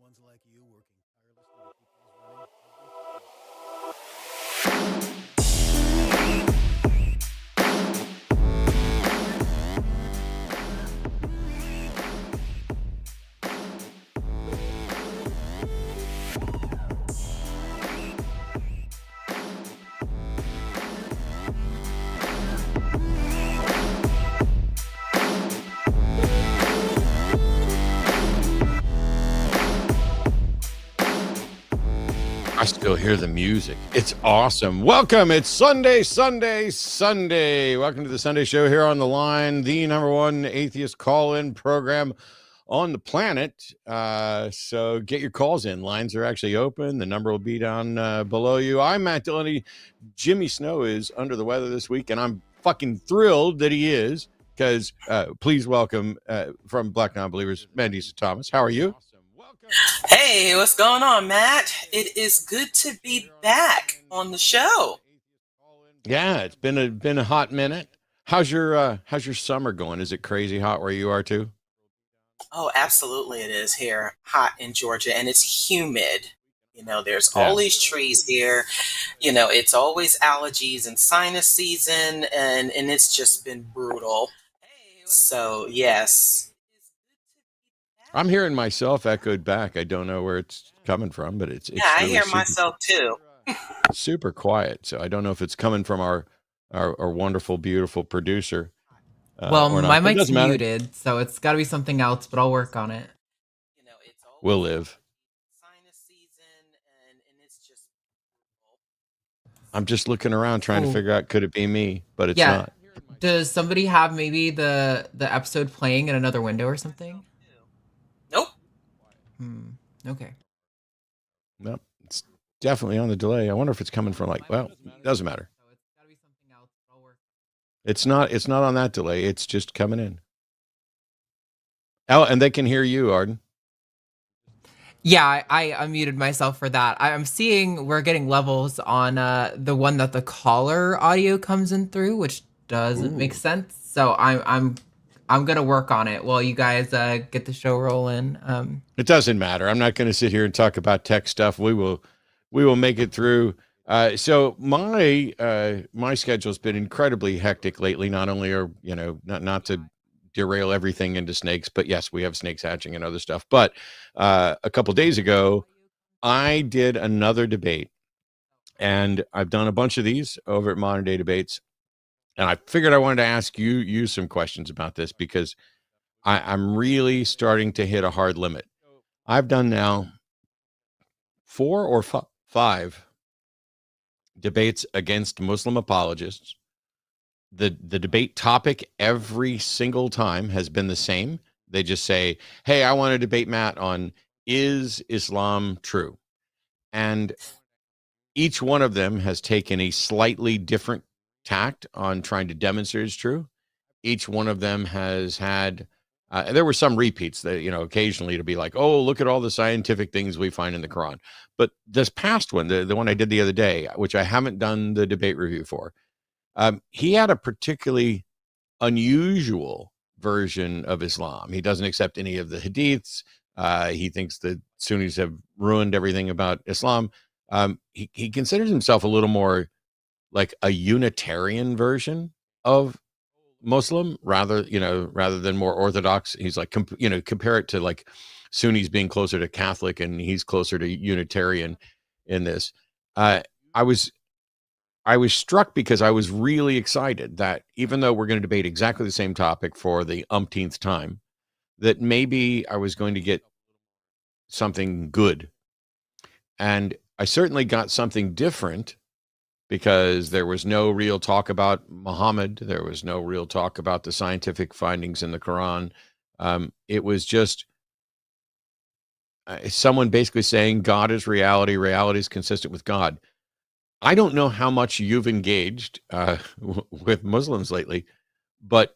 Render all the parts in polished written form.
ones like you working tirelessly to keep things running every single day. I still hear the music. It's awesome. Welcome. It's Sunday. Welcome to the Sunday Show here on the line, the number one atheist call-in program on the planet. So get your calls in. Lines are actually open. The number will be down below you. I'm Matt Dillahunty. Jimmy Snow is under the weather this week, and I'm fucking thrilled that he is, because please welcome from Black Non-Believers, Mandisa Thomas. How are you? Hey, what's going on, Matt? It is good to be back on the show. Yeah, it's been a hot minute. How's your summer going? Is it crazy hot where you are too? Oh, absolutely it is here. Hot in Georgia, and it's humid. There's all these trees here. It's always allergies and sinus season, and it's just been brutal. So, yes. I'm hearing myself echoed back. I don't know where it's coming from, but it's yeah, I really hear myself too. super quiet. So I don't know if it's coming from our wonderful, beautiful producer. Well, or not. my But it mic's doesn't matter. muted, so it's got to be something else, but I'll work on it. We'll live. Sinus season, and it's just brutal. I'm just looking around trying to figure out, could it be me? But it's not. Does somebody have maybe the episode playing in another window or something? Nope. Okay. Nope. It's definitely on the delay. I wonder if it's coming from it doesn't matter. So it's got to be something else, but I'll work. It's not on that delay. It's just coming in. Oh, and they can hear you, Arden. Yeah, I unmuted myself for that. I'm seeing we're getting levels on the one that the caller audio comes in through, which doesn't make sense. So I'm gonna work on it while you guys get the show rolling. It doesn't matter. I'm not going to sit here and talk about tech stuff. We will make it through. So my schedule's been incredibly hectic lately. Not only are not to derail everything into snakes, but yes, we have snakes hatching and other stuff. But a couple days ago, I did another debate, and I've done a bunch of these over at Modern Day Debates, and I figured I wanted to ask you some questions about this, because I'm really starting to hit a hard limit. I've done now 4 or 5 debates against Muslim apologists. The debate topic every single time has been the same. They just say, hey, I want to debate Matt on, is Islam true? And each one of them has taken a slightly different tact on trying to demonstrate it's true. Each one of them has had, there were some repeats that, occasionally it'll be like, oh, look at all the scientific things we find in the Quran. But this past one, the one I did the other day, which I haven't done the debate review for, he had a particularly unusual version of Islam. He doesn't accept any of the hadiths. He thinks that Sunnis have ruined everything about Islam. He considers himself a little more like a Unitarian version of Muslim, rather than more Orthodox. He's like, compare it to like Sunnis being closer to Catholic, and he's closer to Unitarian in this. I was struck because I was really excited that even though we're going to debate exactly the same topic for the umpteenth time, that maybe I was going to get something good. And I certainly got something different, because there was no real talk about Muhammad. There was no real talk about the scientific findings in the Quran. It was just someone basically saying God is reality. Reality is consistent with God. I don't know how much you've engaged with Muslims lately, but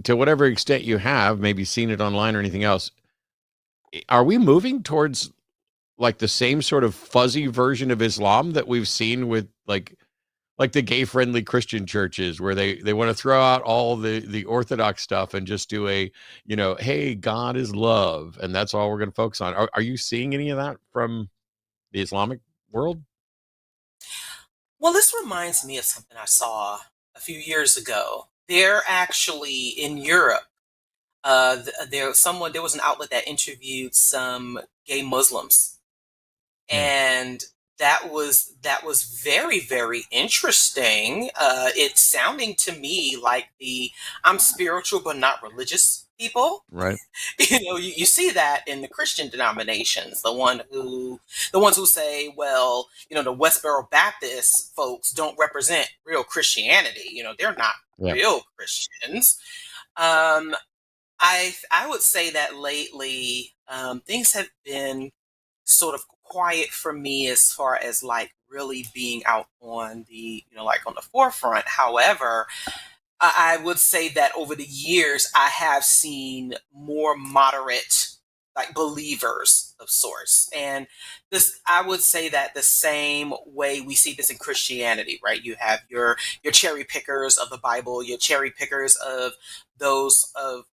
to whatever extent you have, maybe seen it online or anything else, are we moving towards like the same sort of fuzzy version of Islam that we've seen with like like the gay friendly Christian churches where they want to throw out all the orthodox stuff and just do a, hey, God is love, and that's all we're going to focus on. Are you seeing any of that from the Islamic world? Well, this reminds me of something I saw a few years ago. They're actually in Europe. There was an outlet that interviewed some gay Muslims, Yeah. and that was very, very interesting. It's sounding to me like the I'm spiritual but not religious people. Right. You see that in the Christian denominations, the ones who say, well, the Westboro Baptist folks don't represent real Christianity. They're not Yeah. real Christians. Um, I would say that lately, things have been sort of quiet for me as far as like really being out on the like on the forefront. However, I would say that over the years I have seen more moderate like believers of sorts, and this I would say that the same way we see this in Christianity, right? You have your cherry pickers of the Bible, your cherry pickers of those of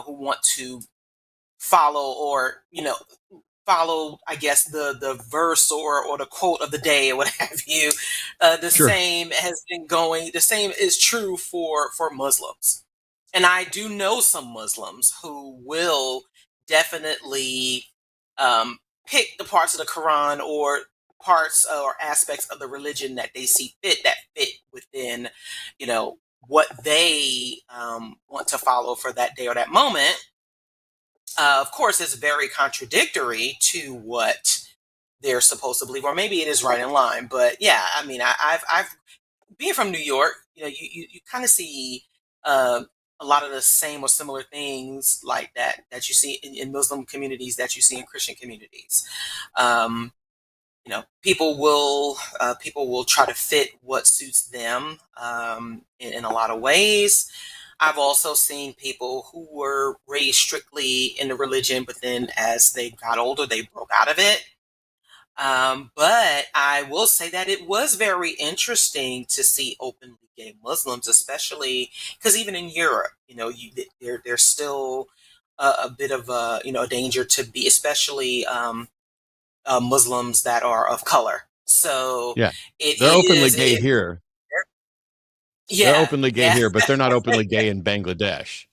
who want to follow or follow, I guess, the verse or the quote of the day or what have you. The Sure. same has been going. The same is true for Muslims, and I do know some Muslims who will definitely pick the parts of the Quran or parts or aspects of the religion that they see fit that fit within, what they want to follow for that day or that moment. Of course, it's very contradictory to what they're supposed to believe, or maybe it is right in line. But yeah, I mean, I've being from New York, you kind of see a lot of the same or similar things like that you see in Muslim communities that you see in Christian communities. Um, people will try to fit what suits them in a lot of ways. I've also seen people who were raised strictly in the religion, but then as they got older, they broke out of it. But I will say that it was very interesting to see openly gay Muslims, especially because even in Europe, there's still a bit of a danger to be, especially Muslims that are of color. So Yeah. it They're openly is, gay here. They're yeah, openly gay yeah. here, but they're not openly gay in Bangladesh,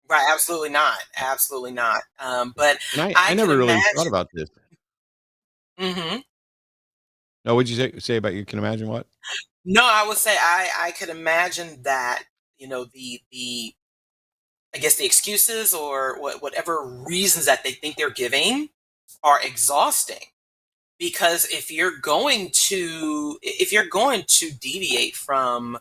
Right, absolutely not, absolutely not. But And I I could never really thought imagine. about this. Hmm. No, what'd you say about you can imagine what? No, I would say I could imagine that the I guess the excuses or whatever reasons that they think they're giving are exhausting. Because if you're going to deviate from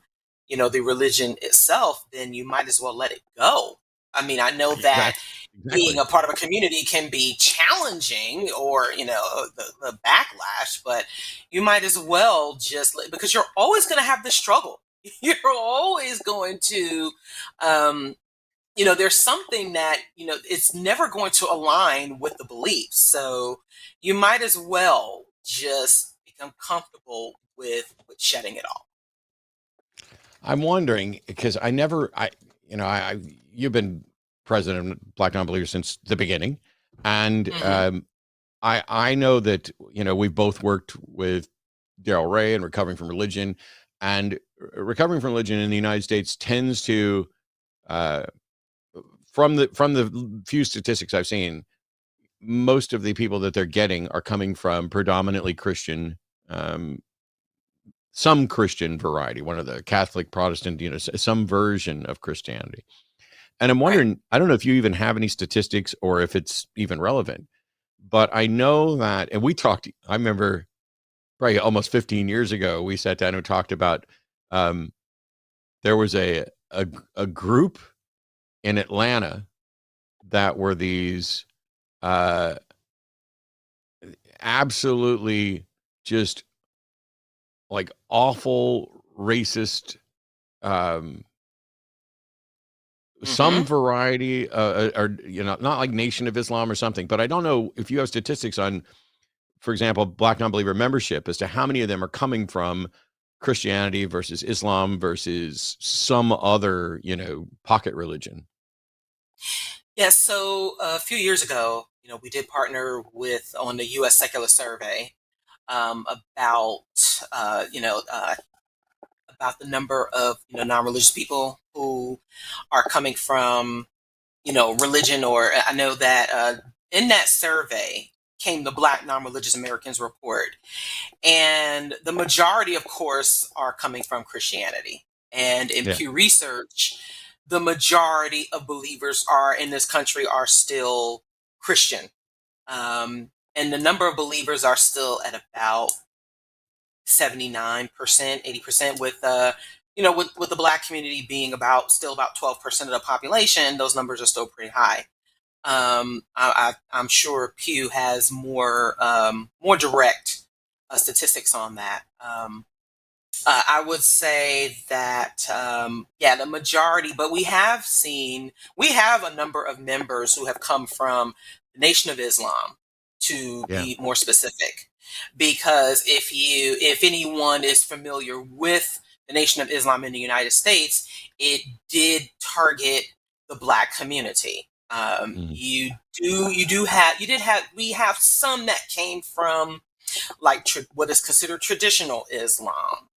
the religion itself, then you might as well let it go. I mean, I know that being Exactly. a part of a community can be challenging, or the backlash, but you might as well because you're always going to have this struggle. You're always going to there's something that it's never going to align with the beliefs, so you might as well just become comfortable with shedding it all. I'm wondering because you've been president of Black Non-Believers since the beginning, and Hmm. I know that we've both worked with Daryl Ray and recovering from religion, and recovering from religion in the United States tends to, uh, from the few statistics I've seen, most of the people that they're getting are coming from predominantly Christian, um, some Christian variety, one of the Catholic, Protestant, some version of Christianity. And I'm Right. wondering, I don't know if you even have any statistics or if it's even relevant, but I know that, and I remember probably almost 15 years ago, we sat down and talked about, um, there was a group in Atlanta that were these, uh, absolutely just like awful racist, um, some Hmm. variety, or not like Nation of Islam or something, but I don't know if you have statistics on, for example, Black non-believer membership as to how many of them are coming from Christianity versus Islam versus some other, pocket religion? Yeah, so a few years ago, we did partner on the U.S. Secular Survey about, about the number of, non-religious people who are coming from, religion, or I know that in that survey came the Black Non-Religious Americans report. And the majority, of course, are coming from Christianity. And in Yeah. Pew Research, the majority of believers are in this country are still Christian. And the number of believers are still at about 79%, 80%, with with the Black community being still about 12% of the population. Those numbers are still pretty high. I'm sure Pew has more direct statistics on that. I would say that the majority, but we have a number of members who have come from the Nation of Islam, to be more specific, because if anyone is familiar with the Nation of Islam in the United States, it did target the Black community. We have some that came from what is considered traditional Islam,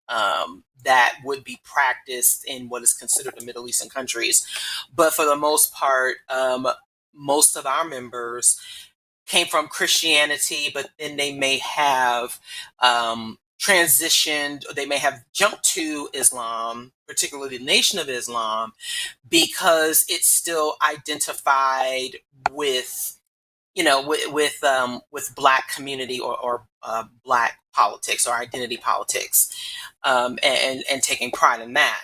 that would be practiced in what is considered the Middle Eastern countries. But for the most part, most of our members came from Christianity, but then they may have transitioned, or they may have jumped to Islam, particularly the Nation of Islam, because it's still identified with with Black community, or Black politics, or identity politics, and taking pride in that.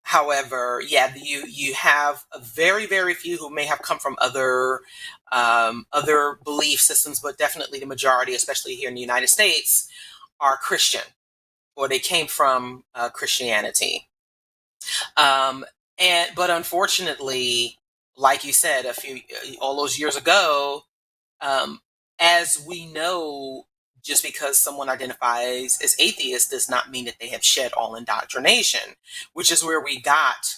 However, you have a very, very few who may have come from other belief systems, but definitely the majority, especially here in the United States, are Christian, or they came from Christianity. But unfortunately, like you said, all those years ago, as we know, just because someone identifies as atheist does not mean that they have shed all indoctrination, which is where we got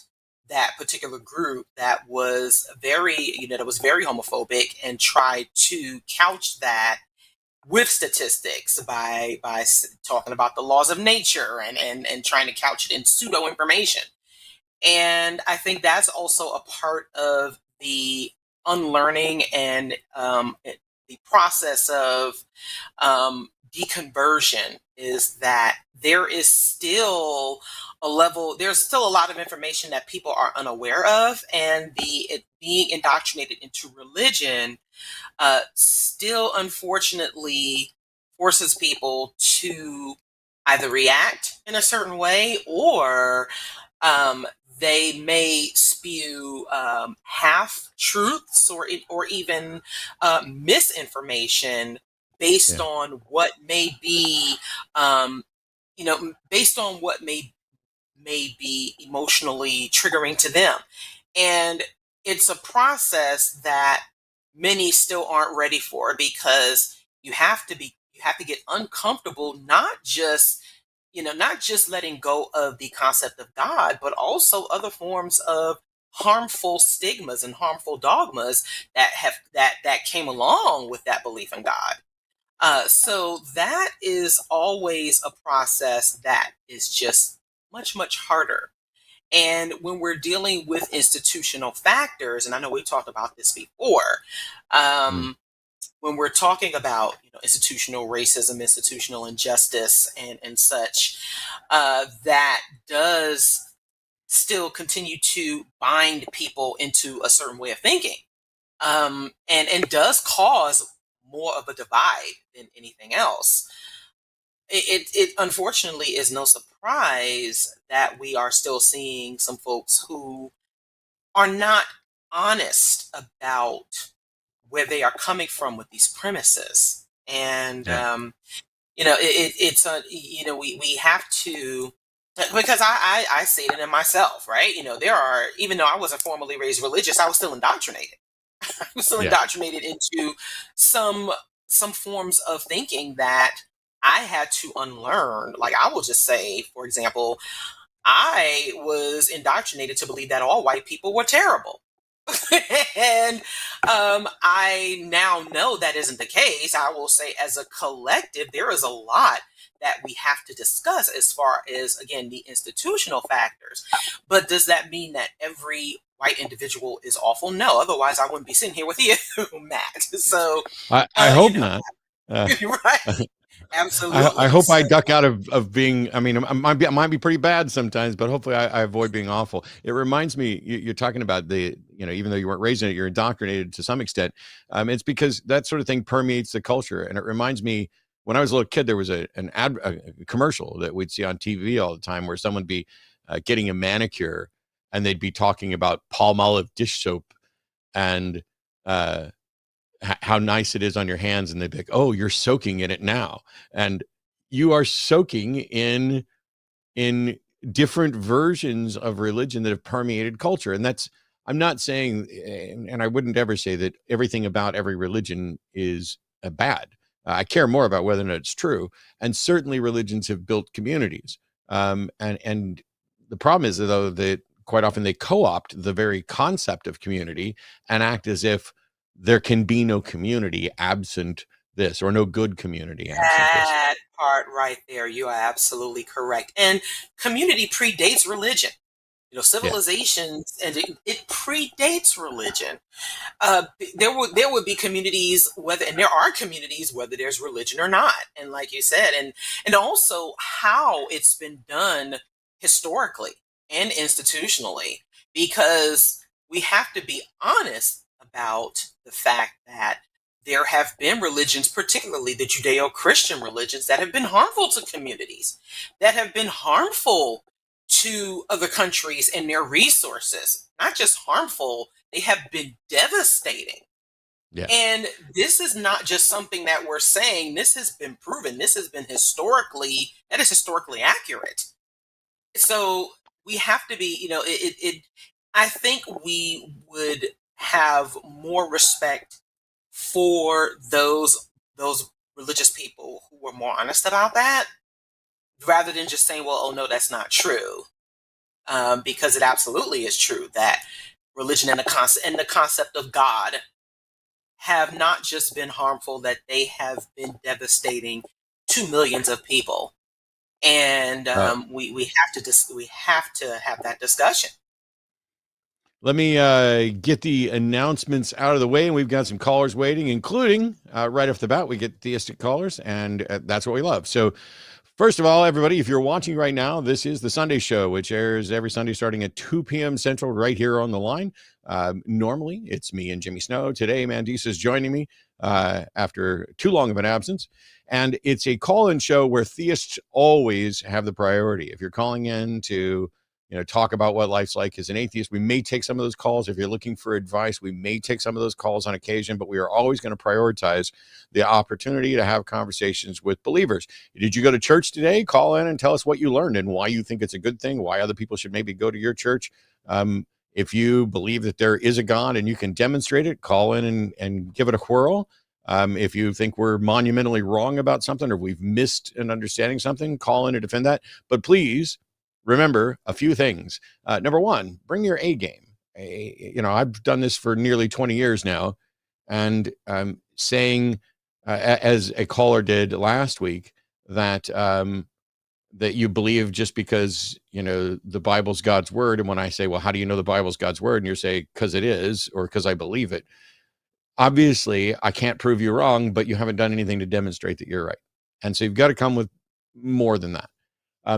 that particular group that was very homophobic, and tried to couch that with statistics by talking about the laws of nature, and trying to couch it in pseudo information. And I think that's also a part of the unlearning and the process of deconversion, is that there's still a lot of information that people are unaware of, and being indoctrinated into religion still, unfortunately, forces people to either react in a certain way, or they may spew half truths, or even misinformation based on what may be, based on what may be emotionally triggering to them. And it's a process that many still aren't ready for, because you have to get uncomfortable, not just letting go of the concept of God, but also other forms of harmful stigmas and harmful dogmas that came along with that belief in God. So that is always a process that is just much, much harder. And when we're dealing with institutional factors, and I know we talked about this before, when we're talking about institutional racism, institutional injustice, and such, that does still continue to bind people into a certain way of thinking, and does cause more of a divide than anything else. It unfortunately is no surprise that we are still seeing some folks who are not honest about where they are coming from with these premises. And we have to, because I see it in myself, right? There are, even though I wasn't formally raised religious, I was still indoctrinated. I was still indoctrinated into some forms of thinking that I had to unlearn. Like, I will just say, for example, I was indoctrinated to believe that all white people were terrible. And I now know that isn't the case. I will say, as a collective, there is a lot that we have to discuss as far as, again, the institutional factors. But does that mean that every white individual is awful? No, otherwise I wouldn't be sitting here with you, Matt. So, I hope not. Right. Absolutely. I hope I So, duck out of being. I mean, I might be pretty bad sometimes, but hopefully I avoid being awful. It reminds me, you're talking about even though you weren't raised in it, you're indoctrinated to some extent. It's because that sort of thing permeates the culture, and it reminds me when I was a little kid, there was a commercial that we'd see on TV all the time where someone would be getting a manicure, and they'd be talking about Palmolive dish soap and how nice it is on your hands, and they'd be like, oh, you're soaking in it now, and you are soaking in different versions of religion that have permeated culture. And that's, I'm not saying, and I wouldn't ever say that everything about every religion is bad. I care more about whether or not it's true, and certainly religions have built communities, and the problem is, though, that quite often they co-opt the very concept of community and act as if there can be no community absent this, or no good community absent this. that part right there, you are absolutely correct. And community predates religion. Civilizations, and it predates religion. There would be communities, and there are communities whether there's religion or not. And like you said, and also how it's been done historically and institutionally, because we have to be honest about the fact that there have been religions, particularly the Judeo-Christian religions, that have been harmful to communities, that have been harmful to other countries and their resources. Not just harmful, they have been devastating. Yeah. And this is not just something that we're saying. This has been proven. This has been historically accurate. So we have to be, I think we would have more respect for those religious people who were more honest about that, rather than just saying, well, oh no, that's not true. Because it absolutely is true that religion and the concept of God have not just been harmful, that they have been devastating to millions of people. And we have to have that discussion. Let me get the announcements out of the way, and we've got some callers waiting, including right off the bat, we get theistic callers, and that's what we love. So first of all, everybody, if you're watching right now, this is the Sunday Show, which airs every Sunday starting at 2 p.m. Central right here on the line. Normally, it's me and Jimmy Snow. Today, Mandisa is joining me after too long of an absence. And it's a call-in show where theists always have the priority. If you're calling in to talk about what life's like as an atheist, we may take some of those calls. If you're looking for advice, we may take some of those calls on occasion, but we are always going to prioritize the opportunity to have conversations with believers. Did you go to church today? Call in and tell us what you learned and why you think it's a good thing, why other people should maybe go to your church. If you believe that there is a God and you can demonstrate it, call in and give it a whirl. If you think we're monumentally wrong about something, or we've missed an understanding something, call in to defend that. But please remember a few things. Number one, bring your A game. I've done this for nearly 20 years now, and saying, as a caller did last week, that that you believe just because the Bible's God's word. And when I say, well, how do you know the Bible's God's word? And you say, because it is, or because I believe it. Obviously, I can't prove you wrong, but you haven't done anything to demonstrate that you're right. And so you've got to come with more than that.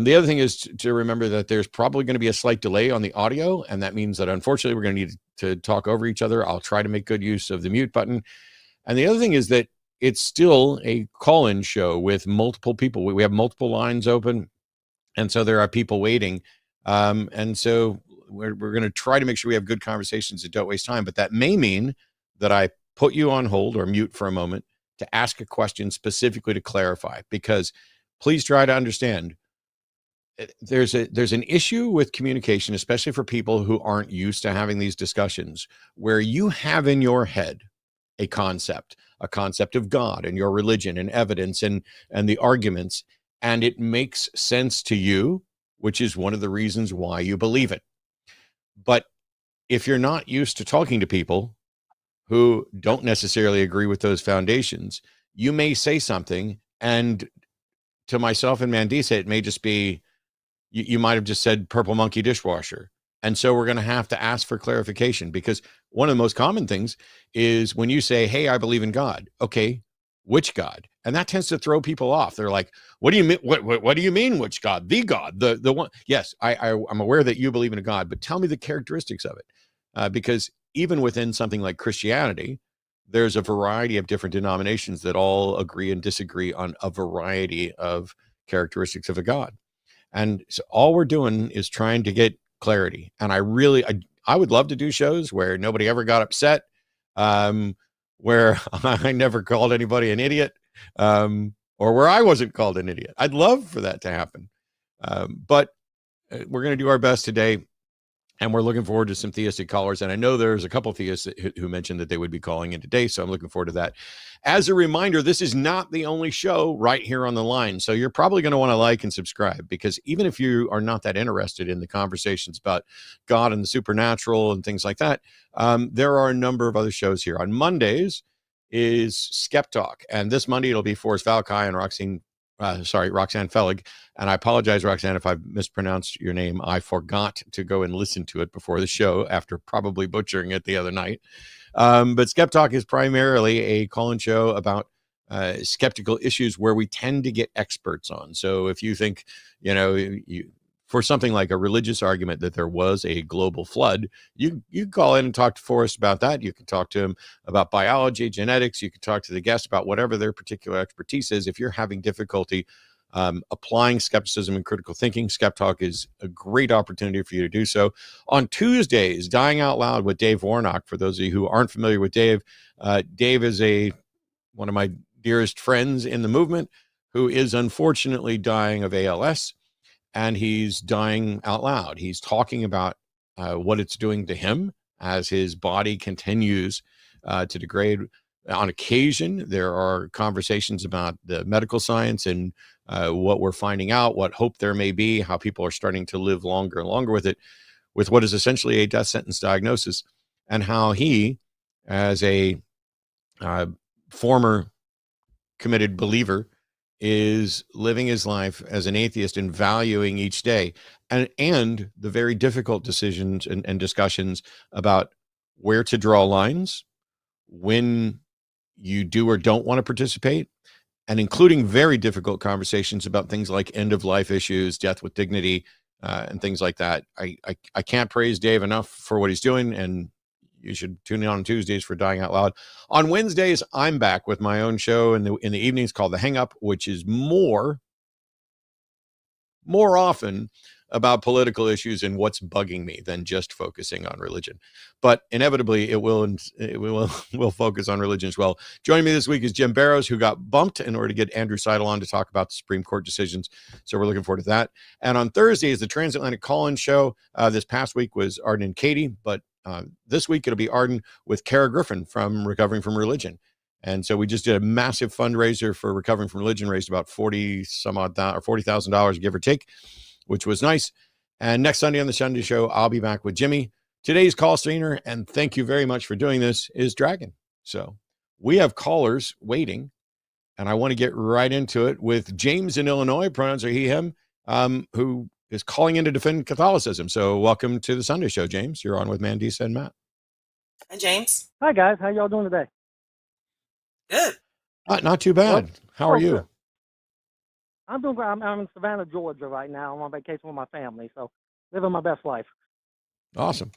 The other thing is to remember that there's probably going to be a slight delay on the audio, and that means that unfortunately we're going to need to talk over each other. I'll try to make good use of the mute button. And the other thing is that it's still a call-in show with multiple people. We have multiple lines open, and so there are people waiting. And so we're going to try to make sure we have good conversations that don't waste time. But that may mean that I put you on hold or mute for a moment to ask a question specifically to clarify, because please try to understand there's an issue with communication, especially for people who aren't used to having these discussions, where you have in your head a concept a concept of God and your religion and evidence and the arguments, and it makes sense to you, which is one of the reasons why you believe it. But if you're not used to talking to people who don't necessarily agree with those foundations, you may say something, and to myself and Mandisa, it may just be, you might have just said purple monkey dishwasher. And so we're going to have to ask for clarification, because one of the most common things is when you say, hey, I believe in God. Okay, which God? And that tends to throw people off. They're like, what do you mean? What do you mean, which God? The God, the one. Yes, I'm aware that you believe in a God, but tell me the characteristics of it. Because even within something like Christianity, there's a variety of different denominations that all agree and disagree on a variety of characteristics of a God. And so all we're doing is trying to get clarity. And I would love to do shows where nobody ever got upset, where I never called anybody an idiot, or where I wasn't called an idiot. I'd love for that to happen. But we're going to do our best today. And we're looking forward to some theistic callers. And I know there's a couple of theists who mentioned that they would be calling in today. So I'm looking forward to that. As a reminder, this is not the only show right here on the line. So you're probably going to want to like and subscribe, because even if you are not that interested in the conversations about God and the supernatural and things like that, there are a number of other shows here. On Mondays is Skeptalk. And this Monday, it'll be Forrest Valkai and Roxanne Fellig. And I apologize, Roxanne, if I've mispronounced your name. I forgot to go and listen to it before the show after probably butchering it the other night. But Skeptalk is primarily a call-in show about skeptical issues where we tend to get experts on. So if you think, for something like a religious argument that there was a global flood, you call in and talk to Forrest about that. You can talk to him about biology, genetics. You can talk to the guest about whatever their particular expertise is. If you're having difficulty applying skepticism and critical thinking, Skeptalk is a great opportunity for you to do so. On Tuesdays, Dying Out Loud with Dave Warnock. For those of you who aren't familiar with Dave, Dave is one of my dearest friends in the movement who is unfortunately dying of ALS. And he's dying out loud. He's talking about what it's doing to him as his body continues to degrade. On occasion, there are conversations about the medical science and what we're finding out, what hope there may be, how people are starting to live longer and longer with it, with what is essentially a death sentence diagnosis, and how he, as a former committed believer, is living his life as an atheist and valuing each day, and the very difficult decisions and discussions about where to draw lines, when you do or don't want to participate, and including very difficult conversations about things like end of life issues, death with dignity, and things like that. I can't praise Dave enough for what he's doing, and you should tune in on Tuesdays for Dying Out Loud. On Wednesdays, I'm back with my own show in the evenings called The Hang Up, which is more often about political issues and what's bugging me than just focusing on religion. But inevitably, it will focus on religion as well. Joining me this week is Jim Barrows, who got bumped in order to get Andrew Seidel on to talk about the Supreme Court decisions. So we're looking forward to that. And on Thursday is the Transatlantic Call-In Show. This past week was Arden and Katy, but this week it'll be Arden with Kara Griffin from Recovering from Religion. And so we just did a massive fundraiser for Recovering from Religion, raised about $40,000, give or take, which was nice. And next Sunday on the Sunday Show, I'll be back with Jimmy. Today's call screener, and thank you very much for doing this, is Dragon. So we have callers waiting, and I want to get right into it with James in Illinois, pronouns are he, him, who is calling in to defend Catholicism. So welcome to the Sunday Show, James. You're on with Mandisa and Matt. Hi, James. Hi, guys. How y'all doing today? Good. Not too bad. How are you? Good. I'm doing great. I'm in Savannah, Georgia right now. I'm on vacation with my family, so living my best life. Awesome.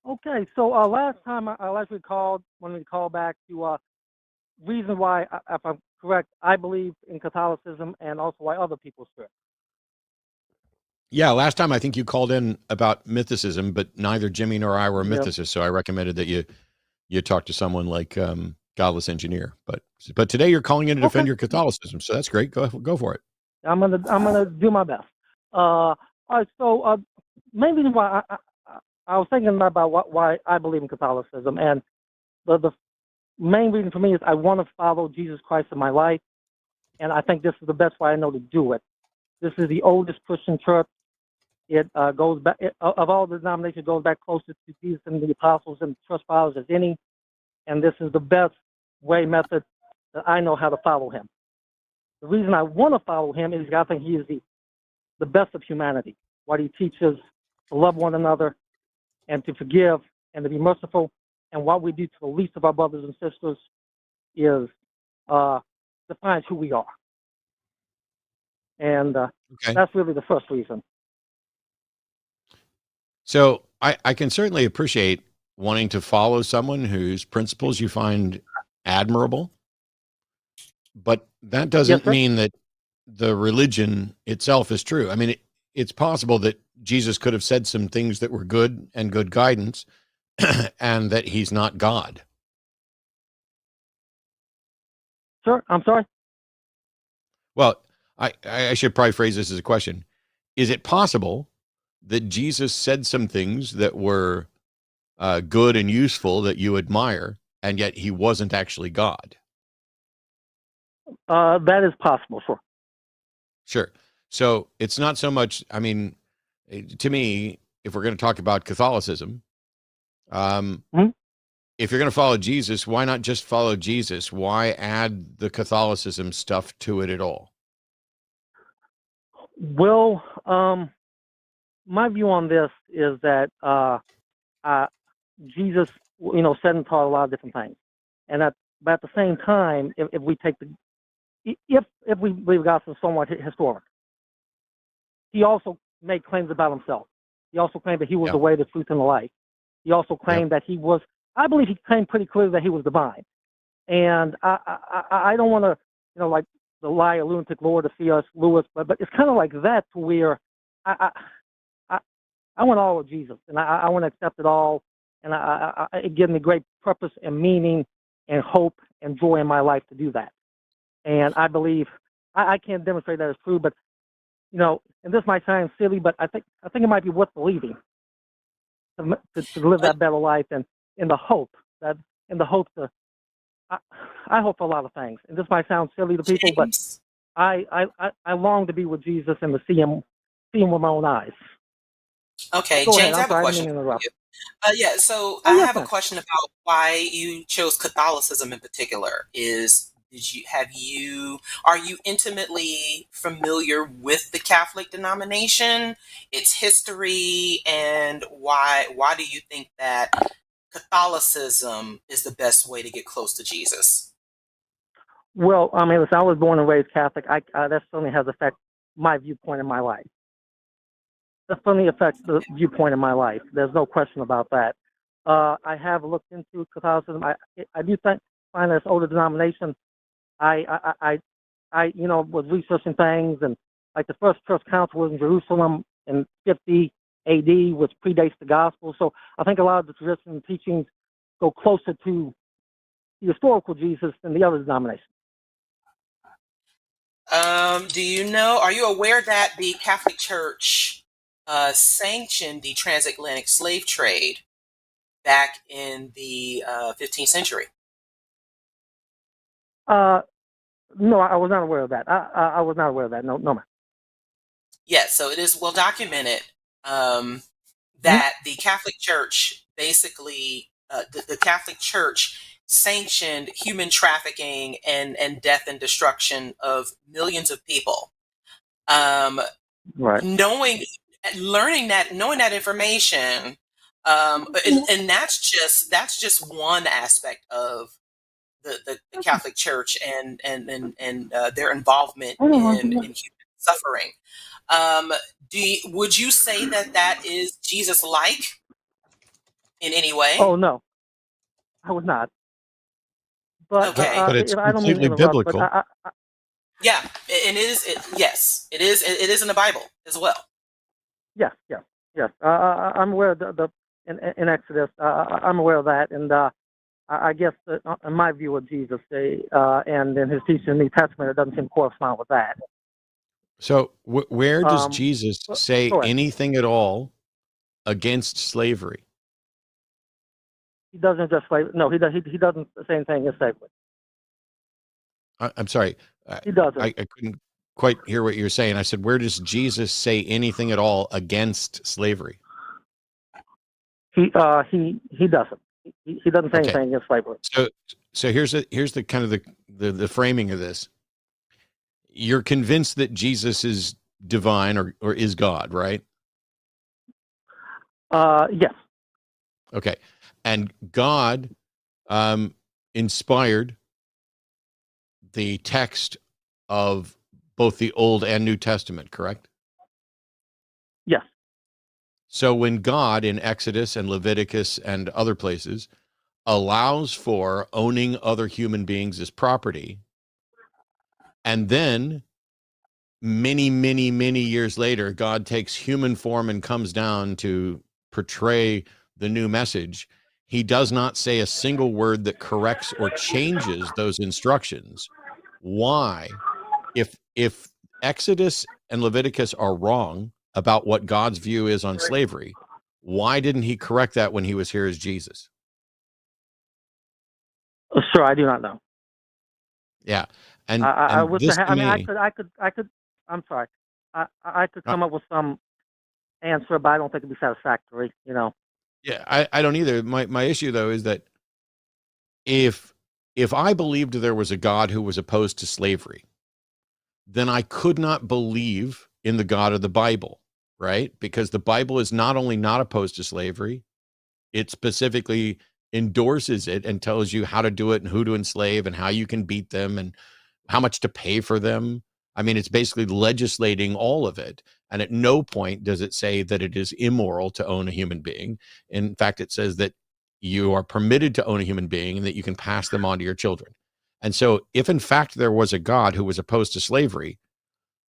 Okay, so last time I actually called, when we called back to reason why, if I'm correct, I believe in Catholicism and also why other people should. Yeah, last time I think you called in about mythicism, but neither Jimmy nor I were mythicists, so I recommended that you talk to someone like Godless Engineer. But today you're calling in to defend your Catholicism, so that's great. Go for it. I'm gonna do my best. All right, so maybe why I was thinking about why I believe in Catholicism, and the main reason for me is I want to follow Jesus Christ in my life, and I think this is the best way I know to do it. This is the oldest Christian church. It goes back, of all the denominations, it goes back closer to Jesus and the apostles and church fathers as any, and this is the best method that I know how to follow him. The reason I want to follow him is I think he is the best of humanity. What he teaches to love one another and to forgive and to be merciful, and what we do to the least of our brothers and sisters is defines who we are. And Okay. that's really the first reason. So I can certainly appreciate wanting to follow someone whose principles you find admirable, but that doesn't mean that the religion itself is true. I mean, it's possible that Jesus could have said some things that were good and good guidance, and that he's not God. Sure, I'm sorry? Well, I should probably phrase this as a question. Is it possible that Jesus said some things that were good and useful that you admire, and yet he wasn't actually God? That is possible, sure. Sure. So it's not so much, I mean, to me, if we're going to talk about Catholicism, if you're going to follow Jesus, why not just follow Jesus? Why add the Catholicism stuff to it at all? Well, my view on this is that Jesus, said and taught a lot of different things, but at the same time, if we take if we believe God is somewhat historic, he also made claims about himself. He also claimed that he was the way, the truth, and the life. He also claimed that he was. I believe he claimed pretty clearly that he was divine, and I don't want to, like the liar, lunatic Lord of C.S. Lewis, but it's kind of like that, to where I want all of Jesus, and I want to accept it all, and it gives me great purpose and meaning and hope and joy in my life to do that. And I believe I can't demonstrate that it's true, but and this might sound silly, but I think it might be worth believing to live that better life, and in the hope to I hope for a lot of things. And this might sound silly to people, but I long to be with Jesus and to see him with my own eyes. Okay, Go James, ahead. I have a question for you. So I have a question about why you chose Catholicism in particular. Are you intimately familiar with the Catholic denomination, its history, and why do you think that Catholicism is the best way to get close to Jesus? Well, I mean, listen, I was born and raised Catholic. That certainly has affected my viewpoint in my life. That certainly affects the viewpoint in my life. There's no question about that. I have looked into Catholicism. I do find this older denomination. I was researching things, and like the first church council was in Jerusalem in 50 AD, which predates the gospel. So I think a lot of the traditions and teachings go closer to the historical Jesus than the other denominations. Are you aware that the Catholic Church sanctioned the transatlantic slave trade back in the 15th century? No, I was not aware of that. I was not aware of that. No, ma'am. Yes, so it is well documented that the Catholic Church basically, the Catholic Church sanctioned human trafficking and death and destruction of millions of people. Right. Knowing that information, and that's just one aspect of the Catholic Church and their involvement in human suffering. Would you say that is Jesus-like in any way? Oh no, I was not. But Okay. But it's I don't mean to completely interrupt, biblical. but Yeah, and yes, it is. It is in the Bible as well. yes. I'm aware of in Exodus. I'm aware of that, and I guess in my view of Jesus, and in his teaching in the New Testament, it doesn't seem to correspond with that. So where does Jesus say go ahead. anything at all against slavery? He doesn't just slavery. No, he doesn't say anything against slavery. I'm sorry. He doesn't. I couldn't quite hear what you're saying. I said, where does Jesus say anything at all against slavery? He doesn't. He doesn't say Okay. anything against slavery. So here's the kind of the framing of this. You're convinced that Jesus is divine or is God, right? Yes. Okay. And God inspired the text of both the Old and New Testament, correct? Yes. So when God in Exodus and Leviticus and other places allows for owning other human beings as property, and then many, many, many years later, God takes human form and comes down to portray the new message, he does not say a single word that corrects or changes those instructions. Why? If Exodus and Leviticus are wrong about what God's view is on slavery, why didn't he correct that when he was here as Jesus? Sure, I do not know. Yeah. And I would this say, to I mean, me, I could. I'm sorry. I could come up with some answer, but I don't think it'd be satisfactory. You know. yeah, I don't either. My issue though is that if I believed there was a God who was opposed to slavery, then I could not believe in the God of the Bible, right? Because the Bible is not only not opposed to slavery, it specifically endorses it and tells you how to do it and who to enslave and how you can beat them and how much to pay for them. I mean, it's basically legislating all of it. And at no point does it say that it is immoral to own a human being. In fact, it says that you are permitted to own a human being and that you can pass them on to your children. And so if in fact there was a God who was opposed to slavery,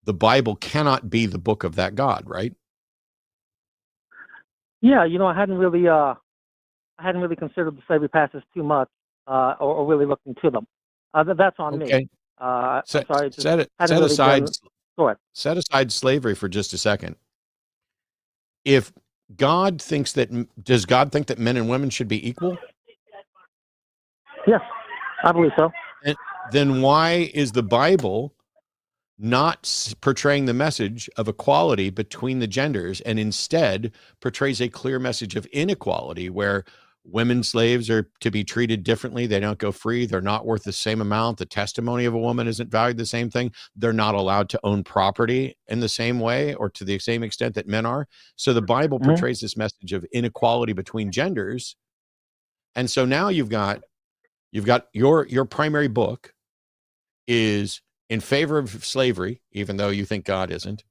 the Bible cannot be the book of that God, right? Yeah, you know, I hadn't really considered the slavery passages too much, or really looked into them. That's on me. Okay. I'm Set, sorry. set Really aside go ahead. set aside slavery for just a second. If God thinks that, does God think that men and women should be equal? Yes, I believe so. And then why is the Bible not portraying the message of equality between the genders and instead portrays a clear message of inequality where women slaves are to be treated differently? They don't go free. They're not worth the same amount. The testimony of a woman isn't valued the same thing. They're not allowed to own property in the same way or to the same extent that men are. So the Bible portrays this message of inequality between genders. And so now you've got your primary book is in favor of slavery, even though you think God isn't,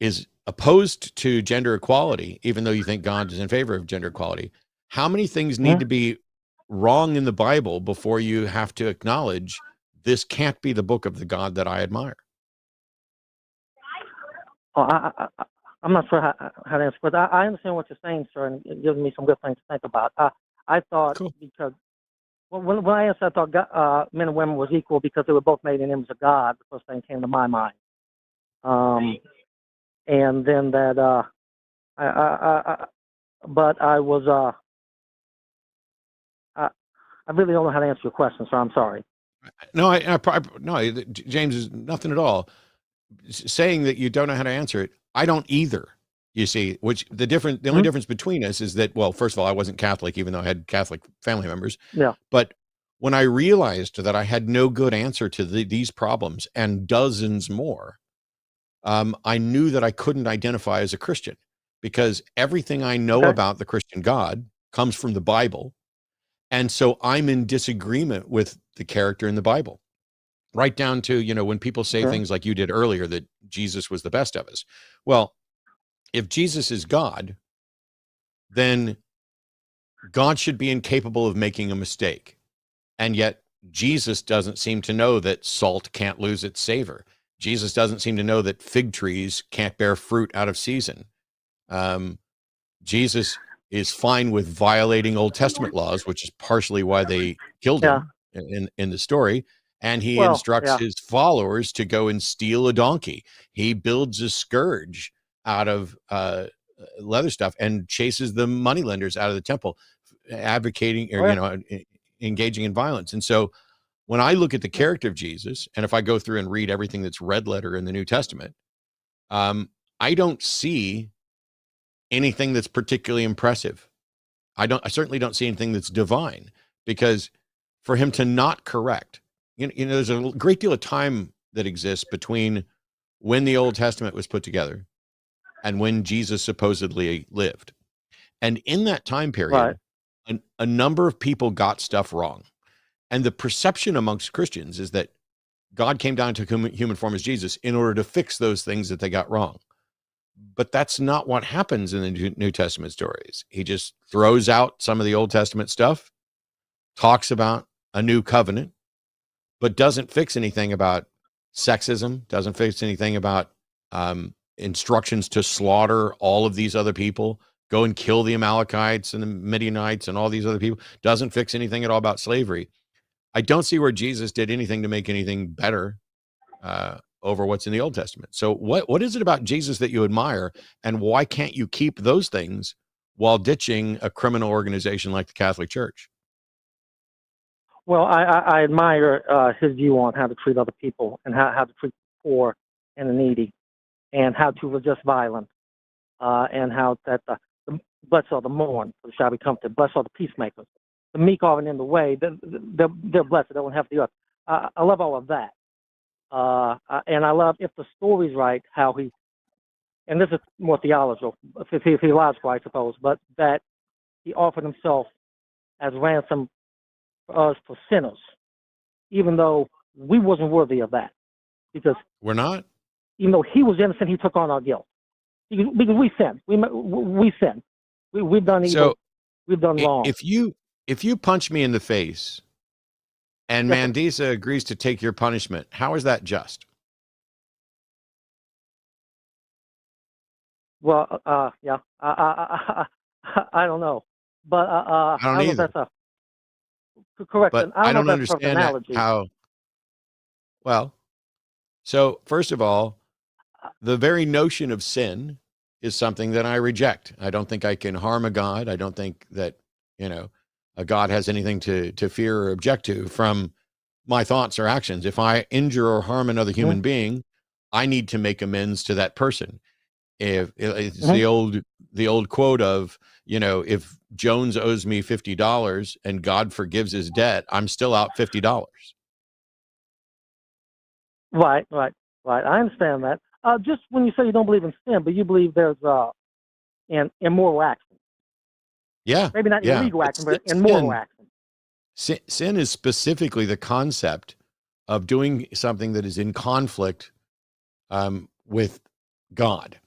is opposed to gender equality, even though you think God is in favor of gender equality. How many things need to be wrong in the Bible before you have to acknowledge this can't be the book of the God that I admire? Oh, I'm not sure how to answer, but I understand what you're saying, sir, and it gives me some good things to think about. I thought because when I answered, I thought God, men and women was equal because they were both made in the image of God. The first thing came to my mind, and then that but I was I really don't know how to answer your question, so I'm sorry. No, no, James, is nothing at all. Saying that you don't know how to answer it, I don't either. You see, which the only difference between us is that, well, first of all, I wasn't Catholic, even though I had Catholic family members. Yeah. But when I realized that I had no good answer to these problems and dozens more, I knew that I couldn't identify as a Christian because everything I know about the Christian God comes from the Bible. And so I'm in disagreement with the character in the Bible, right down to, you know, when people say things like you did earlier, that Jesus was the best of us. Well, if Jesus is God, then God should be incapable of making a mistake. And yet Jesus doesn't seem to know that salt can't lose its savor. Jesus doesn't seem to know that fig trees can't bear fruit out of season. Jesus is fine with violating Old Testament laws, which is partially why they killed him in the story. And he instructs his followers to go and steal a donkey. He builds a scourge out of leather stuff and chases the moneylenders out of the temple. advocating or, Oh, yeah. engaging in violence. And so when I look at the character of Jesus, and if I go through and read everything that's red letter in the New Testament, I don't see anything that's particularly impressive. I certainly don't see anything that's divine, because for him to not correct, there's a great deal of time that exists between when the Old Testament was put together and when Jesus supposedly lived. And in that time period, a number of people got stuff wrong. And the perception amongst Christians is that God came down to human form as Jesus in order to fix those things that they got wrong. But that's not what happens in the New Testament stories. He just throws out some of the Old Testament stuff, talks about a new covenant, but doesn't fix anything about sexism, doesn't fix anything about instructions to slaughter all of these other people, go and kill the Amalekites and the Midianites and all these other people, doesn't fix anything at all about slavery. I don't see where Jesus did anything to make anything better over what's in the Old Testament. So what is it about Jesus that you admire, and why can't you keep those things while ditching a criminal organization like the Catholic Church? Well, I admire his view on how to treat other people and how to treat the poor and the needy, and how to resist violence, and how that blessed are the mourn, for they shall be comforted. Blessed are the peacemakers. The meek are in the way. They're blessed. They don't have the earth. I love all of that. And I love, if the story's right, how he, and this is more theological, theological, I suppose, but that he offered himself as ransom for us, for sinners, even though we wasn't worthy of that, because we're not. Even though he was innocent, he took on our guilt because we sinned. We sinned. We've done evil. So we've done wrong. If you punch me in the face, and Mandisa agrees to take your punishment, how is that just? Well, yeah, I don't know, but I don't either. Know that's correct. But I don't understand how. Well, so first of all, the very notion of sin is something that I reject. I don't think I can harm a God. I don't think that, a God has anything to fear or object to from my thoughts or actions. If I injure or harm another human being, I need to make amends to that person. If it's the old quote of, if Jones owes me $50 and God forgives his debt, I'm still out $50. Right. I understand that. Just when you say you don't believe in sin, but you believe there's an immoral action. Yeah. Maybe not illegal action, but immoral action. Sin is specifically the concept of doing something that is in conflict with God.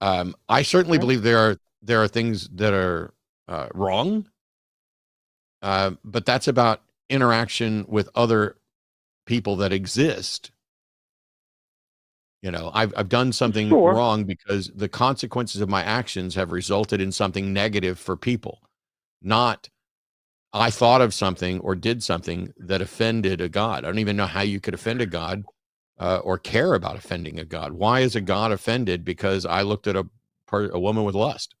I certainly believe there are things that are wrong, but that's about interaction with other people that exist. I've done something wrong because the consequences of my actions have resulted in something negative for people, not I thought of something or did something that offended a God. I don't even know how you could offend a God or care about offending a God. Why is a God offended because I looked at a woman with lust?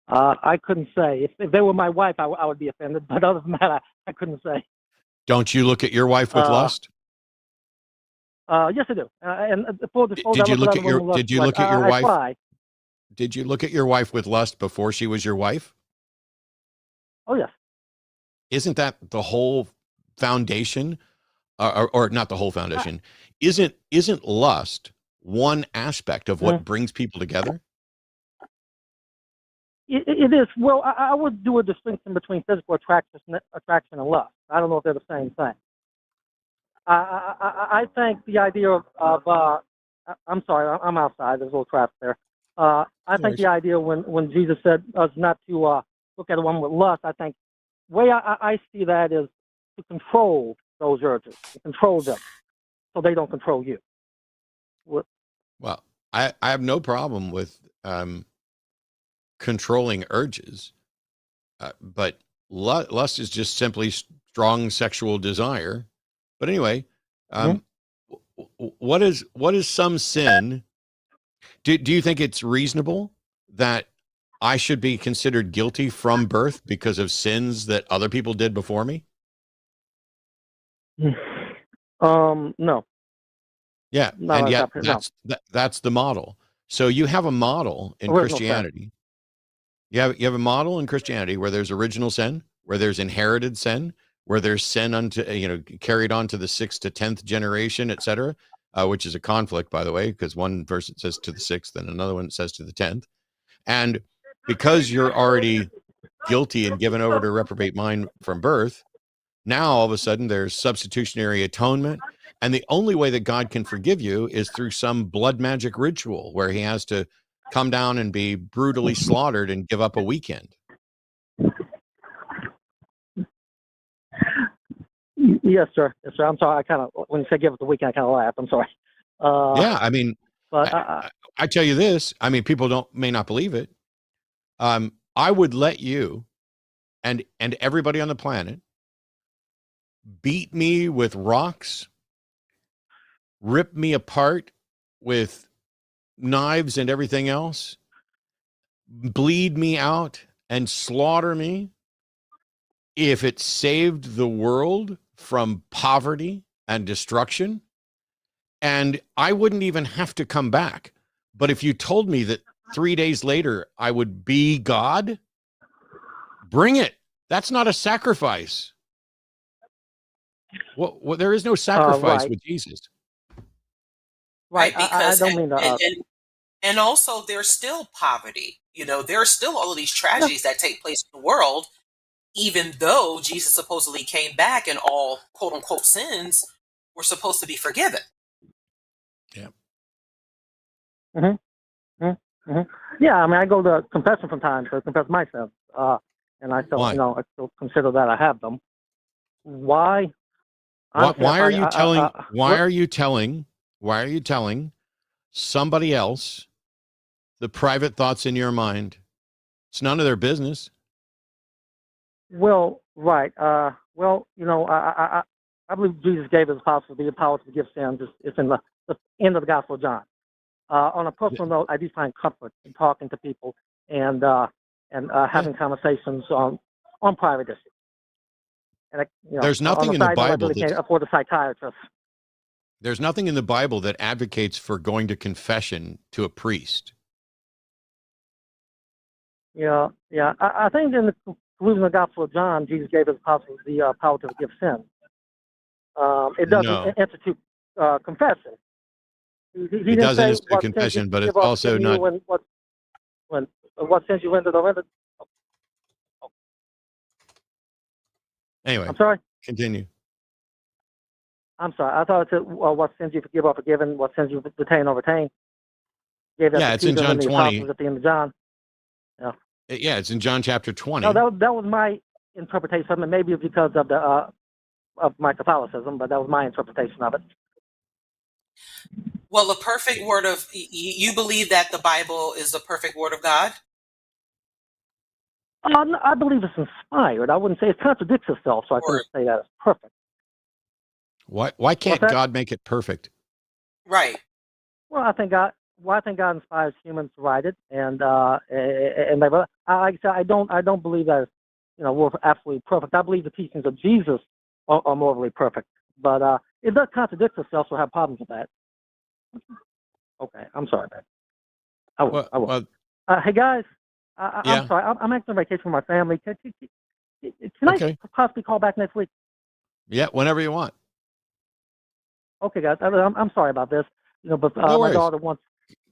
I couldn't say. If they were my wife, I would be offended. But other than that, I couldn't say. Don't you look at your wife with lust? Yes, I do. And for did you look at your wife? Try. Did you look at your wife with lust before she was your wife? Oh, yes. Isn't that the whole foundation, or not the whole foundation? Isn't lust one aspect of what brings people together? It is. Well, I would do a distinction between physical attraction and lust. I don't know if they're the same thing. I think the idea of I'm sorry, I'm outside. There's a little traffic there. I think the idea when Jesus said us not to look at a woman with lust, I think the way I see that is to control those urges, to control them, so they don't control you. Well, I have no problem with controlling urges, but lust is just simply strong sexual desire. But anyway, what is some sin? Do you think it's reasonable that I should be considered guilty from birth because of sins that other people did before me? No. Yeah, No, and yet no. that's the model. So you have a model in Original Christianity. You have a model in Christianity where there's original sin, where there's inherited sin, where there's sin unto carried on to the 6th to 10th generation, etc., which is a conflict, by the way, because one verse it says to the 6th and another one it says to the 10th. And because you're already guilty and given over to reprobate mind from birth, now all of a sudden there's substitutionary atonement. And the only way that God can forgive you is through some blood magic ritual where he has to come down and be brutally slaughtered and give up a weekend. Yes, sir. Yes, sir. I'm sorry. When you say give it the weekend, I kind of laughed. I'm sorry. Yeah, I mean, but I tell you this. I mean, people may not believe it. I would let you and everybody on the planet beat me with rocks, rip me apart with knives and everything else, bleed me out and slaughter me if it saved the world from poverty and destruction. And I wouldn't even have to come back. But if you told me that 3 days later I would be God, bring it. That's not a sacrifice. Well, there is no sacrifice right. with Jesus. Right, because I don't mean to. And also there's still poverty. There are still all of these tragedies that take place in the world, even though Jesus supposedly came back and all quote unquote sins were supposed to be forgiven. Yeah. Yeah, I mean, I go to confession from time to confess my sins, and I still, Why? I still consider that I have them. Why? Why are you telling? Why are you telling somebody else the private thoughts in your mind? It's none of their business. Well, right. Well, I believe Jesus gave us the power to forgive sins. It's in the end of the Gospel of John. On a personal note, I do find comfort in talking to people and having conversations on private issues. And there's nothing in the Bible I can't afford a psychiatrist. There's nothing in the Bible that advocates for going to confession to a priest. Yeah. I think in the conclusion of the Gospel of John, Jesus gave us the power to forgive sin. It doesn't institute confession. He it doesn't say institute confession, but it's also not. What sins you rendered or rendered. Anyway, I'm sorry. Continue. I'm sorry. I thought it said what sins you forgive are forgiven, what sins you retain or retain. Yeah, it's in John 20. At the end of John. Yeah, it's in John chapter 20. No, that was my interpretation. Maybe because of of my Catholicism, but that was my interpretation of it. Well, the perfect word of you believe that the Bible is the perfect word of God? I believe it's inspired. I wouldn't say it contradicts itself, so I couldn't say that it's perfect. Why can't God make it perfect? Right. Well, I think God inspires humans to write it, and like I said, I don't believe that we're absolutely perfect. I believe the teachings of Jesus are morally perfect, but it does contradict itself, so I have problems with that. Okay, I'm sorry, man. I will. Hey guys, I'm sorry. I'm actually on vacation with my family. Can I possibly call back next week? Yeah, whenever you want. Okay, guys. I'm sorry about this. But my daughter wants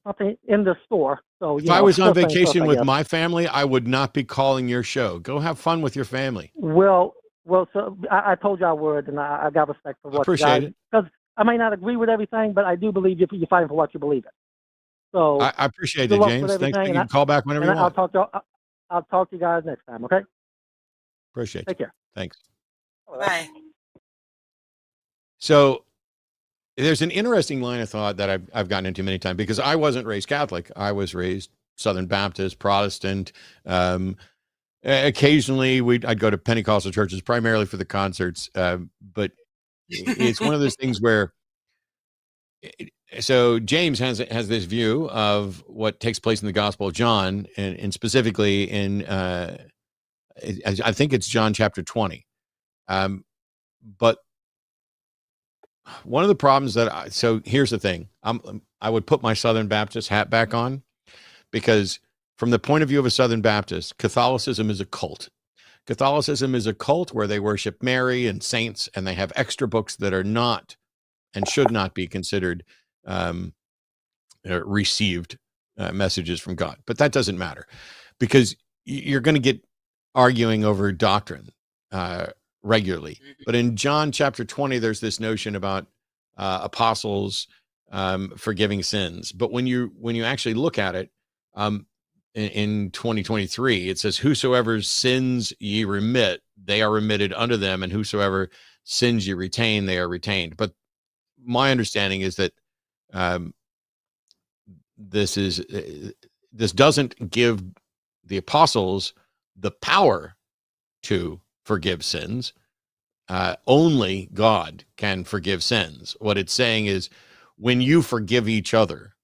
something in the store. So if I was on vacation with my family, I would not be calling your show. Go have fun with your family. Well. So I told you I would, and I got respect for what appreciate it. Because I may not agree with everything, but I do believe you're fighting for what you believe in. So I appreciate it, James. Thanks. You can call back whenever you want. I'll talk to you guys next time. Okay. Appreciate it. Take care. Thanks. Bye. So there's an interesting line of thought that I've gotten into many times because I wasn't raised Catholic. I was raised Southern Baptist, Protestant. Occasionally I'd go to Pentecostal churches primarily for the concerts. But it's one of those things where so James has this view of what takes place in the Gospel of John, and specifically in I think it's John chapter 20. But one of the problems so here's the thing. I would put my Southern Baptist hat back on, because from the point of view of a Southern Baptist, Catholicism is a cult. Catholicism is a cult where they worship Mary and saints, and they have extra books that are not and should not be considered received messages from God. But that doesn't matter, because you're going to get arguing over doctrine regularly. But in John chapter 20, there's this notion about apostles forgiving sins. But when you actually look at it, in 2023, it says, whosoever sins ye remit, they are remitted unto them, and whosoever sins ye retain, they are retained. But my understanding is that this doesn't give the apostles the power to forgive sins. Only God can forgive sins. What it's saying is, when you forgive each other,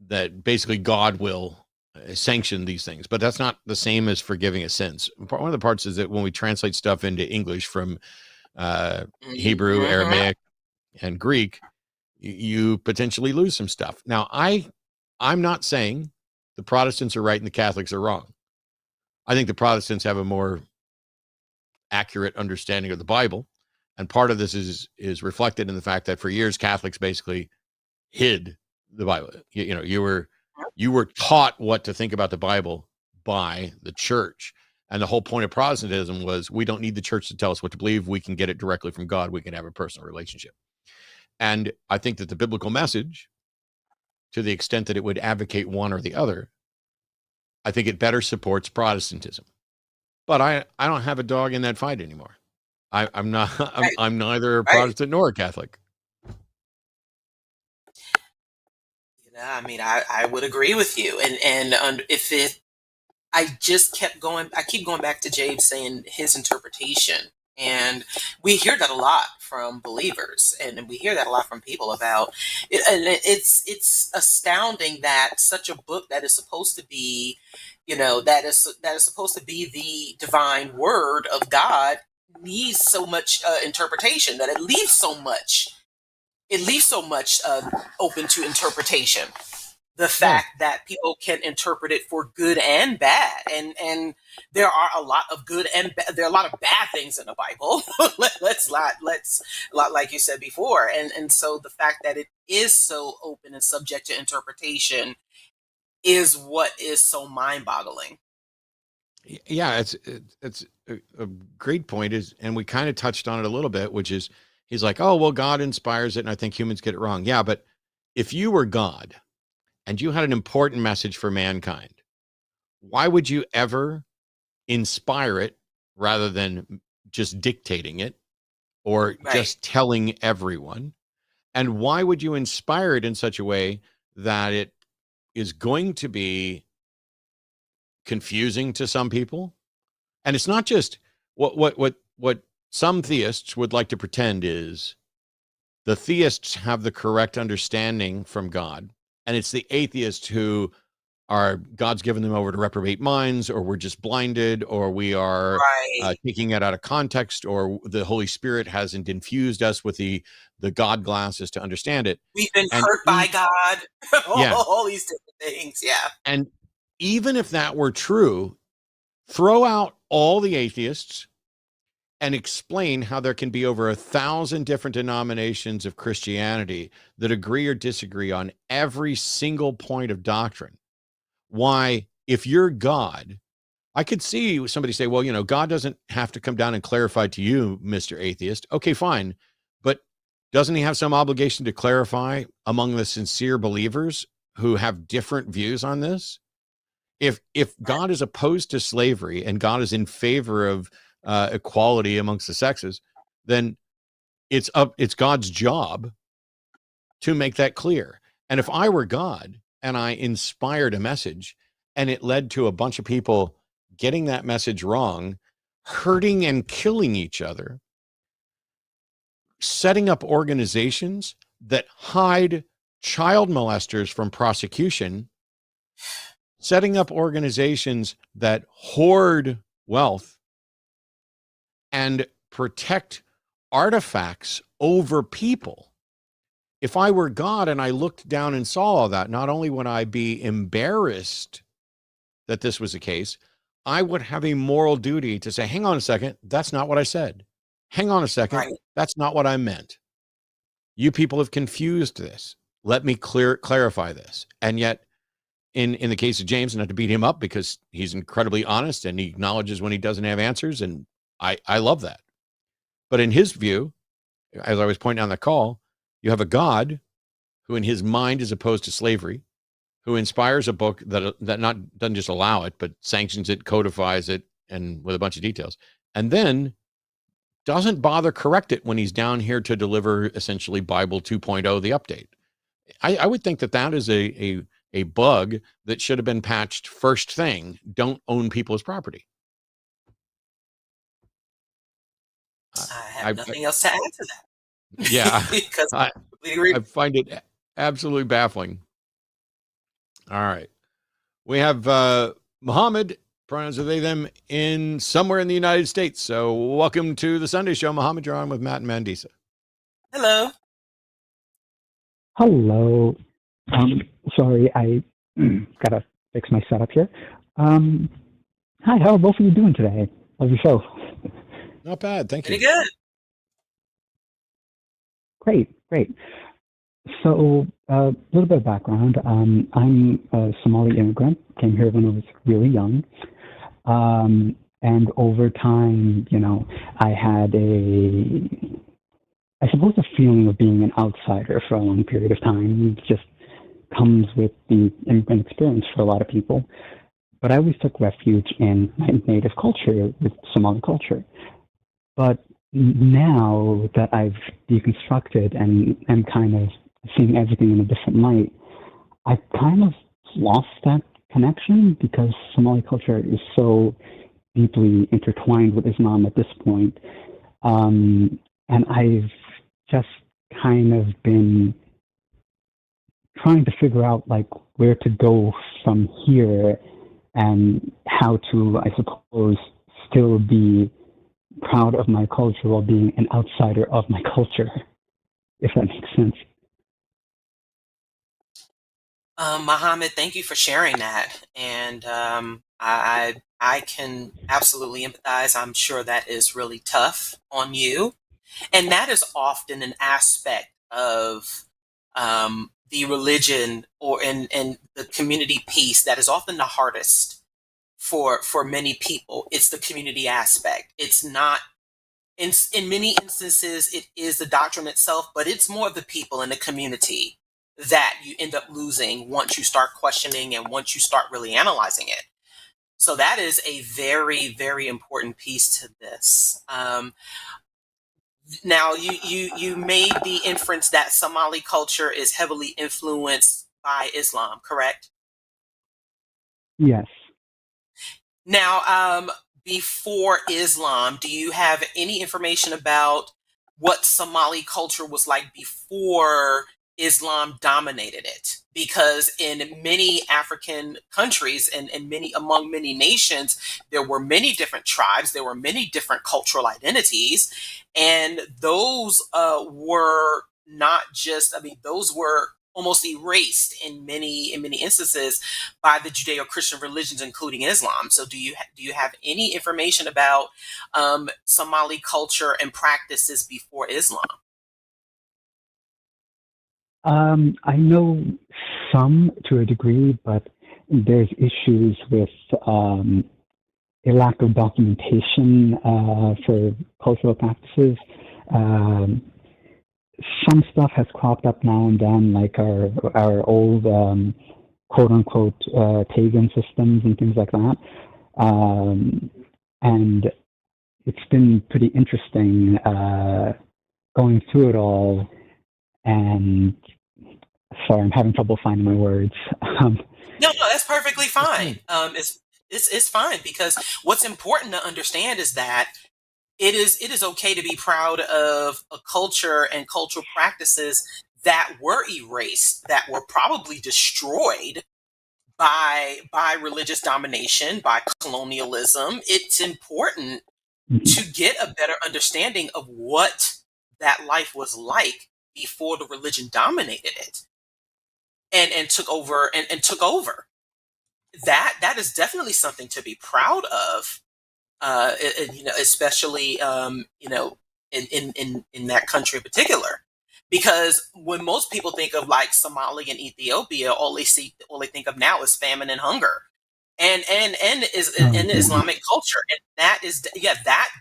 that basically God will sanction these things. But that's not the same as forgiving a sins. One of the parts is that when we translate stuff into English from Hebrew, Aramaic, and Greek, you potentially lose some stuff. Now, I'm not saying the Protestants are right and the Catholics are wrong. I think the Protestants have a more accurate understanding of the Bible, and part of this is reflected in the fact that for years Catholics basically hid the Bible. You were taught what to think about the Bible by the church, and the whole point of Protestantism was, we don't need the church to tell us what to believe. We can get it directly from God. We can have a personal relationship. And I think that the biblical message, to the extent that it would advocate one or the other, I think it better supports Protestantism. But I don't have a dog in that fight anymore. I'm not. I'm neither a Protestant nor a Catholic. I mean, I would agree with you, and I keep going back to James saying his interpretation, and we hear that a lot from believers, and we hear that a lot from people about it, and it's astounding that such a book that is supposed to be, that is supposed to be the divine word of God, needs so much interpretation, that it leaves so much open to interpretation. The fact that people can interpret it for good and bad, and there are a lot of good and there are a lot of bad things in the Bible. let's like you said before, and so the fact that it is so open and subject to interpretation is what is so mind-boggling. Yeah, it's a great point, and we kind of touched on it a little bit, which is, he's like, oh, well, God inspires it, and I think humans get it wrong. Yeah, but if you were God and you had an important message for mankind, why would you ever inspire it rather than just dictating it or just telling everyone? And why would you inspire it in such a way that it is going to be confusing to some people? And it's not just what some theists would like to pretend is the theists have the correct understanding from God, and it's the atheists who are, God's given them over to reprobate minds, or we're just blinded, or we are taking it out of context, or the Holy Spirit hasn't infused us with the God glasses to understand it. We've been hurt by God. All these different things. Yeah. And even if that were true, throw out all the atheists and explain how there can be over 1,000 different denominations of Christianity that agree or disagree on every single point of doctrine. Why, if you're God, I could see somebody say, well, God doesn't have to come down and clarify to you, Mr. Atheist. Okay, fine. But doesn't he have some obligation to clarify among the sincere believers who have different views on this? If God is opposed to slavery and God is in favor of equality amongst the sexes, then it's God's job to make that clear. And if I were God and I inspired a message and it led to a bunch of people getting that message wrong, hurting and killing each other, setting up organizations that hide child molesters from prosecution, setting up organizations that hoard wealth and protect artifacts over people. If I were God and I looked down and saw all that, not only would I be embarrassed that this was the case, I would have a moral duty to say, hang on a second, that's not what I said. Hang on a second, Right. that's not what I meant. You people have confused this. Let me clarify this. And yet, in the case of James, not to beat him up because he's incredibly honest and he acknowledges when he doesn't have answers, and I love that. But in his view, as I was pointing out on the call, you have a God who in his mind is opposed to slavery, who inspires a book that doesn't just allow it, but sanctions it, codifies it, and with a bunch of details, and then doesn't bother correct it when he's down here to deliver essentially Bible 2.0, the update. I would think that is a bug that should have been patched first thing. Don't own people's property. I have nothing else to add to that. Yeah, because I find it absolutely baffling. All right. We have Muhammad, pronouns are they, them, in somewhere in the United States. So welcome to the Sunday Show, Muhammad. You're on with Matt and Mandisa. Hello. Hello. Sorry, I gotta fix my setup here. Hi, how are both of you doing today? Love your show. Not bad, thank you. Pretty good. Great. So, a little bit of background. I'm a Somali immigrant. Came here when I was really young. And over time, I had I suppose a feeling of being an outsider for a long period of time. It just comes with the immigrant experience for a lot of people. But I always took refuge in my native culture, with Somali culture. But now that I've deconstructed and am kind of seeing everything in a different light, I've kind of lost that connection because Somali culture is so deeply intertwined with Islam at this point. And I've just kind of been trying to figure out where to go from here and how to, I suppose, still be proud of my culture while being an outsider of my culture, if that makes sense. Muhammad, thank you for sharing that. And I can absolutely empathize. I'm sure that is really tough on you. And that is often an aspect of the religion and the community piece that is often the hardest for many people. It's the community aspect. It's not, in many instances, it is the doctrine itself, but it's more of the people in the community that you end up losing once you start questioning and once you start really analyzing it. So that is a very, very important piece to this. Now, you made the inference that Somali culture is heavily influenced by Islam, correct? Yes. Now, before Islam, do you have any information about what Somali culture was like before Islam dominated it? Because in many African countries and among many nations, there were many different tribes, there were many different cultural identities, and those were not just, those were almost erased in many instances by the Judeo-Christian religions, including Islam. So do you have any information about Somali culture and practices before Islam? I know some to a degree, but there's issues with a lack of documentation for cultural practices. Some stuff has cropped up now and then, like our old quote-unquote pagan systems and things like that. And it's been pretty interesting going through it all. And sorry, I'm having trouble finding my words. No, that's perfectly fine. It's fine, because what's important to understand is that it is okay to be proud of a culture and cultural practices that were erased, that were probably destroyed by religious domination, by colonialism. It's important to get a better understanding of what that life was like before the religion dominated it and took over and took over. That is definitely something to be proud of. Especially in that country in particular, because when most people think of like Somali and Ethiopia, all they think of now is famine and hunger, and is in Islamic culture, and that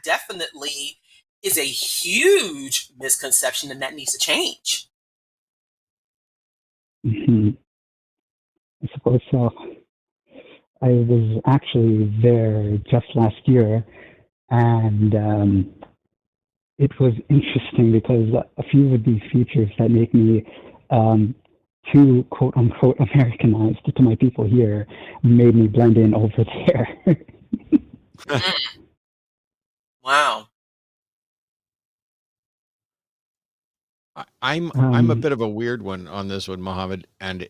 definitely is a huge misconception, and that needs to change. Mm-hmm. I suppose so. I was actually there just last year, and it was interesting because a few of these features that make me too quote unquote Americanized to my people here made me blend in over there. Wow. I'm a bit of a weird one on this one, Mohammed, and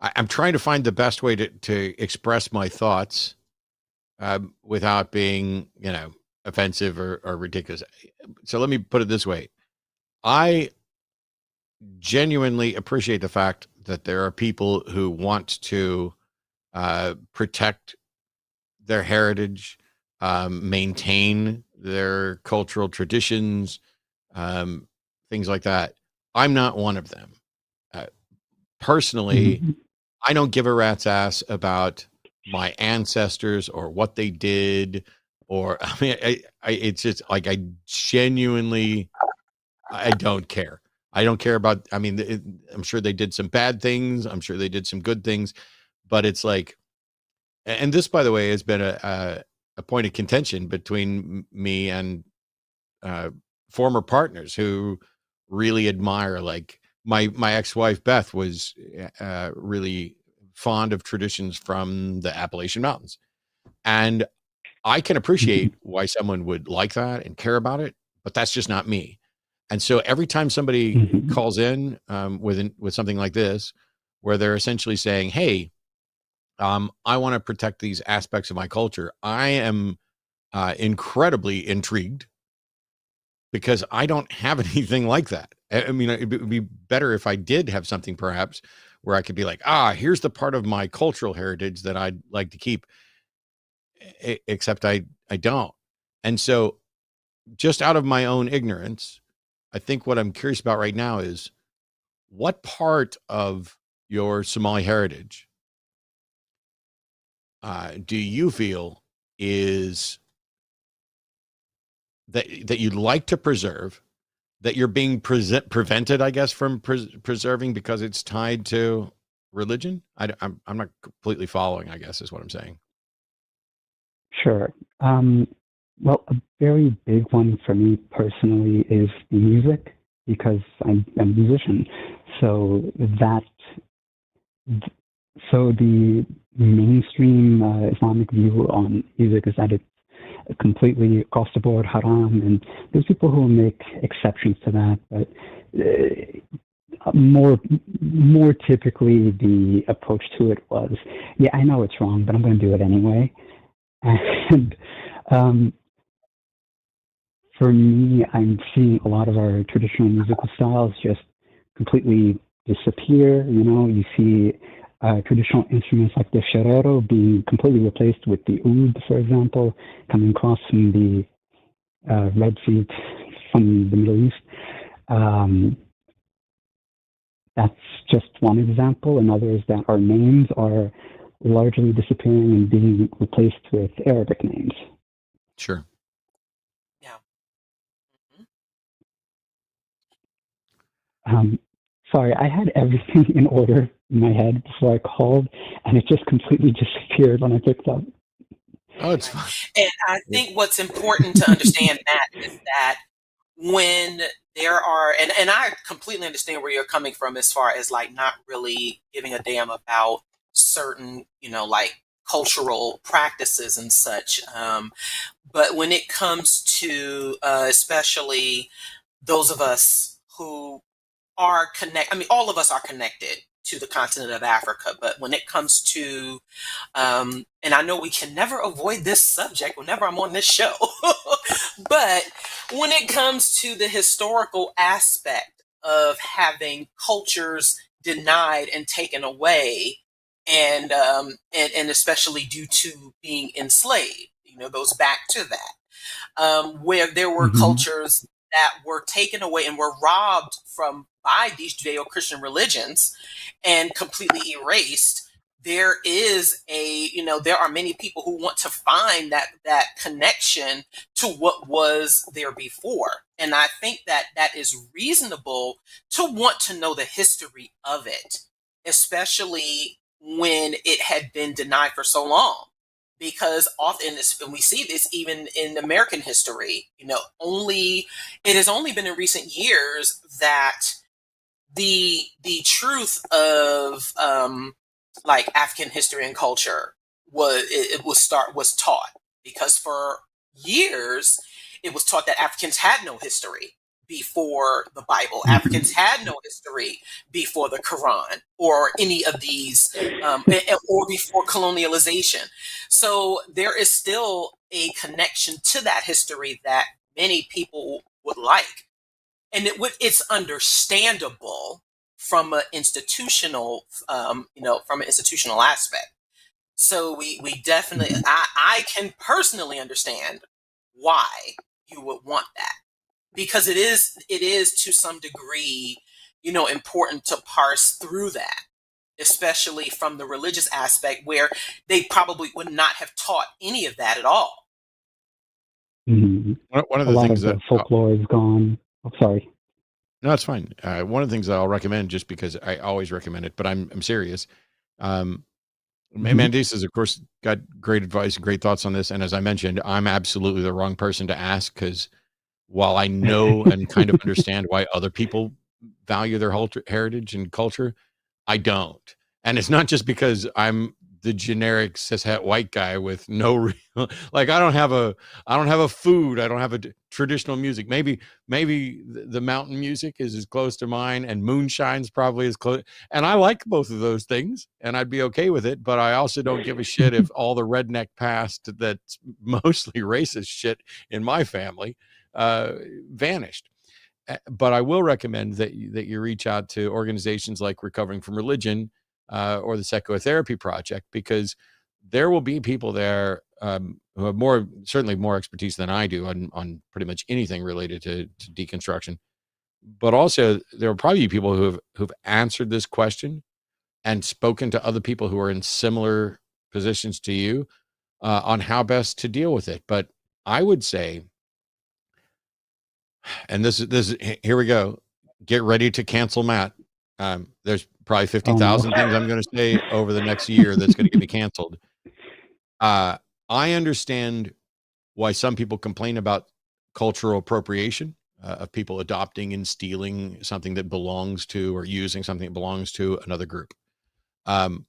I'm trying to find the best way to express my thoughts without being, offensive or ridiculous. So let me put it this way. I genuinely appreciate the fact that there are people who want to protect their heritage, maintain their cultural traditions, things like that. I'm not one of them. Personally, I don't give a rat's ass about my ancestors or what they did, or I mean, it's just like I don't care. I don't care about. I mean, I'm sure they did some bad things. I'm sure they did some good things, but it's like, and this, by the way, has been a point of contention between me and former partners who really admire, like my ex-wife Beth was really fond of traditions from the Appalachian Mountains, and I can appreciate why someone would like that and care about it, but that's just not me. And so every time somebody calls in with something like this, where they're essentially saying, "Hey, I want to protect these aspects of my culture," I am incredibly intrigued, because I don't have anything like that. I mean, it would be better if I did have something perhaps where I could be like, here's the part of my cultural heritage that I'd like to keep, except I don't. And so just out of my own ignorance, I think what I'm curious about right now is, what part of your Somali heritage do you feel is that you'd like to preserve, that you're being prevented, I guess, from preserving because it's tied to religion? I'm not completely following, I guess, is what I'm saying. Sure. Well, a very big one for me personally is music, because I'm a musician. So the mainstream Islamic view on music is that it's completely across the board haram, and there's people who will make exceptions to that, but more typically the approach to it was, yeah, I know it's wrong, but I'm going to do it anyway. And for me, I'm seeing a lot of our traditional musical styles just completely disappear. You see traditional instruments like the sharero being completely replaced with the oud, for example, coming across from the Red Sea from the Middle East. That's just one example. Another is that our names are largely disappearing and being replaced with Arabic names. Sure. Yeah. Sorry, I had everything in order in my head before I called, and it just completely disappeared when I picked up. Oh, it's fine. And I think what's important to understand that is that when there are, and I completely understand where you're coming from as far as like not really giving a damn about certain, like cultural practices and such. But when it comes to especially those of us who are connected, I mean, all of us are connected to the continent of Africa, but when it comes to, and I know we can never avoid this subject whenever I'm on this show, but when it comes to the historical aspect of having cultures denied and taken away, and especially due to being enslaved, goes back to that, where there were cultures that were taken away and were robbed from by these Judeo-Christian religions and completely erased. There is there are many people who want to find that connection to what was there before. And I think that is reasonable to want to know the history of it, especially when it had been denied for so long. Because often, and we see this even in American history, it has only been in recent years that the truth of like African history and culture was taught, because for years it was taught that Africans had no history before the Bible. Africans had no history before the Quran or any of these, or before colonialization. So there is still a connection to that history that many people would like. And it's understandable from an institutional, from an institutional aspect. So we definitely, I can personally understand why you would want that, because it is to some degree, important to parse through that, especially from the religious aspect, where they probably would not have taught any of that at all. One of the a lot things of the folklore is gone. Oh, sorry. No, it's fine. One of the things that I'll recommend, just because I always recommend it, but I'm serious. Mandisa's, of course, got great advice and great thoughts on this. And as I mentioned, I'm absolutely the wrong person to ask, because while I know and kind of understand why other people value their heritage and culture, I don't. And it's not just because I'm the generic cishet white guy with no real, like, I don't have a food. I don't have a traditional music. Maybe the mountain music is as close to mine, and moonshine's probably as close. And I like both of those things, and I'd be okay with it. But I also don't give a shit if all the redneck past that's mostly racist shit in my family vanished. But I will recommend that you reach out to organizations like Recovering from Religion or the Psychotherapy Project, because there will be people there who have certainly more expertise than I do on pretty much anything related to deconstruction. But also there will probably be people who've answered this question and spoken to other people who are in similar positions to you on how best to deal with it. But I would say, and this is here we go. Get ready to cancel Matt. There's probably 50,000 things I'm going to say over the next year that's going to get me canceled. I understand why some people complain about cultural appropriation, of people adopting and stealing something that belongs to, or using something that belongs to another group. I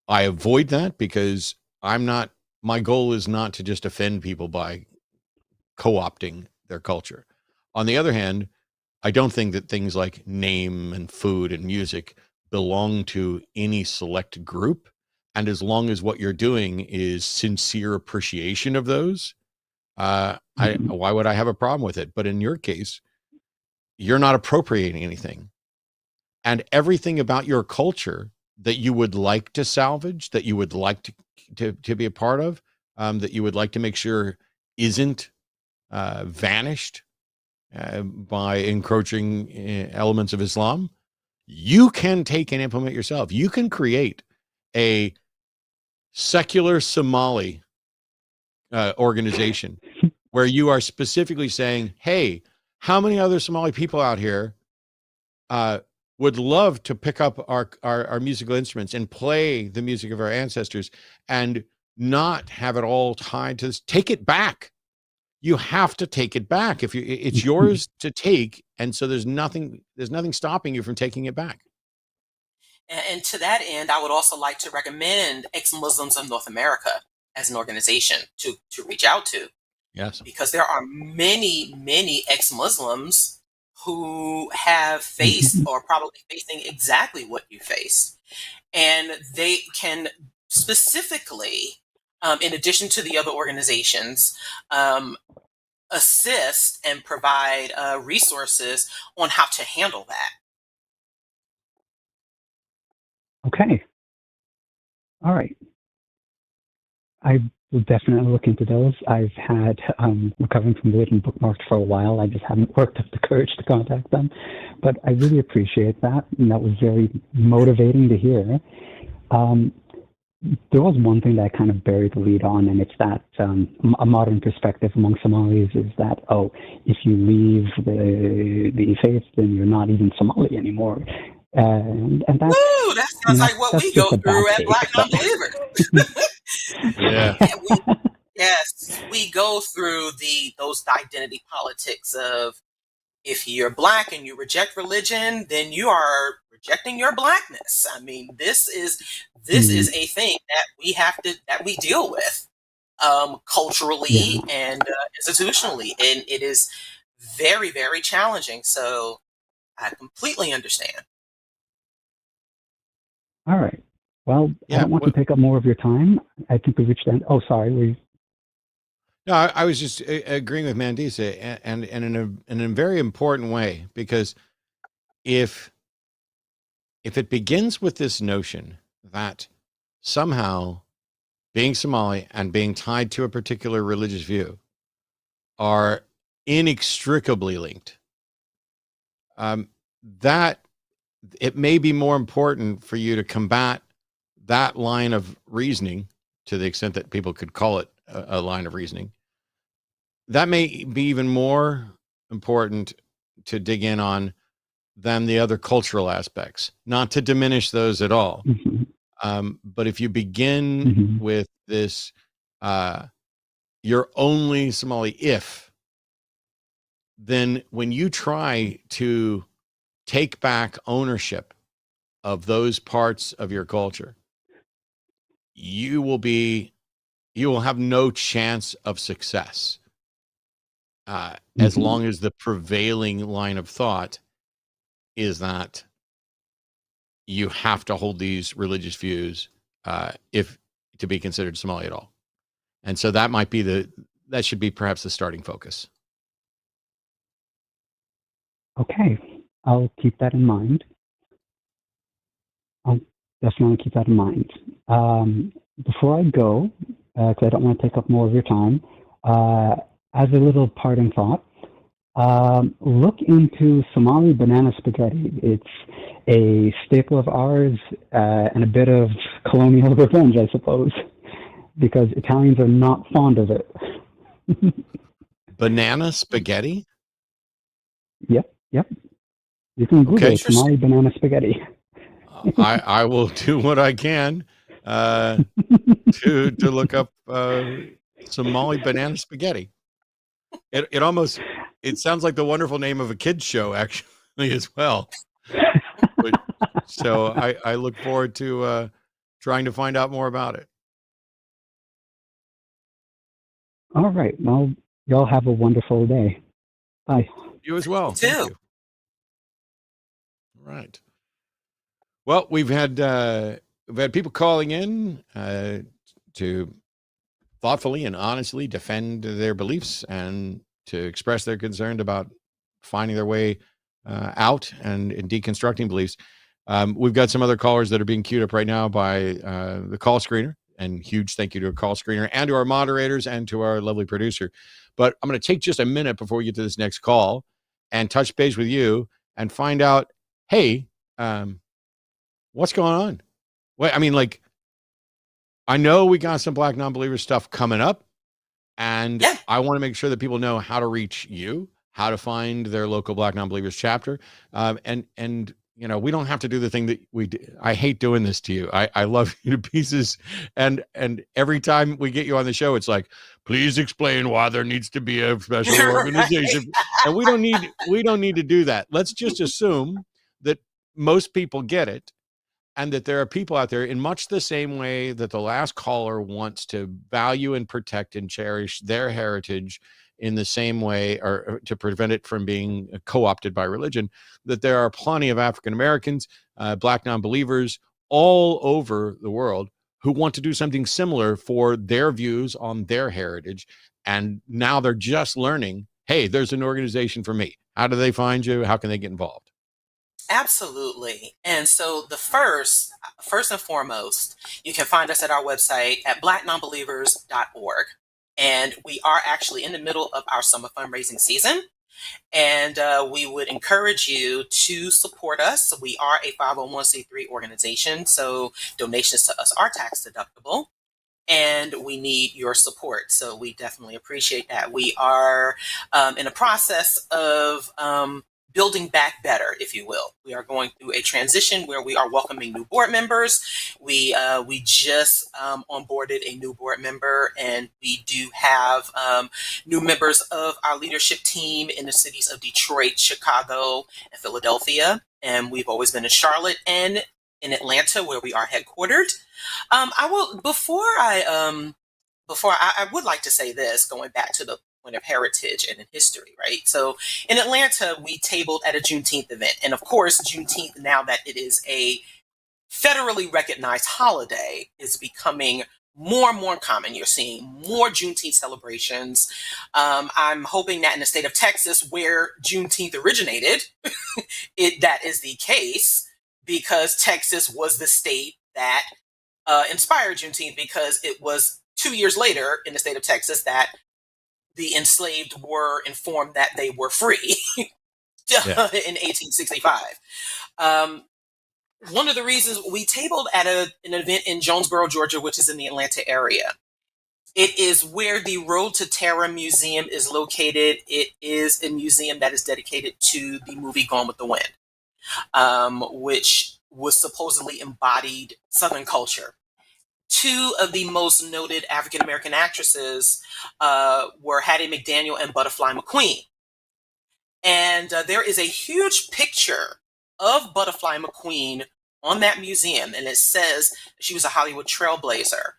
avoid that, because my goal is not to just offend people by co-opting their culture. On the other hand, I don't think that things like name and food and music belong to any select group. And as long as what you're doing is sincere appreciation of those, why would I have a problem with it? But in your case, you're not appropriating anything. And everything about your culture that you would like to salvage, that you would like to be a part of, that you would like to make sure isn't vanished by encroaching elements of Islam, you can take and implement yourself. You can create a secular Somali organization where you are specifically saying, hey, how many other Somali people out here would love to pick up our musical instruments and play the music of our ancestors, and not have it all tied to this? Take it back. You have to take it back. It's yours to take. And so there's nothing stopping you from taking it back. And to that end, I would also like to recommend Ex-Muslims of North America as an organization to reach out to. Yes. Because there are many ex-Muslims who have faced or probably facing exactly what you face. And they can specifically, in addition to the other organizations, assist and provide resources on how to handle that. Okay. All right. I will definitely look into those. I've had recovering from religion bookmarked for a while. I just haven't worked up the courage to contact them. But I really appreciate that, and that was very motivating to hear. There was one thing that I kind of buried the lead on, and it's that a modern perspective among Somalis is that, oh, if you leave the faith, then you're not even Somali anymore. And that's, Woo, that sounds like what we go through at Black but... Non-Believers. Yeah. Yes, we go through those identity politics of, if you're Black and you reject religion, then you are rejecting your Blackness. I mean, this is a thing that we deal with culturally and institutionally, and it is very, very challenging. So I completely understand. All right. Well, I don't want to take up more of your time. I think we reached the end. Oh, sorry. No, I was just agreeing with Mandisa, and in a very important way, because if it begins with this notion that somehow being Somali and being tied to a particular religious view are inextricably linked, that it may be more important for you to combat that line of reasoning, to the extent that people could call it a line of reasoning. That may be even more important to dig in on than the other cultural aspects, not to diminish those at all. But if you begin with this, you're only Somali if, then when you try to take back ownership of those parts of your culture, you will have no chance of success. As long as the prevailing line of thought is that you have to hold these religious views if to be considered Somali at all. And so that might be that should be perhaps the starting focus. Okay, I'll keep that in mind. I'll definitely keep that in mind. Before I go, because I don't want to take up more of your time, as a little parting thought, look into Somali banana spaghetti. It's a staple of ours and a bit of colonial revenge, I suppose, because Italians are not fond of it. Banana spaghetti? Yep. You can Google it, Somali banana spaghetti. I will do what I can to look up Somali banana spaghetti. It sounds like the wonderful name of a kid's show, actually, as well. So I look forward to trying to find out more about it. All right. Well, y'all have a wonderful day. Bye. You as well. You too. Thank you. All right. Well, we've had people calling in to thoughtfully and honestly defend their beliefs and to express their concern about finding their way out and in deconstructing beliefs. We've got some other callers that are being queued up right now by the call screener, and huge thank you to our call screener and to our moderators and to our lovely producer. But I'm going to take just a minute before we get to this next call and touch base with you and find out, hey, what's going on? Well, I mean, like, I know we got some Black non-believer stuff coming up, and I want to make sure that people know how to reach you, how to find their local Black non-believers chapter. And you know, we don't have to do the thing that we do. I hate doing this to you. I love you to pieces. And every time we get you on the show, it's like, please explain why there needs to be a special organization. And we don't need to do that. Let's just assume that most people get it. and that there are people out there in much the same way that the last caller wants to value and protect and cherish their heritage in the same way, or to prevent it from being co-opted by religion, that there are plenty of African Americans, Black non-believers all over the world who want to do something similar for their views on their heritage. And now they're just learning, hey, there's an organization for me. How do they find you? How can they get involved? Absolutely. And so the first and foremost, you can find us at our website at blacknonbelievers.org. And we are actually in the middle of our summer fundraising season. And we would encourage you to support us. We are a 501c3 organization, so donations to us are tax deductible. And we need your support. So we definitely appreciate that. We are in a process of building back better, if you will. We are going through a transition where we are welcoming new board members. We just onboarded a new board member, and we do have new members of our leadership team in the cities of Detroit, Chicago, and Philadelphia. And we've always been in Charlotte and in Atlanta, where we are headquartered. I would like to say this, going back to the point of heritage and in history, right? So in Atlanta, we tabled at a Juneteenth event. And of course, Juneteenth, now that it is a federally recognized holiday, is becoming more and more common. You're seeing more Juneteenth celebrations. I'm hoping that in the state of Texas, where Juneteenth originated, that is the case, because Texas was the state that inspired Juneteenth, because it was 2 years later in the state of Texas that the enslaved were informed that they were free in 1865. One of the reasons we tabled at an event in Jonesboro, Georgia, which is in the Atlanta area. It is where the Road to Terror Museum is located. It is a museum that is dedicated to the movie Gone with the Wind, which was supposedly embodied Southern culture. Two of the most noted African-American actresses were Hattie McDaniel and Butterfly McQueen. And there is a huge picture of Butterfly McQueen on that museum, and it says she was a Hollywood trailblazer.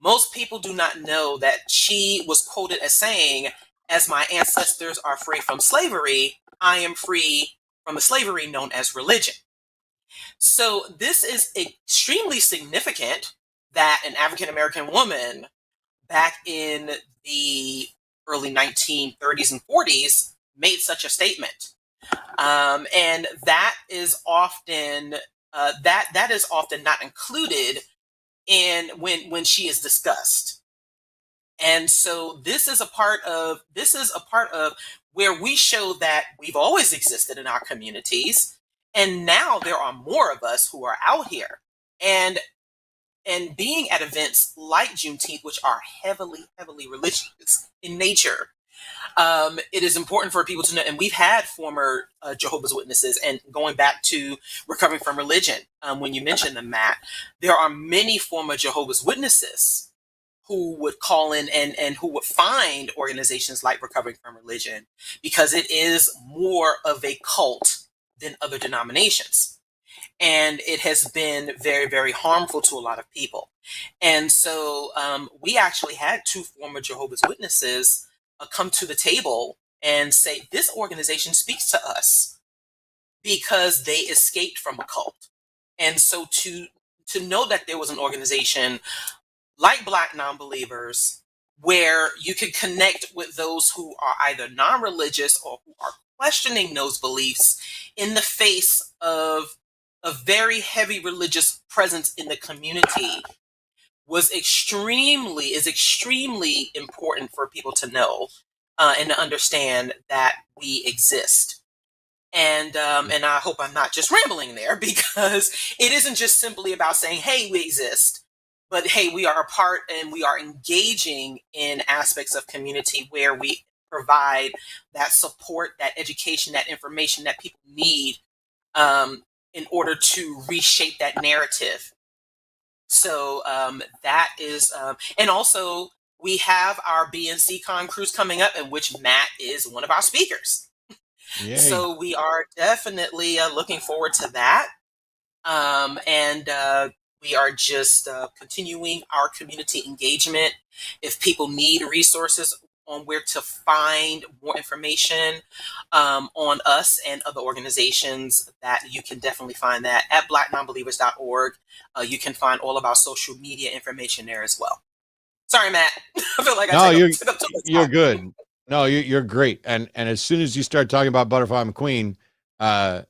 Most people do not know that she was quoted as saying, "As my ancestors are free from slavery, I am free from the slavery known as religion." So this is extremely significant that an African-American woman back in the early 1930s and 40s made such a statement. And that is often that is often not included in when she is discussed. And so this is a part of where we show that we've always existed in our communities, and now there are more of us who are out here. And being at events like Juneteenth, which are heavily religious in nature, it is important for people to know. And we've had former Jehovah's Witnesses, and going back to recovering from religion, when you mentioned them, Matt, there are many former Jehovah's Witnesses who would call in and who would find organizations like Recovering from Religion, because it is more of a cult than other denominations. And it has been very, very harmful to a lot of people. And so we actually had two former Jehovah's Witnesses come to the table and say, this organization speaks to us because they escaped from a cult. And so to know that there was an organization like Black Non-Believers, where you can connect with those who are either non-religious or who are questioning those beliefs in the face of a very heavy religious presence in the community, is extremely important for people to know and to understand that we exist. And I hope I'm not just rambling there, because it isn't just simply about saying, hey, we exist, but hey, we are a part and we are engaging in aspects of community where we provide that support, that education, that information that people need in order to reshape that narrative. So that is, and also we have our BNC Con cruise coming up, in which Matt is one of our speakers. Yay. So we are definitely looking forward to that. And we are just continuing our community engagement. If people need resources on where to find more information on us and other organizations, that you can definitely find that at blacknonbelievers.org. You can find all of our social media information there as well. Sorry, Matt. I feel like No, took up too much you're time. good. No, you're great. And as soon as you start talking about Butterfly McQueen, that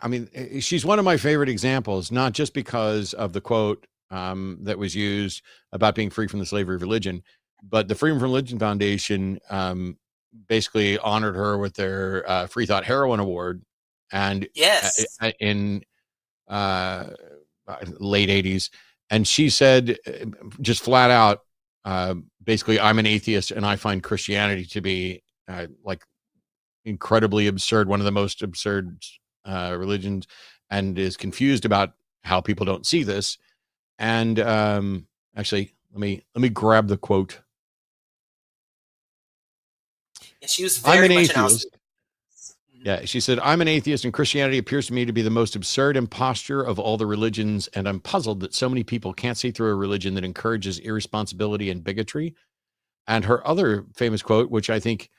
I mean, she's one of my favorite examples, not just because of the quote that was used about being free from the slavery of religion, but the Freedom from Religion Foundation basically honored her with their Free Thought Heroine Award, and Yes. in late 80s, and she said just flat out, basically, I'm an atheist and I find Christianity to be like incredibly absurd, one of the most absurd religions, and is confused about how people don't see this. And actually, let me grab the quote. And she was I'm very an much atheist. Yeah, she said, I'm an atheist and Christianity appears to me to be the most absurd imposture of all the religions, and I'm puzzled that so many people can't see through a religion that encourages irresponsibility and bigotry. And her other famous quote, which I think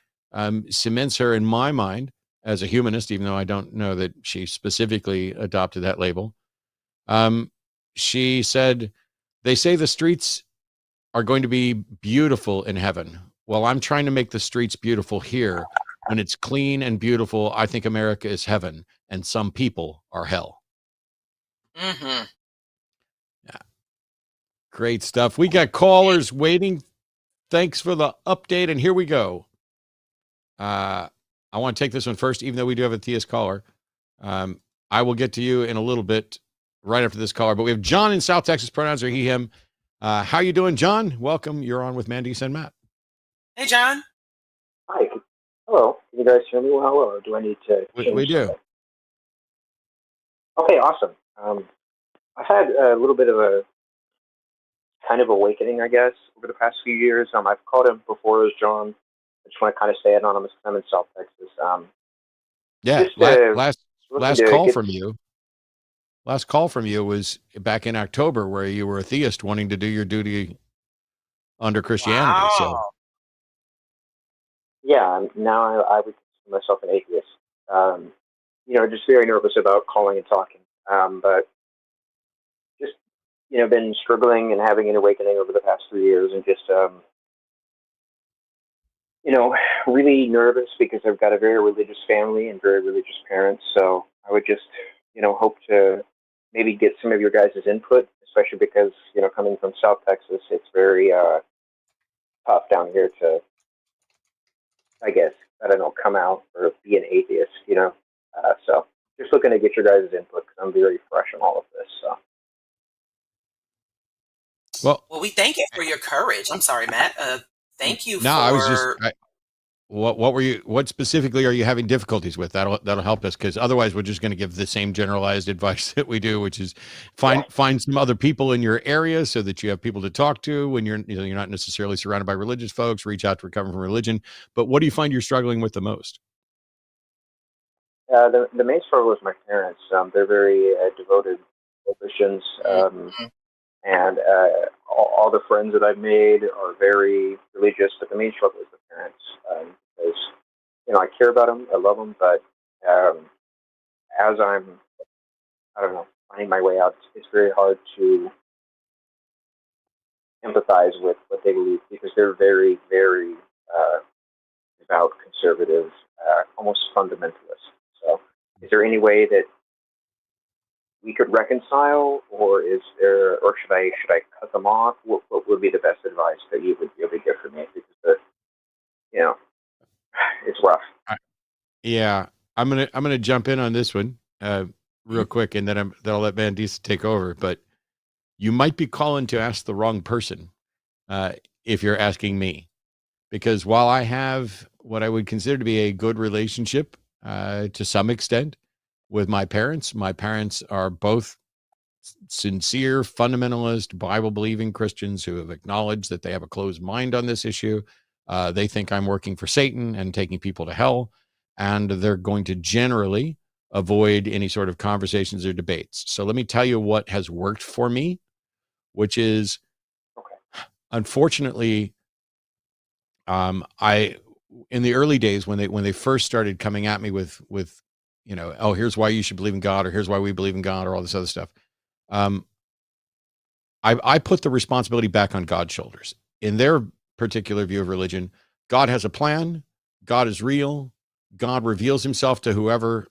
cements her in my mind as a humanist, even though I don't know that she specifically adopted that label. She said, they say the streets are going to be beautiful in heaven. Well, I'm trying to make the streets beautiful here. When it's clean and beautiful, I think America is heaven, and some people are hell. Mm-hmm. Yeah. Great stuff. We got callers waiting. Thanks for the update, and here we go. I want to take this one first, even though we do have a theist caller. I will get to you in a little bit, right after this caller. But we have John in South Texas. Pronouns are he, him. How you doing, John? Welcome. You're on with Mandisa and Matt. Hey, John. Hi. Hello. Can you guys hear me well, or do I need to change We do. something? Okay, awesome. I've had a little bit of a kind of awakening, I guess, over the past few years. I've called him before as John. I just want to kind of stay anonymous. I'm in South Texas. Yeah, just last call from you. Last call from you was back in October, where you were a theist wanting to do your duty under Christianity. Wow. So yeah, now I would consider myself an atheist. Just very nervous about calling and talking. But just been struggling and having an awakening over the past 3 years, and just really nervous because I've got a very religious family and very religious parents. So I would just hope to maybe get some of your guys' input, especially because coming from South Texas, it's very tough down here to, I guess, I don't know, come out or be an atheist, so just looking to get your guys' input because I'm very fresh on all of this. So. Well, we thank you for your courage. I'm sorry, Matt. Thank you. No, I was just. What specifically are you having difficulties with? That'll help us, because otherwise we're just going to give the same generalized advice that we do, which is find some other people in your area so that you have people to talk to when you're not necessarily surrounded by religious folks. Reach out to Recover from Religion. But what do you find you're struggling with the most? The main struggle is my parents. They're very devoted Christians, and all the friends that I've made are very religious. But the main struggle is the parents, because I care about them, I love them, but as I'm, I don't know, finding my way out, it's very hard to empathize with what they believe, because they're very, very devout, conservative, almost fundamentalist. So, is there any way that we could reconcile, or should I cut them off? What would be the best advice that you would be able to give for me? Because it's rough. Yeah, I'm gonna jump in on this one real quick, and then I'll let Mandisa take over. But you might be calling to ask the wrong person if you're asking me, because while I have what I would consider to be a good relationship to some extent with my parents are both sincere, fundamentalist, Bible-believing Christians who have acknowledged that they have a closed mind on this issue. They think I'm working for Satan and taking people to hell, and they're going to generally avoid any sort of conversations or debates. So let me tell you what has worked for me, which is, unfortunately, I in the early days when they first started coming at me with oh, here's why you should believe in God, or here's why we believe in God, or all this other stuff. I put the responsibility back on God's shoulders. In their particular view of religion, God has a plan. God is real. God reveals himself to whoever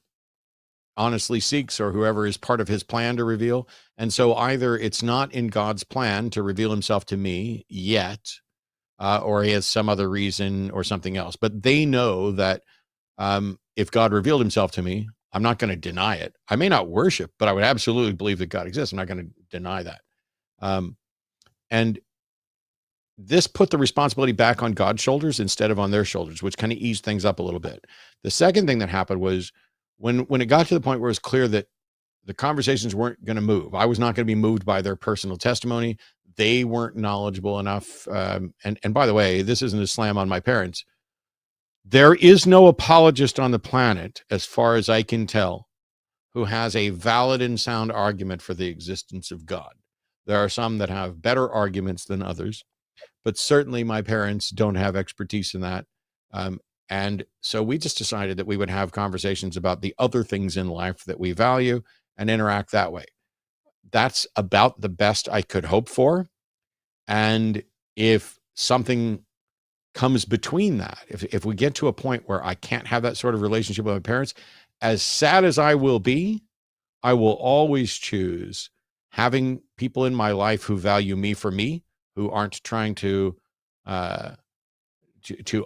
honestly seeks, or whoever is part of his plan to reveal. And so either it's not in God's plan to reveal himself to me yet, or he has some other reason or something else. But they know that if God revealed himself to me, I'm not going to deny it. I may not worship, but I would absolutely believe that God exists. I'm not going to deny that. And this put the responsibility back on God's shoulders instead of on their shoulders, which kind of eased things up a little bit. The second thing that happened was when it got to the point where it was clear that the conversations weren't going to move, I was not going to be moved by their personal testimony. They weren't knowledgeable enough. And by the way, this isn't a slam on my parents. There is no apologist on the planet, as far as I can tell, who has a valid and sound argument for the existence of God. There are some that have better arguments than others, but certainly my parents don't have expertise in that. And so we just decided that we would have conversations about the other things in life that we value and interact that way. That's about the best I could hope for. And if something comes between that, if we get to a point where I can't have that sort of relationship with my parents, as sad as I will be, I will always choose having people in my life who value me for me, who aren't trying to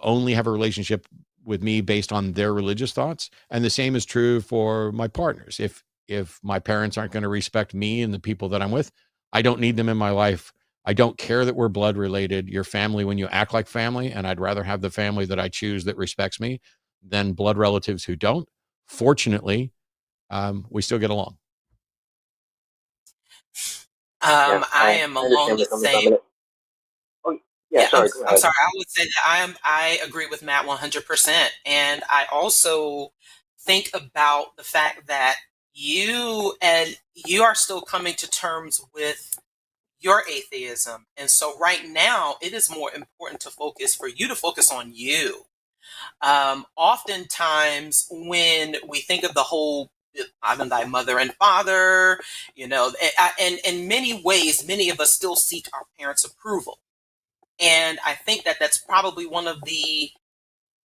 only have a relationship with me based on their religious thoughts. And the same is true for my partners. If my parents aren't going to respect me and the people that I'm with, I don't need them in my life. I don't care that we're blood related. You're family when you act like family, and I'd rather have the family that I choose that respects me than blood relatives who don't. Fortunately, we still get along. I am along the same. Oh, yeah, sorry. Go ahead. I'm sorry. I would say that I agree with Matt 100%, and I also think about the fact that you are still coming to terms with your atheism, and so right now it is more important for you to focus on you. Oftentimes, when we think of the whole "I'm thy mother and father," and in many ways, many of us still seek our parents' approval. And I think that that's probably one of the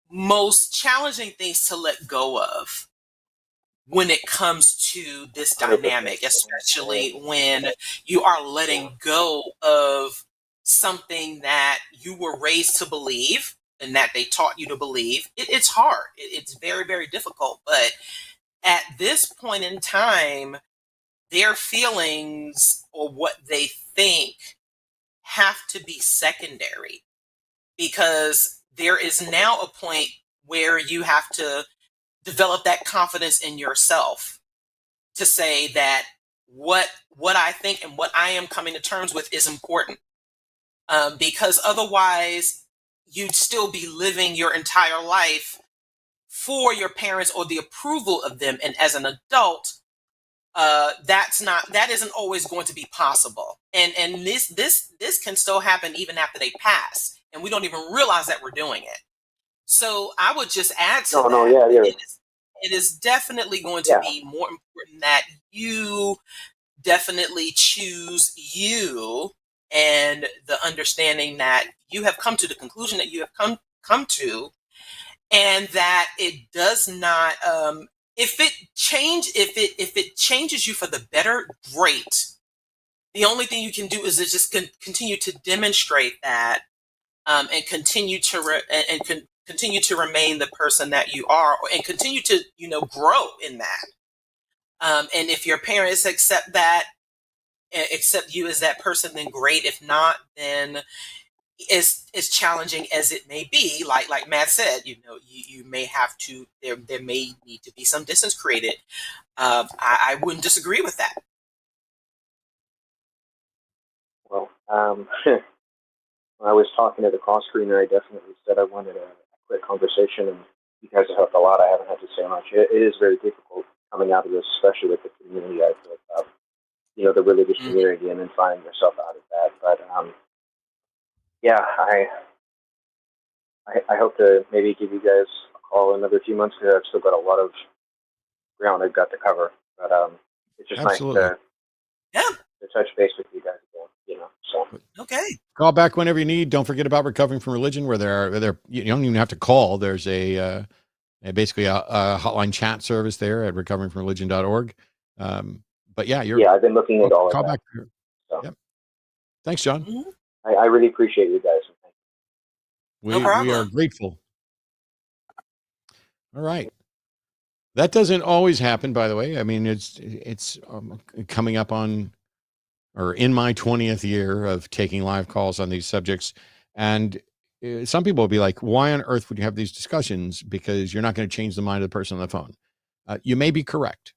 most challenging things to let go of when it comes to this dynamic, especially when you are letting go of something that you were raised to believe and that they taught you to believe. It's hard. It's very, very difficult. But at this point in time, their feelings or what they think have to be secondary, because there is now a point where you have to develop that confidence in yourself to say that what I think and what I am coming to terms with is important, because otherwise you'd still be living your entire life for your parents or the approval of them, and as an adult, that isn't always going to be possible, and this can still happen even after they pass, and we don't even realize that we're doing it. So I would just add to that. It is definitely going to be more important that you definitely choose you, and the understanding that you have come to the conclusion that you have come to, and that it does not. If it changes you for the better, great. The only thing you can do is to just continue to demonstrate that, and continue to continue to remain the person that you are, and continue to grow in that. And if your parents accept you as that person, then great. If not, then as challenging as it may be, like Matt said, you may have to. There may need to be some distance created. I wouldn't disagree with that. Well, when I was talking to the call screener, I definitely said I wanted a quick conversation, and you guys have helped a lot. I haven't had to say much. It is very difficult. coming out of this, especially with the community I built up, the religious community, and then finding yourself out of that. But yeah, I hope to maybe give you guys a call in another few months because I've still got a lot of ground I've got to cover. But it's just Absolutely. nice to touch base with you guys again. So Okay. Call back whenever you need. Don't forget about Recovering from Religion, where you don't even have to call. There's basically a hotline chat service there at recoveringfromreligion.org. But yeah, I've been looking at all of that. Call back. So. Yep. Thanks, John. Mhm. I really appreciate you guys. We No problem. we are grateful. All right. That doesn't always happen, by the way. I mean, it's coming up on, or in my 20th year of taking live calls on these subjects. And some people will be like, why on earth would you have these discussions? Because you're not going to change the mind of the person on the phone. You may be correct,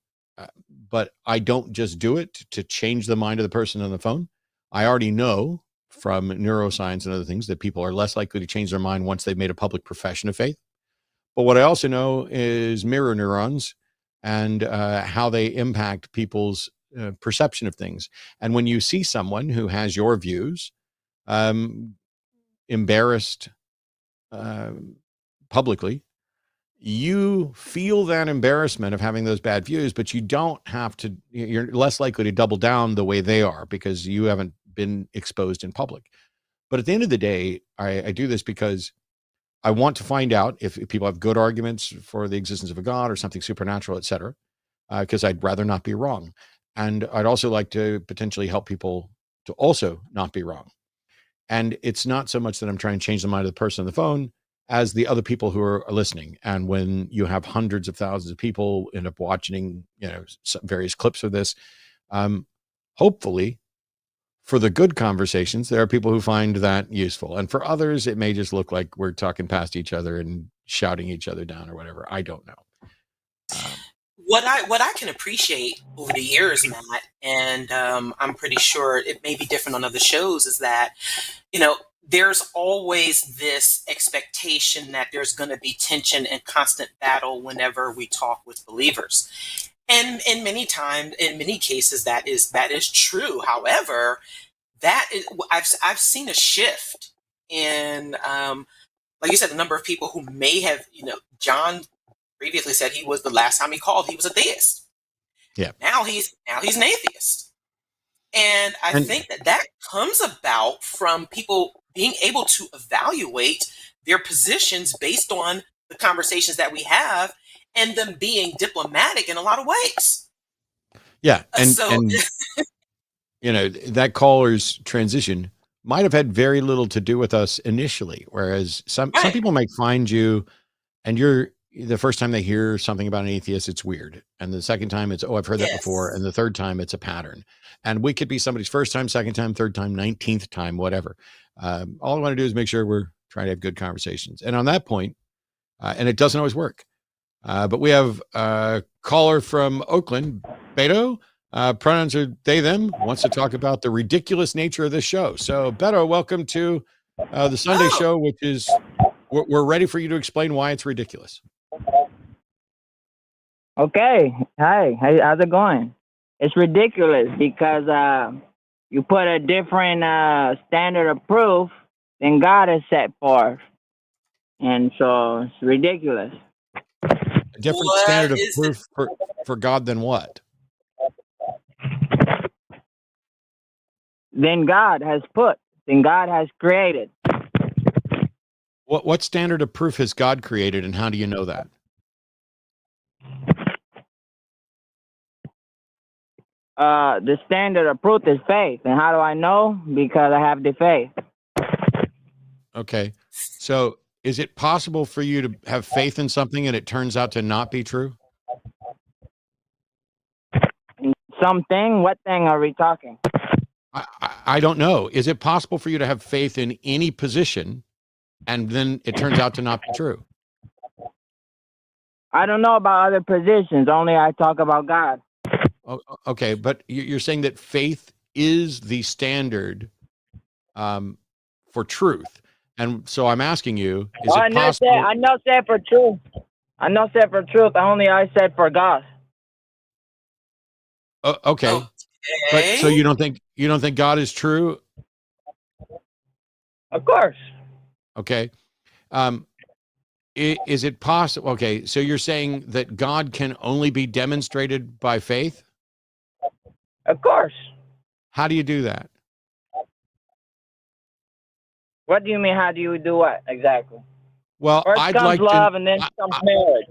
but I don't just do it to change the mind of the person on the phone. I already know from neuroscience and other things that people are less likely to change their mind once they've made a public profession of faith. But what I also know is mirror neurons and how they impact people's perception of things. And when you see someone who has your views embarrassed publicly, you feel that embarrassment of having those bad views, but you're less likely to double down the way they are because you haven't been exposed in public. But at the end of the day, I do this because I want to find out if people have good arguments for the existence of a God or something supernatural, et cetera, because I'd rather not be wrong. And I'd also like to potentially help people to also not be wrong. And it's not so much that I'm trying to change the mind of the person on the phone as the other people who are listening. And when you have hundreds of thousands of people end up watching, various clips of this, hopefully for the good conversations, there are people who find that useful. And for others, it may just look like we're talking past each other and shouting each other down or whatever. I don't know. What I can appreciate over the years, Matt, and I'm pretty sure it may be different on other shows, is that, there's always this expectation that there's going to be tension and constant battle whenever we talk with believers. And in many cases, that is true. However, I've seen a shift in, like you said, the number of people who may have, John previously said he was, the last time he called, he was a theist. Yeah. Now he's an atheist. And I think that comes about from people being able to evaluate their positions based on the conversations that we have and them being diplomatic in a lot of ways. Yeah. And that caller's transition might have had very little to do with us initially. Whereas some people might find you and the first time they hear something about an atheist, it's weird. And the second time it's, I've heard that before. And the third time it's a pattern. And we could be somebody's first time, second time, third time, 19th time, whatever. All I want to do is make sure we're trying to have good conversations. And on that point, and it doesn't always work, but we have a caller from Oakland, Beto, pronouns are they, them, wants to talk about the ridiculous nature of this show. So Beto, welcome to the Sunday show, which is, we're ready for you to explain why it's ridiculous. Okay. Hi. How's it going? It's ridiculous because you put a different standard of proof than God has set forth. And so it's ridiculous. A different standard of proof for God than what? Than God has created. What standard of proof has God created, and how do you know that? The standard of proof is faith. And how do I know? Because I have the faith. Okay. So is it possible for you to have faith in something and it turns out to not be true? Something? What thing are we talking? I don't know. Is it possible for you to have faith in any position and then it turns out to not be true? I don't know about other positions. Only I talk about God. Oh, okay. But you're saying that faith is the standard for truth. And so I'm asking you, is it possible? I know said for truth. Only I said for God. Okay. But so Okay. you don't think God is true? Of course. Okay. Is it possible? Okay. So you're saying that God can only be demonstrated by faith? Of course. How do you do that? What do you mean? How do you do what exactly? Well, First I'd comes like love, to. and then comes marriage.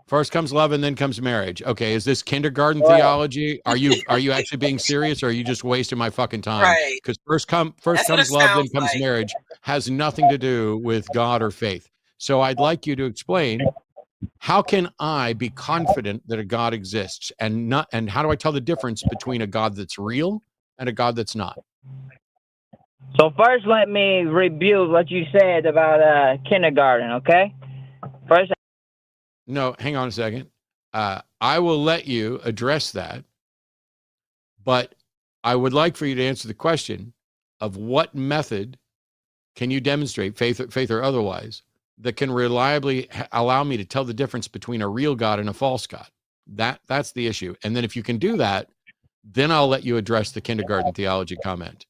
First comes love, and then comes marriage. Okay, is this kindergarten Right. theology? Are you actually being serious, or are you just wasting my fucking time? Right. Because first That's what it comes love, then sounds comes like. marriage has nothing to do with God or faith. So I'd like you to explain, how can I be confident that a God exists, and how do I tell the difference between a God that's real and a God that's not? So first, let me review what you said about kindergarten. Okay. First. No, hang on a second. I will let you address that, but I would like for you to answer the question of what method can you demonstrate, faith or otherwise, that can reliably allow me to tell the difference between a real God and a false God. That's the issue. And then if you can do that, then I'll let you address the kindergarten theology comment.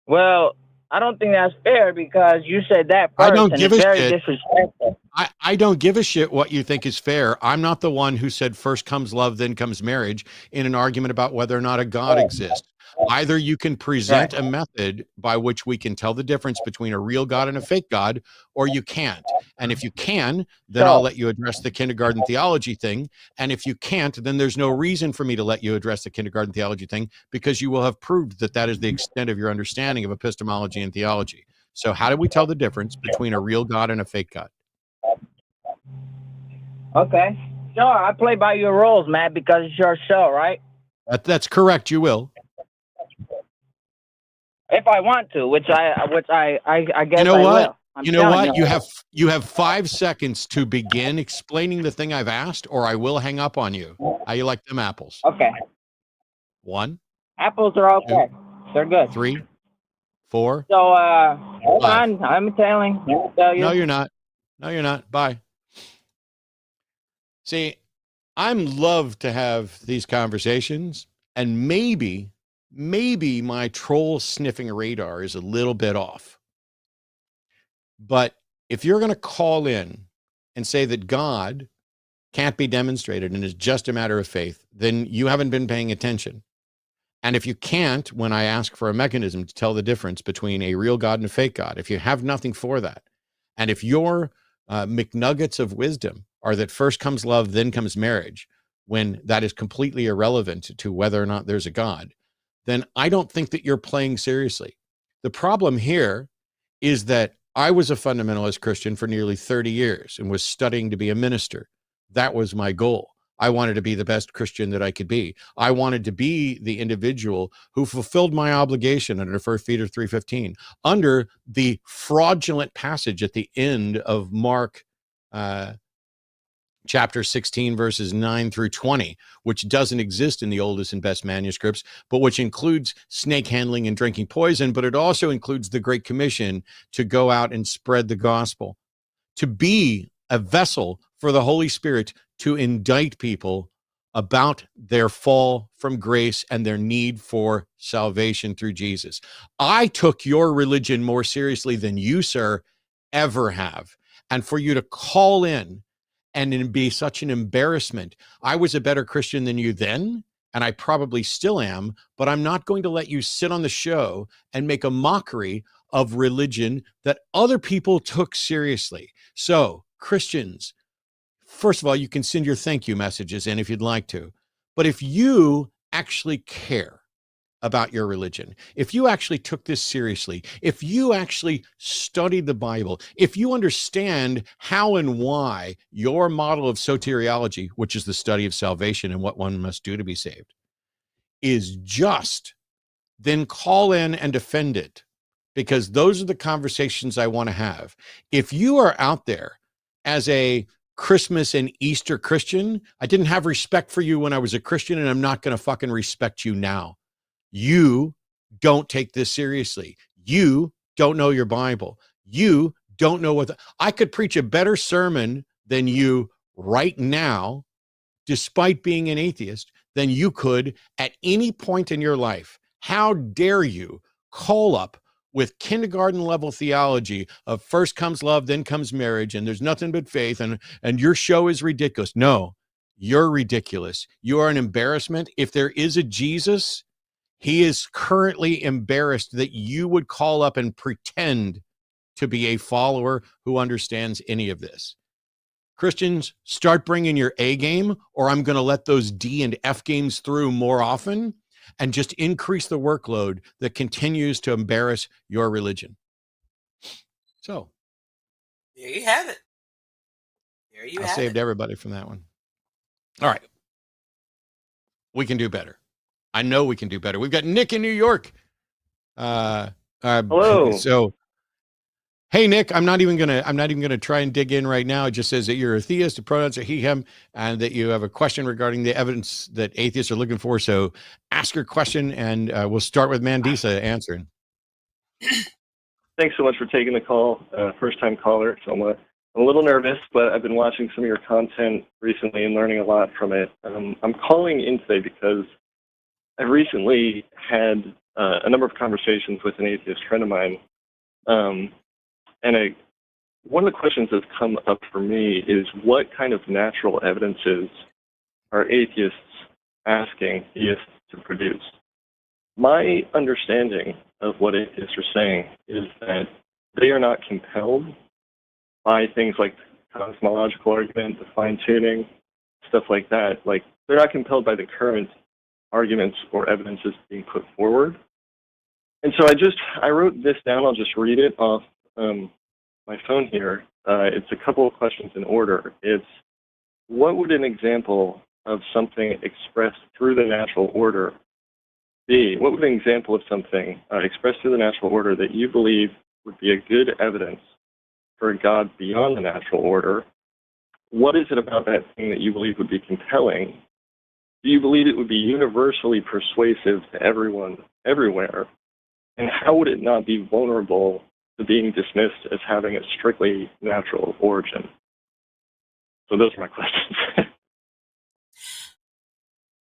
Well, I don't think that's fair because you said that I first, don't and give it's a very shit. disrespectful. I don't give a shit what you think is fair. I'm not the one who said first comes love, then comes marriage in an argument about whether or not a God exists. Either you can present a method by which we can tell the difference between a real God and a fake God, or you can't. And if you can, then I'll let you address the kindergarten theology thing. And if you can't, then there's no reason for me to let you address the kindergarten theology thing, because you will have proved that that is the extent of your understanding of epistemology and theology. So how do we tell the difference between a real God and a fake God? Okay. Sure, I play by your rules, man, because it's your show, right? That's correct. You will. If I want to, which I guess You know I what? will. You know what? You have 5 seconds to begin explaining the thing I've asked, or I will hang up on you. How you like them apples? Okay. 1, Apples are okay. 2, they're good. 3, 4. So, hold 5. on. I'm telling. Let me tell you. No, you're not. No, you're not. Bye. See, I'm love to have these conversations, and maybe my troll sniffing radar is a little bit off. But if you're going to call in and say that God can't be demonstrated and is just a matter of faith, then you haven't been paying attention. And if you can't, when I ask for a mechanism to tell the difference between a real God and a fake God, if you have nothing for that, and if your McNuggets of wisdom are that first comes love, then comes marriage, when that is completely irrelevant to whether or not there's a God, then I don't think that you're playing seriously. The problem here is that I was a fundamentalist Christian for nearly 30 years and was studying to be a minister. That was my goal. I wanted to be the best Christian that I could be. I wanted to be the individual who fulfilled my obligation under 1 Peter 3:15, under the fraudulent passage at the end of Mark chapter 16, verses 9 through 20, which doesn't exist in the oldest and best manuscripts, but which includes snake handling and drinking poison, but it also includes the Great Commission to go out and spread the gospel, to be a vessel for the Holy Spirit to indict people about their fall from grace and their need for salvation through Jesus. I took your religion more seriously than you, sir, ever have. And for you to call in and it'd be such an embarrassment. I was a better Christian than you then, and I probably still am, but I'm not going to let you sit on the show and make a mockery of religion that other people took seriously. So, Christians, first of all, you can send your thank you messages in if you'd like to. But if you actually care about your religion, if you actually took this seriously, if you actually studied the Bible, if you understand how and why your model of soteriology, which is the study of salvation and what one must do to be saved, is just, then call in and defend it, because those are the conversations I want to have. If you are out there as a Christmas and Easter Christian, I didn't have respect for you when I was a Christian, and I'm not going to fucking respect you now. You don't take this seriously. You don't know your Bible. You don't know I could preach a better sermon than you right now, despite being an atheist, than you could at any point in your life. How dare you call up with kindergarten level theology of first comes love, then comes marriage, and there's nothing but faith, and your show is ridiculous. No, you're ridiculous. You are an embarrassment. If there is a Jesus, he is currently embarrassed that you would call up and pretend to be a follower who understands any of this. Christians, start bringing your A game, or I'm going to let those D and F games through more often and just increase the workload that continues to embarrass your religion. So there you have it. There you I have saved it. everybody from that one. All right. We can do better. I know we can do better. We've got Nick in New York. Hello. So, hey, Nick, I'm not even gonna try and dig in right now. It just says that you're a theist, the pronouns are he, him, and that you have a question regarding the evidence that atheists are looking for. So ask your question, and we'll start with Mandisa answering. Thanks so much for taking the call. First time caller, so I'm a little nervous, but I've been watching some of your content recently and learning a lot from it. I'm calling in today because I've recently had a number of conversations with an atheist friend of mine. And one of the questions that's come up for me is, what kind of natural evidences are atheists asking theists to produce? My understanding of what atheists are saying is that they are not compelled by things like cosmological argument, the fine-tuning, stuff like that. Like, they're not compelled by the current arguments or evidences being put forward. And so I wrote this down. I'll just read it off my phone here. It's a couple of questions in order. It's, what would an example of something expressed through the natural order be? What would an example of something expressed through the natural order that you believe would be a good evidence for a God beyond the natural order? What is it about that thing that you believe would be compelling? Do you believe it would be universally persuasive to everyone, everywhere? And how would it not be vulnerable to being dismissed as having a strictly natural origin? So those are my questions.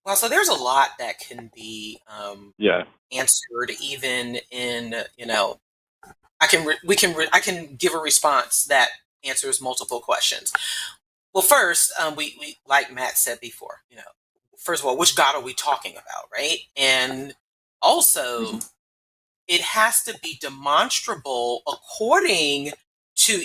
Well, so there's a lot that can be answered, even in, I can give a response that answers multiple questions. Well, first, we like Matt said before, first of all, which God are we talking about, right? And also, it has to be demonstrable according to,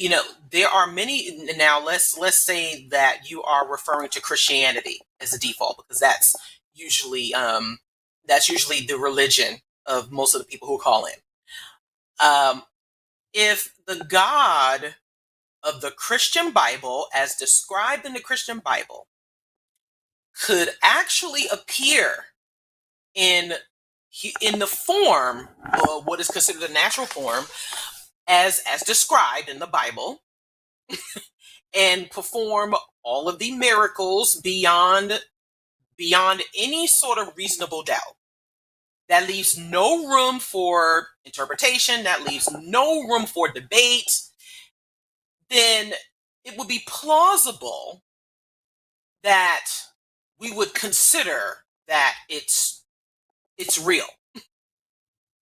there are many. Now, let's say that you are referring to Christianity as a default, because that's usually the religion of most of the people who call in. If the God of the Christian Bible, as described in the Christian Bible, could actually appear in the form, what is considered a natural form, as described in the Bible, and perform all of the miracles beyond any sort of reasonable doubt, that leaves no room for interpretation, that leaves no room for debate, then it would be plausible that we would consider that it's real.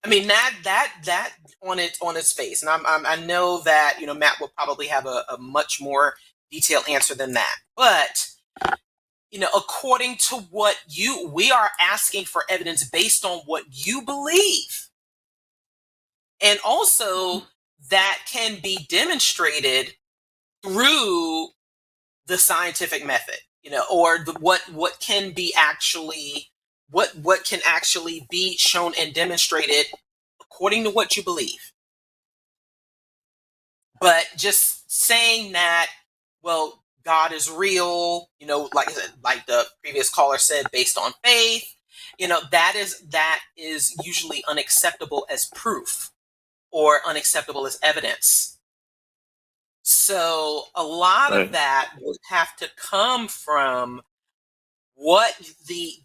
I mean, that on its face, and I know that Matt will probably have a much more detailed answer than that, but according to what we are asking for evidence based on what you believe, and also that can be demonstrated through the scientific method, or what can actually be shown and demonstrated according to what you believe. But just saying that, well, God is real, like the previous caller said, based on faith, that is usually unacceptable as proof or unacceptable as evidence. So a lot of that would have to come from what the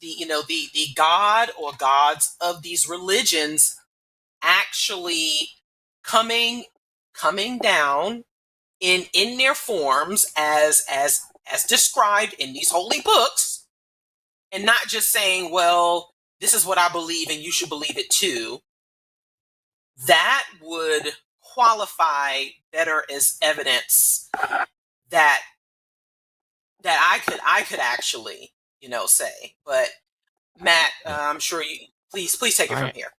God or gods of these religions actually coming down in their forms as described in these holy books, and not just saying, well, this is what I believe and you should believe it too, that would qualify better as evidence that I could actually, say. But Matt, I'm sure you please take it from here.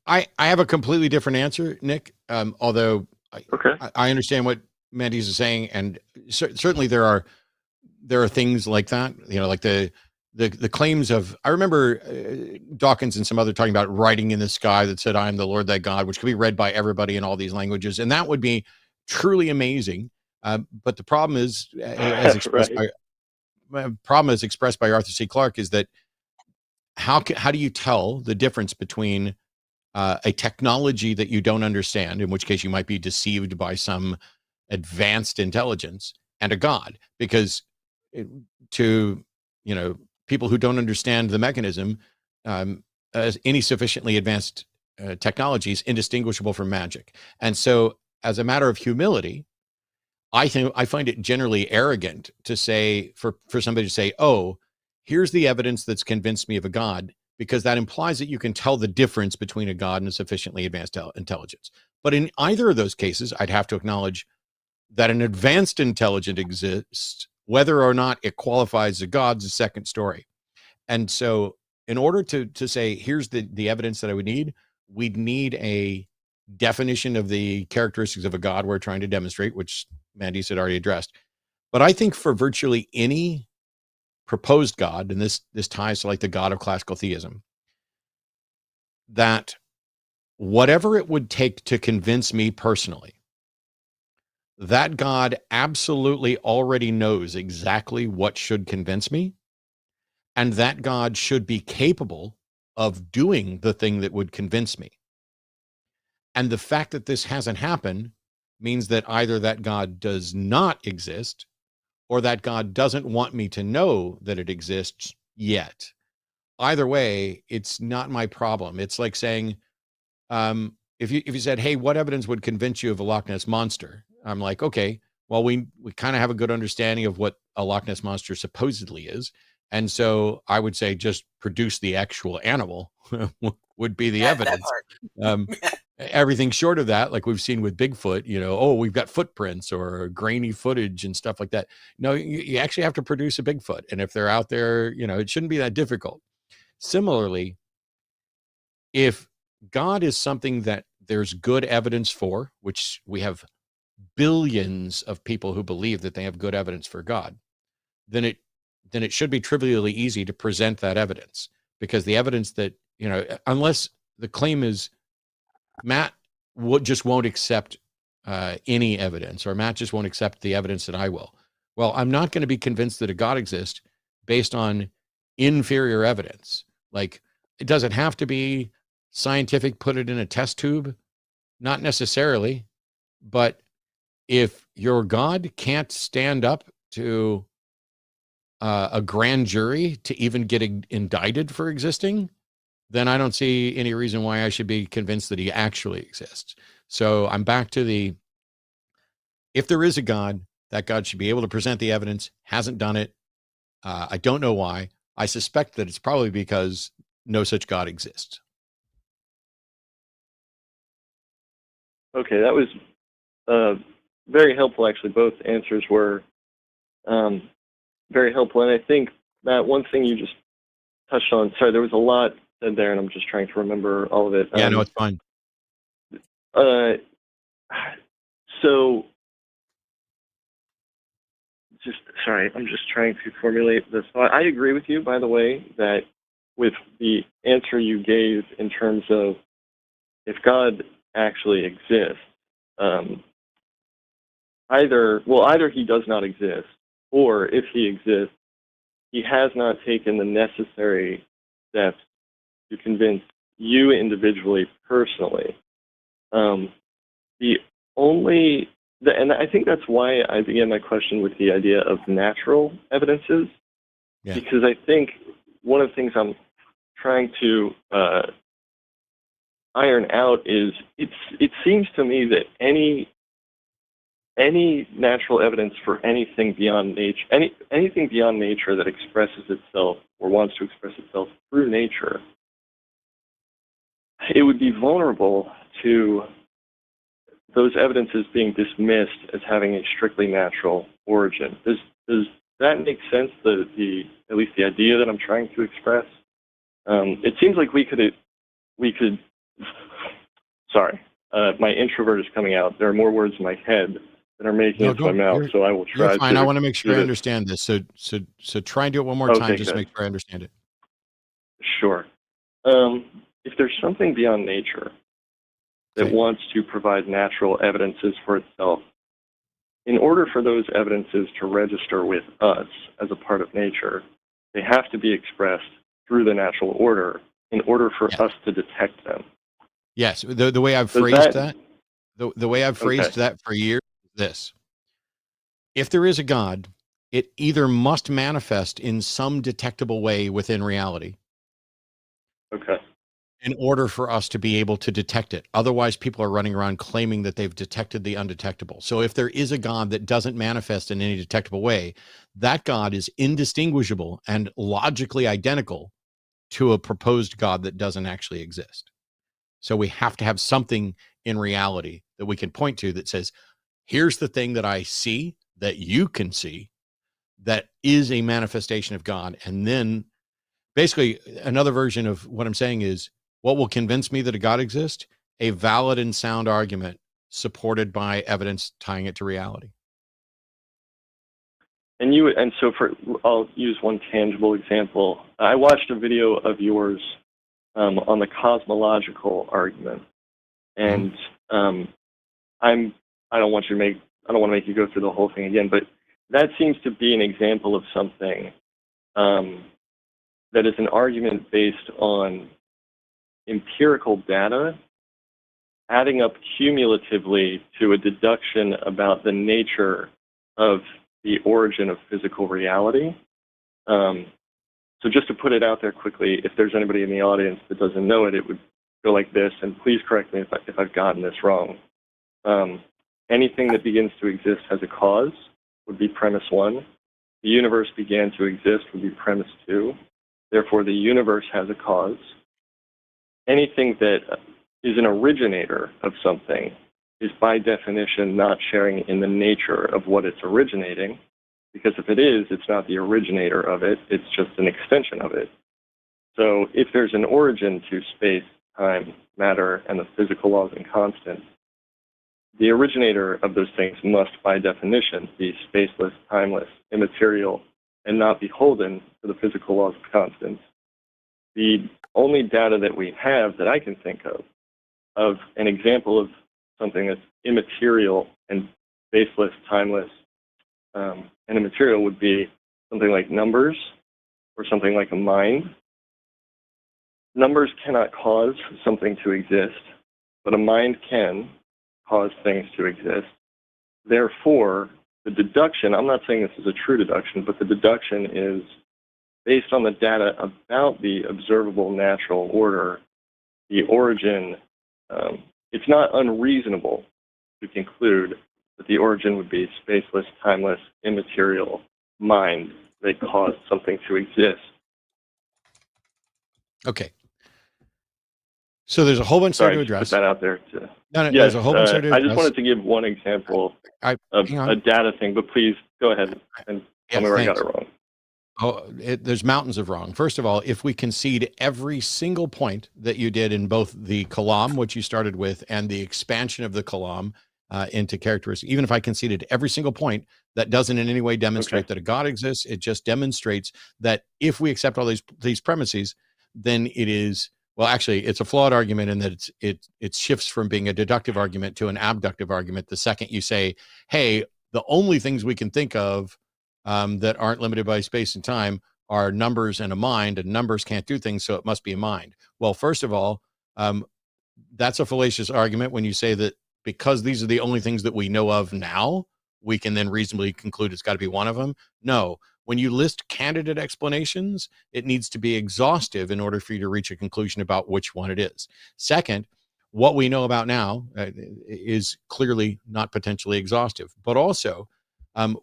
I have a completely different answer, Nick. Although I understand what Mandisa is saying, and certainly there are things like that. Like the claims of, I remember Dawkins and some other talking about writing in the sky that said, "I am the Lord thy God," which could be read by everybody in all these languages, and that would be truly amazing. But the problem is, as expressed by Arthur C. Clarke, is that how do you tell the difference between a technology that you don't understand, in which case you might be deceived by some advanced intelligence, and a God? Because to people who don't understand the mechanism, as any sufficiently advanced technology is indistinguishable from magic. And so, as a matter of humility, I find it generally arrogant to say, for somebody to say, "Oh, here's the evidence that's convinced me of a God," because that implies that you can tell the difference between a God and a sufficiently advanced intelligence. But in either of those cases, I'd have to acknowledge that an advanced intelligence exists. Whether or not it qualifies as a God is a second story. And so, in order to say, here's the evidence that I would need, we'd need a definition of the characteristics of a God we're trying to demonstrate, which Mandisa had already addressed. But I think for virtually any proposed God, and this ties to like the God of classical theism, that whatever it would take to convince me personally, that God absolutely already knows exactly what should convince me, and that God should be capable of doing the thing that would convince me. And the fact that this hasn't happened means that either that God does not exist, or that God doesn't want me to know that it exists yet. Either way, it's not my problem. It's like saying, if you said, "Hey, what evidence would convince you of a Loch Ness monster?" I'm like, okay, well, we kind of have a good understanding of what a Loch Ness monster supposedly is. And so I would say just produce the actual animal would be the evidence. Everything short of that, like we've seen with Bigfoot, we've got footprints or grainy footage and stuff like that. No, you actually have to produce a Bigfoot. And if they're out there, it shouldn't be that difficult. Similarly, if God is something that there's good evidence for, which we have billions of people who believe that they have good evidence for God, then it should be trivially easy to present that evidence, because the evidence that, unless the claim is Matt just won't accept any evidence, or Matt just won't accept the evidence that I will. Well, I'm not going to be convinced that a God exists based on inferior evidence. Like, it doesn't have to be scientific, put it in a test tube, not necessarily. But if your God can't stand up to a grand jury to even get indicted for existing, then I don't see any reason why I should be convinced that he actually exists. So I'm back to if there is a God, that God should be able to present the evidence. Hasn't done it. I don't know why. I suspect that it's probably because no such God exists. Okay, that was very helpful, actually. Both answers were very helpful. And I think, Matt, one thing you just touched on, sorry, there was a lot said there, and I'm just trying to remember all of it. Yeah, no, it's fine. So, sorry, I'm just trying to formulate this thought. I agree with you, by the way, that with the answer you gave in terms of if God actually exists, either he does not exist, or if he exists, he has not taken the necessary steps to convince you individually, personally. And I think that's why I began my question with the idea of natural evidences, because I think one of the things I'm trying to iron out is it seems to me that any any natural evidence for anything beyond nature, anything beyond nature that expresses itself or wants to express itself through nature, it would be vulnerable to those evidences being dismissed as having a strictly natural origin. Does that make sense? At least the idea that I'm trying to express. It seems like we could. Sorry, my introvert is coming out. There are more words in my head that are making it to my mouth, so I will try. You're fine. I want to make sure I understand this. So try and do it one more time, just to make sure I understand it. Sure. If there's something beyond nature that wants to provide natural evidences for itself, in order for those evidences to register with us as a part of nature, they have to be expressed through the natural order in order for us to detect them. Yes, the way I've phrased the way I've phrased that for years is this. If there is a God, it either must manifest in some detectable way within reality. Okay. In order for us to be able to detect it. Otherwise, people are running around claiming that they've detected the undetectable. So if there is a God that doesn't manifest in any detectable way, that God is indistinguishable and logically identical to a proposed God that doesn't actually exist. So we have to have something in reality that we can point to that says, here's the thing that I see, that you can see, that is a manifestation of God. And then basically another version of what I'm saying is, what will convince me that a God exists? A valid and sound argument supported by evidence tying it to reality. And so I'll use one tangible example. I watched a video of yours on the cosmological argument, and I don't want to make you go through the whole thing again, but that seems to be an example of something that is an argument based on empirical data adding up cumulatively to a deduction about the nature of the origin of physical reality. So just to put it out there quickly, if there's anybody in the audience that doesn't know it, it would go like this, and please correct me if I've gotten this wrong. Anything that begins to exist has a cause would be premise 1. The universe began to exist would be premise 2. Therefore, the universe has a cause. Anything that is an originator of something is by definition not sharing in the nature of what it's originating, because if it is, it's not the originator of it, it's just an extension of it. So if there's an origin to space, time, matter, and the physical laws and constants, the originator of those things must by definition be spaceless, timeless, immaterial, and not beholden to the physical laws and constants. The only data that we have that I can think of an example of something that's immaterial and spaceless, timeless, and immaterial would be something like numbers or something like a mind. Numbers cannot cause something to exist, but a mind can cause things to exist. Therefore, the deduction, I'm not saying this is a true deduction, but the deduction is based on the data about the observable natural order, the origin. It's not unreasonable to conclude that the origin would be spaceless, timeless, immaterial mind that caused something to exist. Okay. So there's a whole bunch there to address. Put that out there. There's a whole bunch there to address. I just wanted to give one example of a data thing, but please go ahead and tell me where I got it wrong. There's mountains of wrong. First of all, if we concede every single point that you did in both the kalam, which you started with, and the expansion of the kalam into characteristics, even if I conceded every single point, that doesn't in any way demonstrate that a God exists. It just demonstrates that if we accept all these premises, then it is, well, actually, it's a flawed argument in that it shifts from being a deductive argument to an abductive argument the second you say, hey, the only things we can think of that aren't limited by space and time are numbers and a mind, and numbers can't do things, so it must be a mind. Well, first of all, that's a fallacious argument when you say that because these are the only things that we know of now, we can then reasonably conclude it's got to be one of them. No, when you list candidate explanations, it needs to be exhaustive in order for you to reach a conclusion about which one it is. Second, what we know about now is clearly not potentially exhaustive. But also,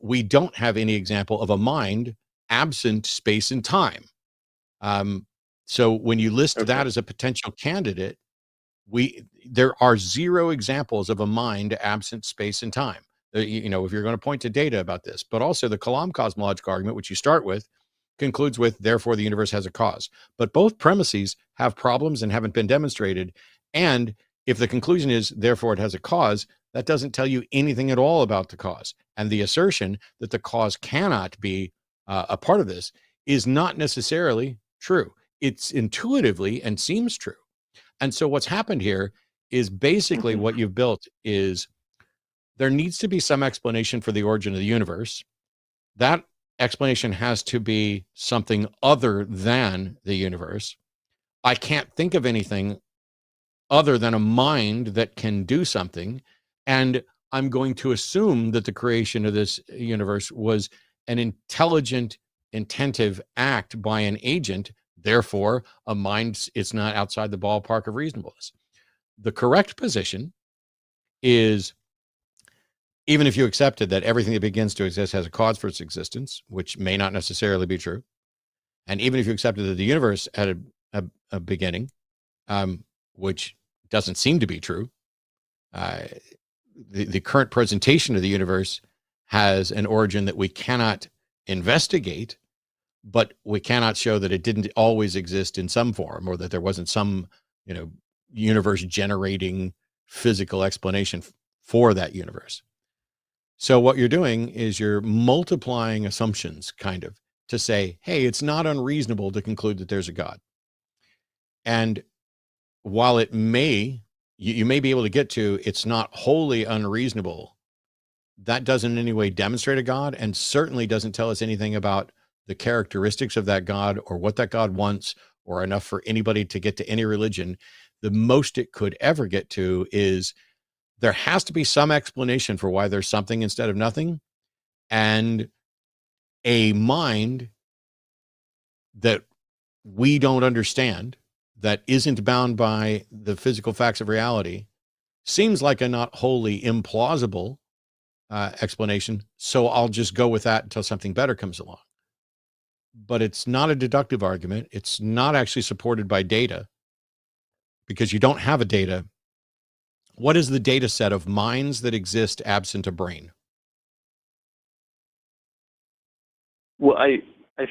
we don't have any example of a mind absent space and time. So when you list that as a potential candidate, there are zero examples of a mind absent space and time. You know, if you're going to point to data about this, but also the Kalam cosmological argument, which you start with, concludes with, therefore the universe has a cause. But both premises have problems and haven't been demonstrated. And if the conclusion is, therefore it has a cause, that doesn't tell you anything at all about the cause. And the assertion that the cause cannot be a part of this is not necessarily true. It's intuitively and seems true. And so what's happened here is basically what you've built is there needs to be some explanation for the origin of the universe. That explanation has to be something other than the universe. I can't think of anything other than a mind that can do something. And I'm going to assume that the creation of this universe was an intelligent, intentive act by an agent. Therefore, a mind is not outside the ballpark of reasonableness. The correct position is, even if you accepted that everything that begins to exist has a cause for its existence, which may not necessarily be true, and even if you accepted that the universe had a beginning, which doesn't seem to be true, the current presentation of the universe has an origin that we cannot investigate, but we cannot show that it didn't always exist in some form, or that there wasn't some, universe generating physical explanation for that universe. So what you're doing is you're multiplying assumptions, kind of, to say, hey, it's not unreasonable to conclude that there's a God. And while it may, you may be able to get to, it's not wholly unreasonable, that doesn't in any way demonstrate a God, and certainly doesn't tell us anything about the characteristics of that God, or what that God wants, or enough for anybody to get to any religion. The most it could ever get to is there has to be some explanation for why there's something instead of nothing, and a mind that we don't understand, that isn't bound by the physical facts of reality, seems like a not wholly implausible explanation. So I'll just go with that until something better comes along. But it's not a deductive argument. It's not actually supported by data, because you don't have a data. What is the data set of minds that exist absent a brain? Well, I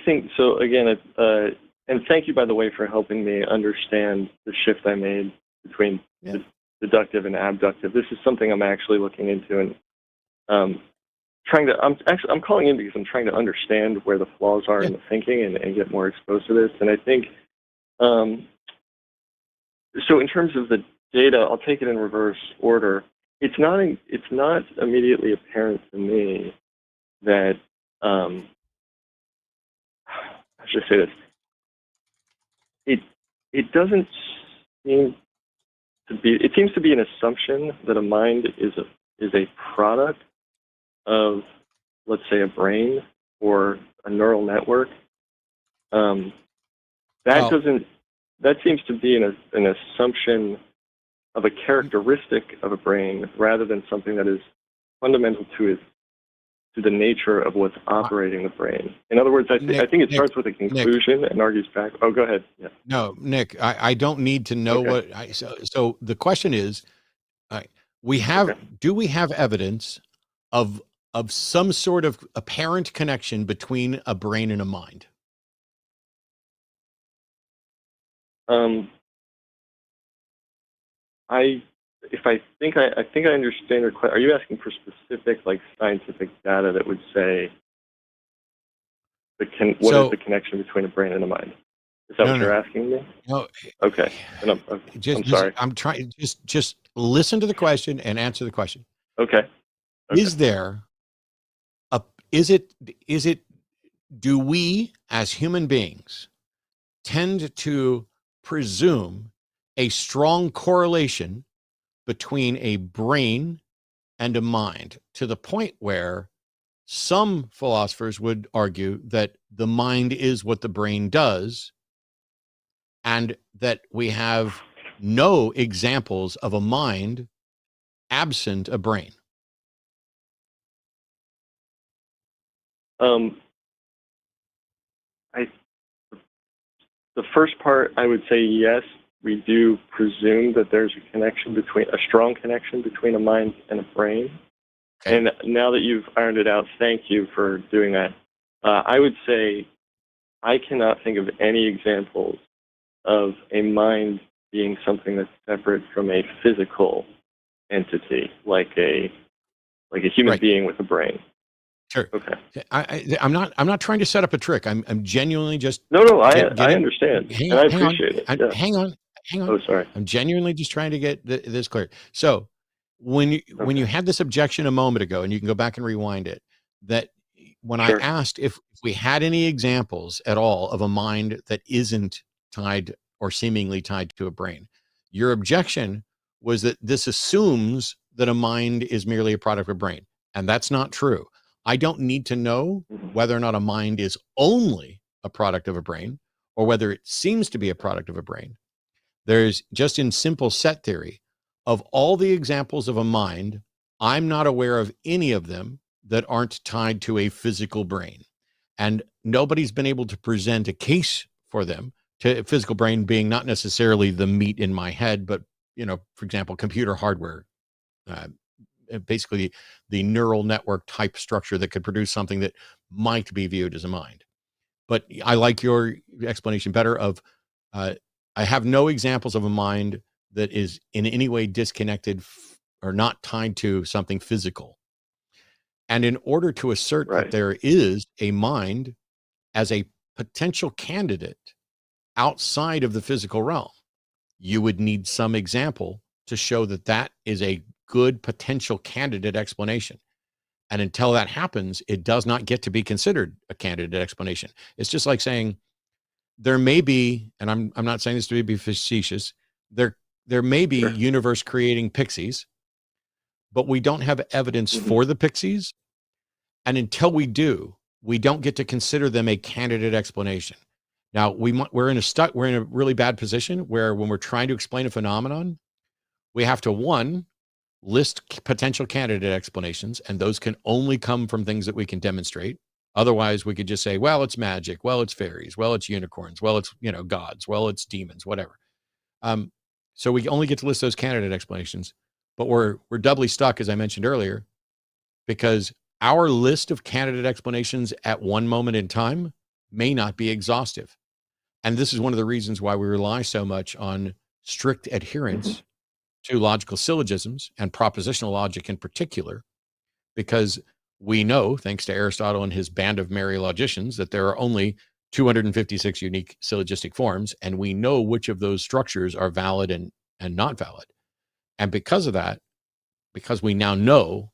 think so. Again, and thank you, by the way, for helping me understand the shift I made between deductive and abductive. This is something I'm actually looking into, and I'm calling in because I'm trying to understand where the flaws are in the thinking, and get more exposed to this. And I think, so in terms of the data, I'll take it in reverse order. It's not immediately apparent to me that, how should I say this? It doesn't seem to be. It seems to be an assumption that a mind is a product of, let's say, a brain or a neural network. That seems to be an assumption of a characteristic of a brain, rather than something that is fundamental to the nature of what's operating the brain. In other words, I think it starts with a conclusion and argues back. Oh, go ahead. Yeah. No, Nick, I don't need to know so the question is, do we have evidence of some sort of apparent connection between a brain and a mind? I think I understand your question. Are you asking for specific, like, scientific data that would say what is the connection between a brain and a mind? Is that what you're asking me? No. Okay. I'm sorry. I'm trying. Just listen to the question and answer the question. Okay. Is there do we as human beings tend to presume a strong correlation between a brain and a mind, to the point where some philosophers would argue that the mind is what the brain does, and that we have no examples of a mind absent a brain? The first part, I would say yes. We do presume that there's a strong connection between a mind and a brain. Okay. And now that you've ironed it out, thank you for doing that. I would say I cannot think of any examples of a mind being something that's separate from a physical entity, like a human being with a brain. Sure. Okay. I'm not trying to set up a trick. I'm genuinely just I understand, and I appreciate it. Hang on. Oh, sorry. I'm genuinely just trying to get this clear. So when you had this objection a moment ago, and you can go back and rewind it, that when I asked if we had any examples at all of a mind that isn't tied or seemingly tied to a brain, your objection was that this assumes that a mind is merely a product of a brain, and that's not true. I don't need to know whether or not a mind is only a product of a brain or whether it seems to be a product of a brain. There's just in simple set theory of all the examples of a mind, I'm not aware of any of them that aren't tied to a physical brain. And nobody's been able to present a case for them, to a physical brain being not necessarily the meat in my head, but, for example, computer hardware, basically the neural network type structure that could produce something that might be viewed as a mind. But I like your explanation better of, I have no examples of a mind that is in any way disconnected or not tied to something physical. And in order to assert that there is a mind as a potential candidate outside of the physical realm, you would need some example to show that that is a good potential candidate explanation. And until that happens, it does not get to be considered a candidate explanation. It's just like saying there may be, and I'm not saying this to be facetious, there may be universe creating pixies, but we don't have evidence for the pixies. And until we do, we don't get to consider them a candidate explanation. Now we're in a really bad position where when we're trying to explain a phenomenon, we have to, one, list potential candidate explanations, and those can only come from things that we can demonstrate. Otherwise, we could just say, well, it's magic, well, it's fairies, well, it's unicorns, well, it's gods, well, it's demons, whatever. So we only get to list those candidate explanations, but we're doubly stuck, as I mentioned earlier, because our list of candidate explanations at one moment in time may not be exhaustive. And this is one of the reasons why we rely so much on strict adherence to logical syllogisms and propositional logic in particular, because we know, thanks to Aristotle and his band of merry logicians, that there are only 256 unique syllogistic forms, and we know which of those structures are valid and not valid. And because of that, because we now know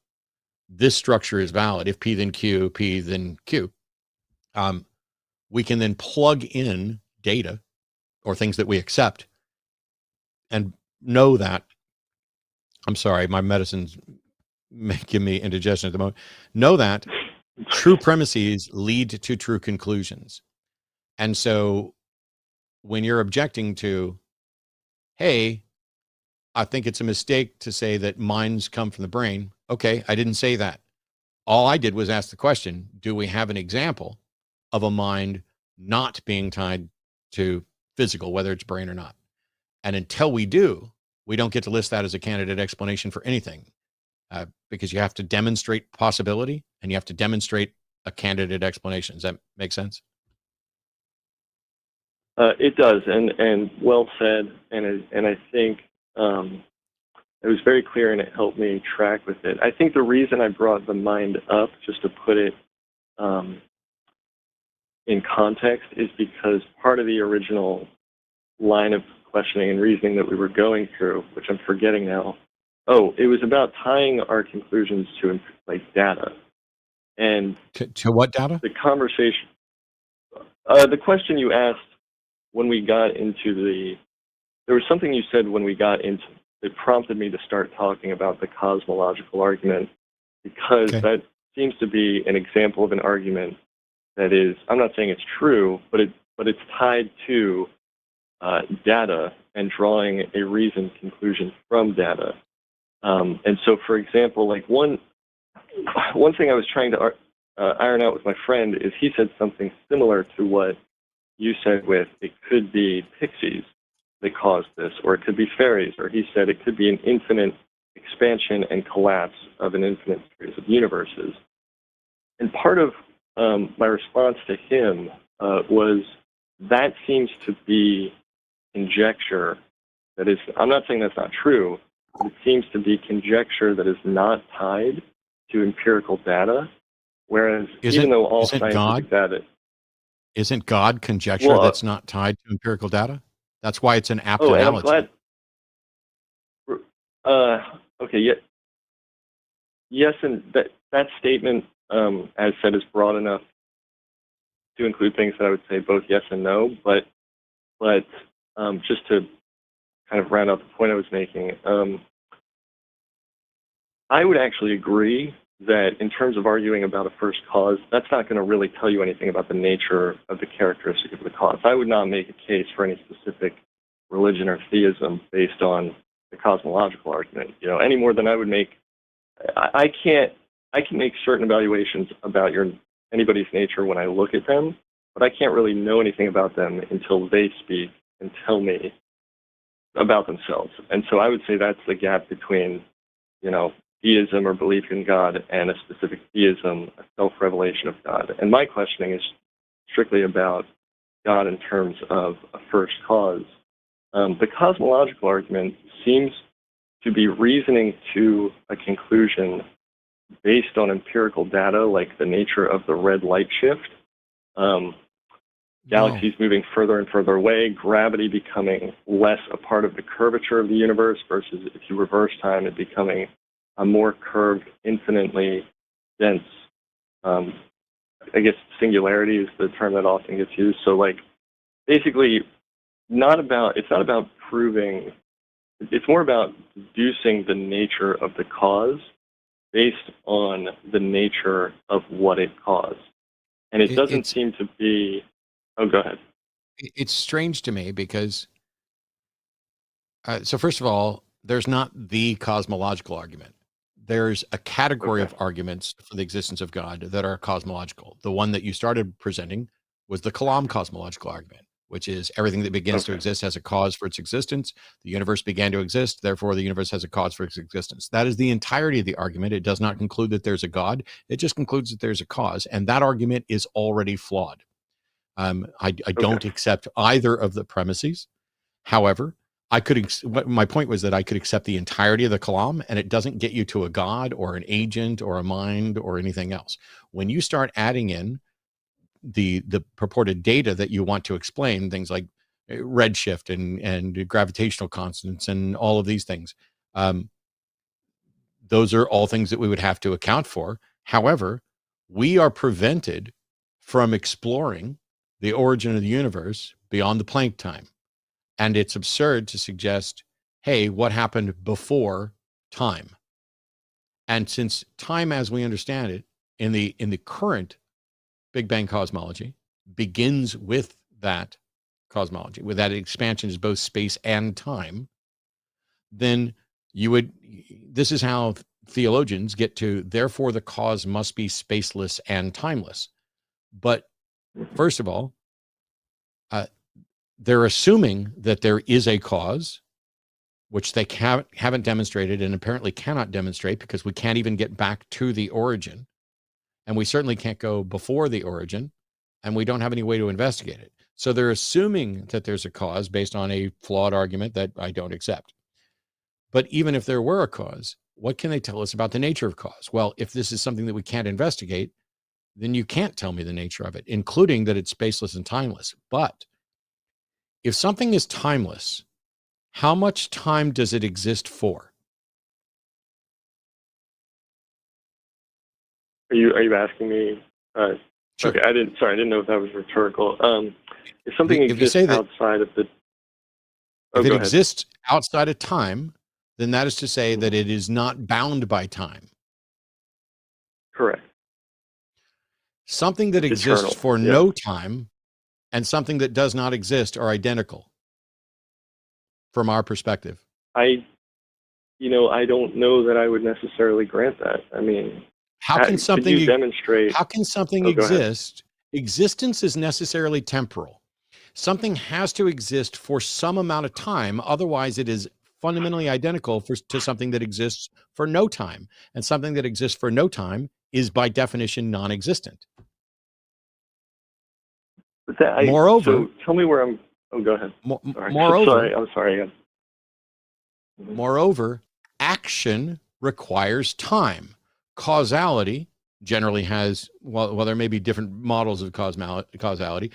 this structure is valid, if P then Q, P then Q, we can then plug in data or things that we accept and know that, I'm sorry, my medicine's making me indigestion at the moment. Know that true premises lead to true conclusions. And so when you're objecting to, hey, I think it's a mistake to say that minds come from the brain. Okay, I didn't say that. All I did was ask the question, do we have an example of a mind not being tied to physical, whether it's brain or not? And until we do, we don't get to list that as a candidate explanation for anything, because you have to demonstrate possibility and you have to demonstrate a candidate explanation. Does that make sense? It does, and well said. And I think it was very clear, and it helped me track with it. I think the reason I brought the mind up, just to put it in context, is because part of the original line of questioning and reasoning that we were going through, which I'm forgetting now. Oh, it was about tying our conclusions to data. And to what data? The conversation, the question you asked when we got into there was something you said when we got into, it prompted me to start talking about the cosmological argument, because that seems to be an example of an argument that is, I'm not saying it's true, but it's tied to data and drawing a reasoned conclusion from data. And so, for example, like one thing I was trying to iron out with my friend is he said something similar to what you said with it could be pixies that caused this, or it could be fairies, or he said it could be an infinite expansion and collapse of an infinite series of universes. And part of my response to him was that seems to be conjecture that is, I'm not saying that's not true, but it seems to be conjecture that is not tied to empirical data, whereas even though all scientific data... Isn't God conjecture that's not tied to empirical data? That's why it's an apt analogy. And I'm glad... okay, yes, and that statement, as said, is broad enough to include things that I would say both yes and no, but just to kind of round out the point I was making, I would actually agree that in terms of arguing about a first cause, that's not going to really tell you anything about the nature of the characteristic of the cause. I would not make a case for any specific religion or theism based on the cosmological argument, any more than I would make. I can make certain evaluations about anybody's nature when I look at them, but I can't really know anything about them until they speak and tell me about themselves. And so I would say that's the gap between, theism or belief in God and a specific theism, a self-revelation of God. And my questioning is strictly about God in terms of a first cause. The cosmological argument seems to be reasoning to a conclusion based on empirical data, like the nature of the red light shift, galaxies moving further and further away, gravity becoming less a part of the curvature of the universe versus if you reverse time, it becoming a more curved, infinitely dense, I guess singularity is the term that often gets used. So basically it's not about proving, it's more about deducing the nature of the cause based on the nature of what it caused. And it doesn't seem to be... Oh, go ahead. It's strange to me because, so first of all, there's not the cosmological argument. There's a category of arguments for the existence of God that are cosmological. The one that you started presenting was the Kalam cosmological argument, which is everything that begins to exist has a cause for its existence. The universe began to exist, therefore the universe has a cause for its existence. That is the entirety of the argument. It does not conclude that there's a God. It just concludes that there's a cause, and that argument is already flawed. I don't accept either of the premises. However, my point was that I could accept the entirety of the Kalam, and it doesn't get you to a God or an agent or a mind or anything else. When you start adding in the purported data that you want to explain, things like redshift and gravitational constants and all of these things, those are all things that we would have to account for. However, we are prevented from exploring the origin of the universe beyond the Planck time. And it's absurd to suggest, hey, what happened before time? And since time, as we understand it, in the current Big Bang cosmology, begins with that cosmology, with that expansion is both space and time, then this is how theologians get to, therefore the cause must be spaceless and timeless. But first of all, they're assuming that there is a cause, which they haven't demonstrated and apparently cannot demonstrate because we can't even get back to the origin. And we certainly can't go before the origin, and we don't have any way to investigate it. So they're assuming that there's a cause based on a flawed argument that I don't accept. But even if there were a cause, what can they tell us about the nature of cause? Well, if this is something that we can't investigate, then you can't tell me the nature of it, including that it's spaceless and timeless. But if something is timeless, how much time does it exist for? Are you asking me? Sure. Okay, I didn't know if that was rhetorical. If something exists outside of the... If it exists outside of time, then that is to say that it is not bound by time. Correct. Something that exists for no time and something that does not exist are identical. from our perspective? I don't know that I would necessarily grant that. I mean, How can could something you demonstrate? How can something Oh, go ahead. exist? Existence is necessarily temporal. Something has to exist for some amount of time. Otherwise, it is fundamentally identical to something that exists for no time. And something that exists for no time is by definition non-existent. But Moreover, so tell me where I'm. Oh, go ahead. Sorry. Moreover, I'm sorry. Moreover, action requires time. Causality generally has, well, there may be different models of causality.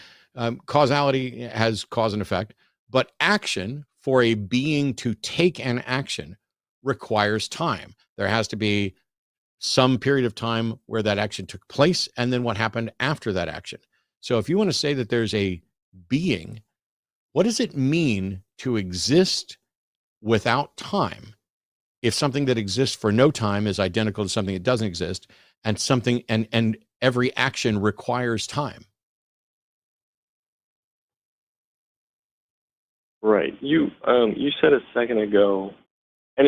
Causality has cause and effect, but action, for a being to take an action, requires time. There has to be some period of time where that action took place and then what happened after that action. So if you want to say that there's a being, what does it mean to exist without time if something that exists for no time is identical to something that doesn't exist, and something and every action requires time? Right. You said a second ago, and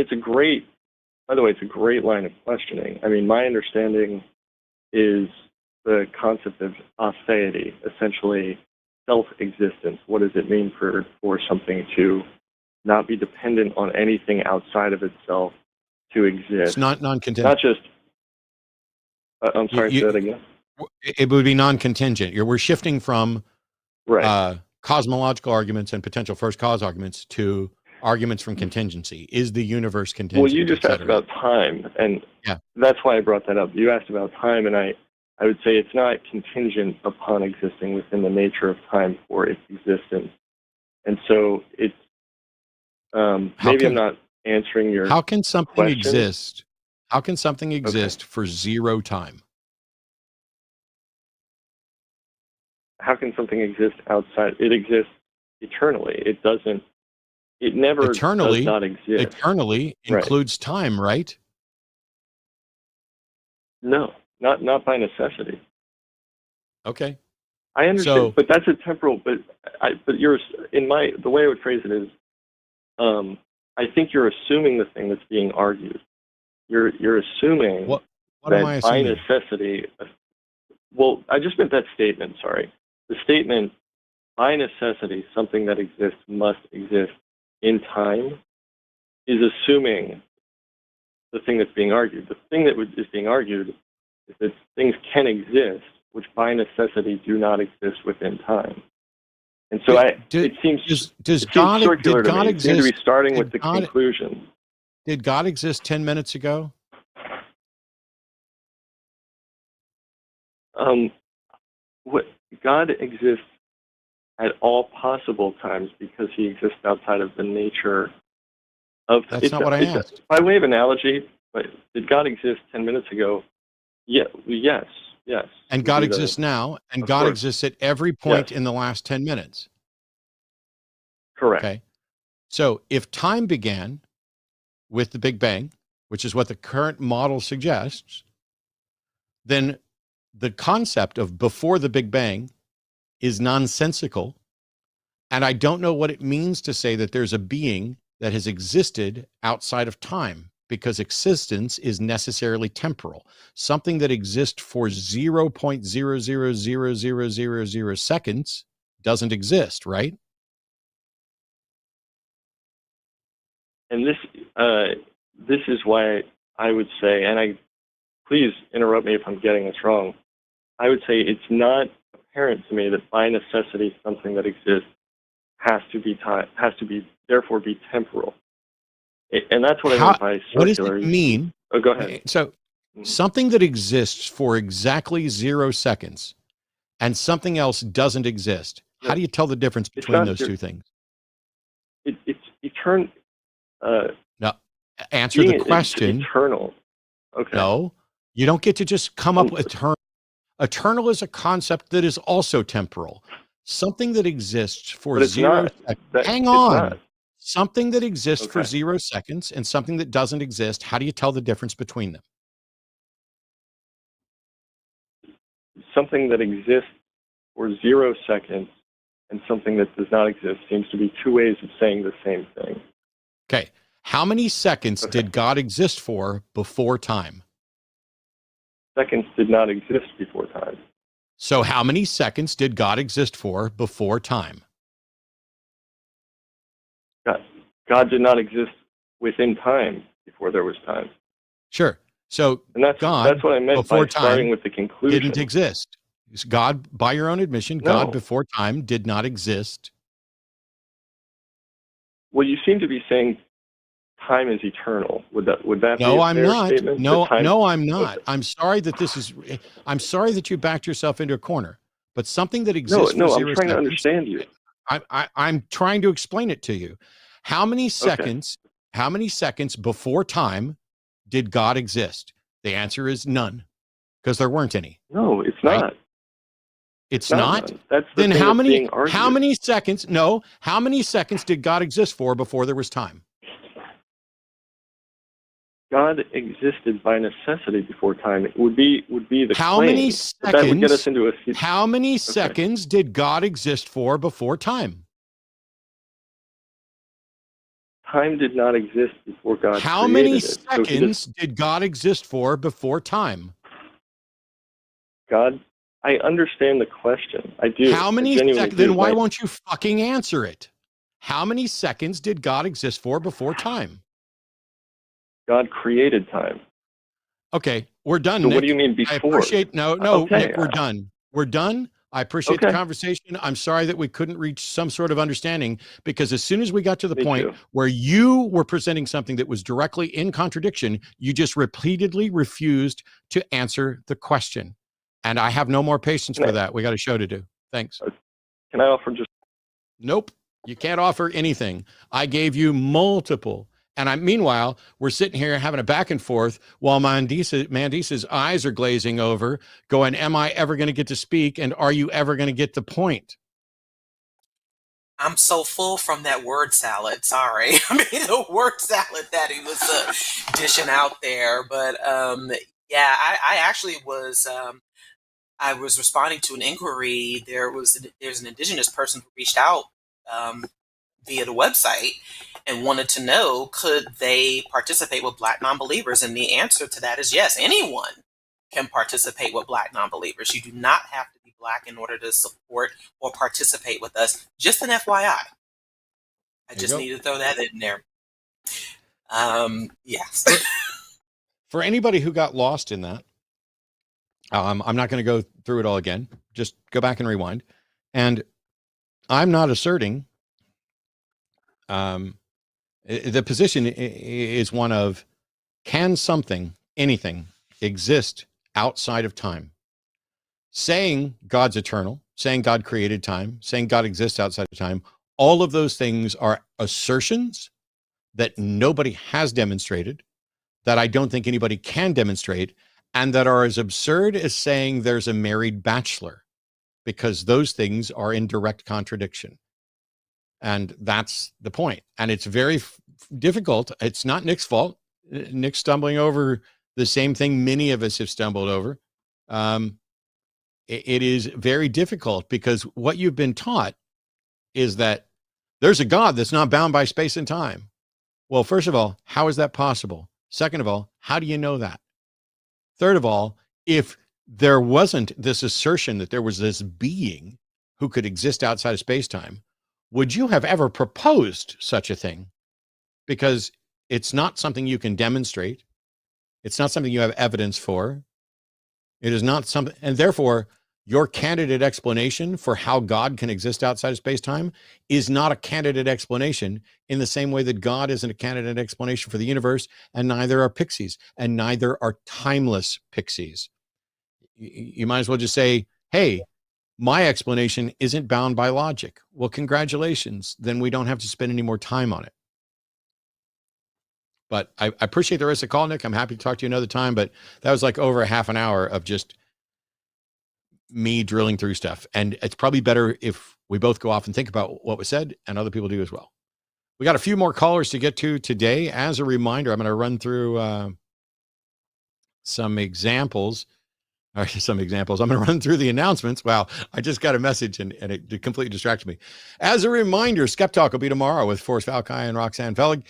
by the way, it's a great line of questioning. I mean, my understanding is the concept of aseity, essentially self-existence. What does it mean for something to not be dependent on anything outside of itself to exist? It's not non-contingent. Not just. I'm sorry. Say that again. It would be non-contingent. We're shifting from right. Cosmological arguments and potential first cause arguments to arguments from contingency. Is the universe contingent? Well, you just asked about time, and that's why I brought that up. You asked about time, and I would say it's not contingent upon existing within the nature of time for its existence. And so it's maybe I'm not answering your How can something question. exist? How can something exist for zero time? How can something exist outside? It exists eternally. It doesn't. It never does not exist. Eternally includes time, right? No, not by necessity. Okay. I understand, but that's a temporal. But you're the way I would phrase it is, I think you're assuming the thing that's being argued. You're assuming what that am I assuming? by necessity. Well, I just meant that statement. Sorry, the statement by necessity, something that exists must exist in time, is assuming the thing that's being argued. The thing that is being argued is that things can exist, which by necessity do not exist within time. And so it seems circular to me. It seems to be starting with the conclusion. Did God exist 10 minutes ago? God exists at all possible times because he exists outside of the nature of. That's not what I asked. By way of analogy, did God exist 10 minutes ago? Yes. And God exists now, and God exists at every point in the last 10 minutes. Correct. Okay. So if time began with the Big Bang, which is what the current model suggests, then the concept of before the Big Bang is nonsensical. And I don't know what it means to say that there's a being that has existed outside of time, because existence is necessarily temporal. Something that exists for 0.000000 seconds doesn't exist, right? And this is why I would say, and please interrupt me if I'm getting this wrong, I would say it's not apparent to me that by necessity something that exists has to be therefore be temporal. And that's what I meant by circular. What does it mean? Oh, go ahead. So something that exists for exactly 0 seconds and something else doesn't exist. How do you tell the difference between those two things? It's eternal. No, answer the question. It's eternal. Okay. No, you don't get to just come up with eternal. Eternal is a concept that is also temporal. Something that exists for 0 seconds. Hang on. Something that exists for 0 seconds and something that doesn't exist. How do you tell the difference between them? Something that exists for 0 seconds and something that does not exist seems to be two ways of saying the same thing. Okay. How many seconds did God exist for before time? Seconds did not exist before time. So how many seconds did God exist for before time? God did not exist within time before there was time. Sure. So And that's what I meant by starting with the conclusion. Didn't exist. God, by your own admission, No. God before time did not exist. Well, you seem to be saying time is eternal. Would that be No, a I'm fair not. statement? No, I'm not. I'm sorry that you backed yourself into a corner. But something that exists No, for I'm 0 trying to seconds, understand you. I'm trying to explain it to you. How many seconds before time did God exist? The answer is none, because there weren't any. No, it's right? not. It's not. None. That's the Then thing how that's many being argued. how many seconds did God exist for before there was time? God existed by necessity before time. It would be the How claim. many But that would get us seconds? into a How many seconds did God exist for before time? time did not exist before God How created many it. So seconds did God exist for before time? God, I understand the question. I do. How many I genuinely seconds? Then do. why won't you fucking answer it? How many seconds did God exist for before time? God created time. Okay, we're done. So Nick. what do you mean before? I appreciate Okay. Nick, we're done. We're done. I appreciate the Okay. conversation. I'm sorry that we couldn't reach some sort of understanding, because as soon as we got to the Me point too. where you were presenting something that was directly in contradiction, you just repeatedly refused to answer the question. And I have no more patience for that. We got a show to do. Thanks. Can I offer just Nope. You can't offer anything. I gave you multiple. And meanwhile, we're sitting here having a back and forth while Mandisa's eyes are glazing over, going, am I ever going to get to speak? And are you ever going to get the point? I'm so full from that word salad. Sorry. I mean, the word salad that he was dishing out there. But yeah, I actually was, I was responding to an inquiry. There's an indigenous person who reached out via the website and wanted to know, could they participate with Black non-believers? And the answer to that is yes, anyone can participate with Black non-believers. You do not have to be Black in order to support or participate with us. Just an FYI. I just need to throw that in there. Yes. For anybody who got lost in that, I'm not going to go through it all again. Just go back and rewind. And I'm not asserting the position is one of, can something, anything, exist outside of time? Saying God's eternal, saying God created time, saying God exists outside of time, all of those things are assertions that nobody has demonstrated, that I don't think anybody can demonstrate, and that are as absurd as saying there's a married bachelor, because those things are in direct contradiction. And that's the point. And it's very difficult. It's not Nick's fault. Nick's stumbling over the same thing many of us have stumbled over. It is very difficult, because what you've been taught is that there's a God that's not bound by space and time. Well, first of all, how is that possible? Second of all, how do you know that? Third of all, if there wasn't this assertion that there was this being who could exist outside of space-time, would you have ever proposed such a thing? Because it's not something you can demonstrate. It's not something you have evidence for. It is not something, and therefore, your candidate explanation for how God can exist outside of space-time is not a candidate explanation, in the same way that God isn't a candidate explanation for the universe, and neither are pixies, and neither are timeless pixies. You might as well just say, hey, my explanation isn't bound by logic. Well, congratulations. Then we don't have to spend any more time on it. But I appreciate the rest of the call, Nick. I'm happy to talk to you another time, but that was like over a half an hour of just me drilling through stuff. And it's probably better if we both go off and think about what was said, and other people do as well. We got a few more callers to get to today. As a reminder, I'm going to run through some examples. some examples. I'm going to run through the announcements. Wow, I just got a message and it completely distracted me. As a reminder, Skeptalk will be tomorrow with Forrest Valkai and Roxanne Fellig.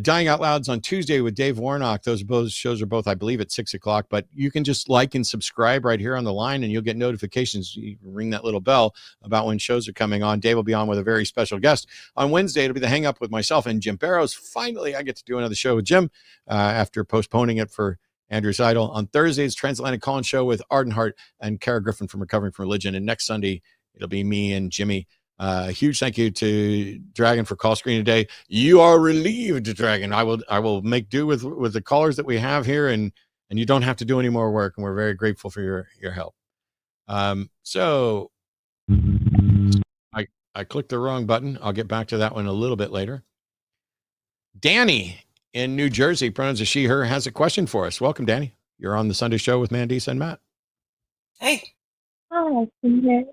Dying Out Loud's on Tuesday with Dave Warnock. Those shows are both, I believe, at 6:00. But you can just like and subscribe right here on the line, and you'll get notifications. You ring that little bell about when shows are coming on. Dave will be on with a very special guest on Wednesday. It'll be the Hang Up with myself and Jim Barrows. Finally, I get to do another show with Jim after postponing it for Andrew Seidel. On Thursdays, Transatlantic Call-In Show with Arden Hart and Kara Griffin from Recovering from Religion. And next Sunday, it'll be me and Jimmy. Huge thank you to Dragon for call screen today. You are relieved, Dragon. I will make do with the callers that we have here, and you don't have to do any more work. And we're very grateful for your help. So I clicked the wrong button. I'll get back to that one a little bit later. Danny in New Jersey, pronouns of she, her, has a question for us. Welcome, Danny. You're on the Sunday show with Mandisa and Matt. Hey. Hi, can you hear me?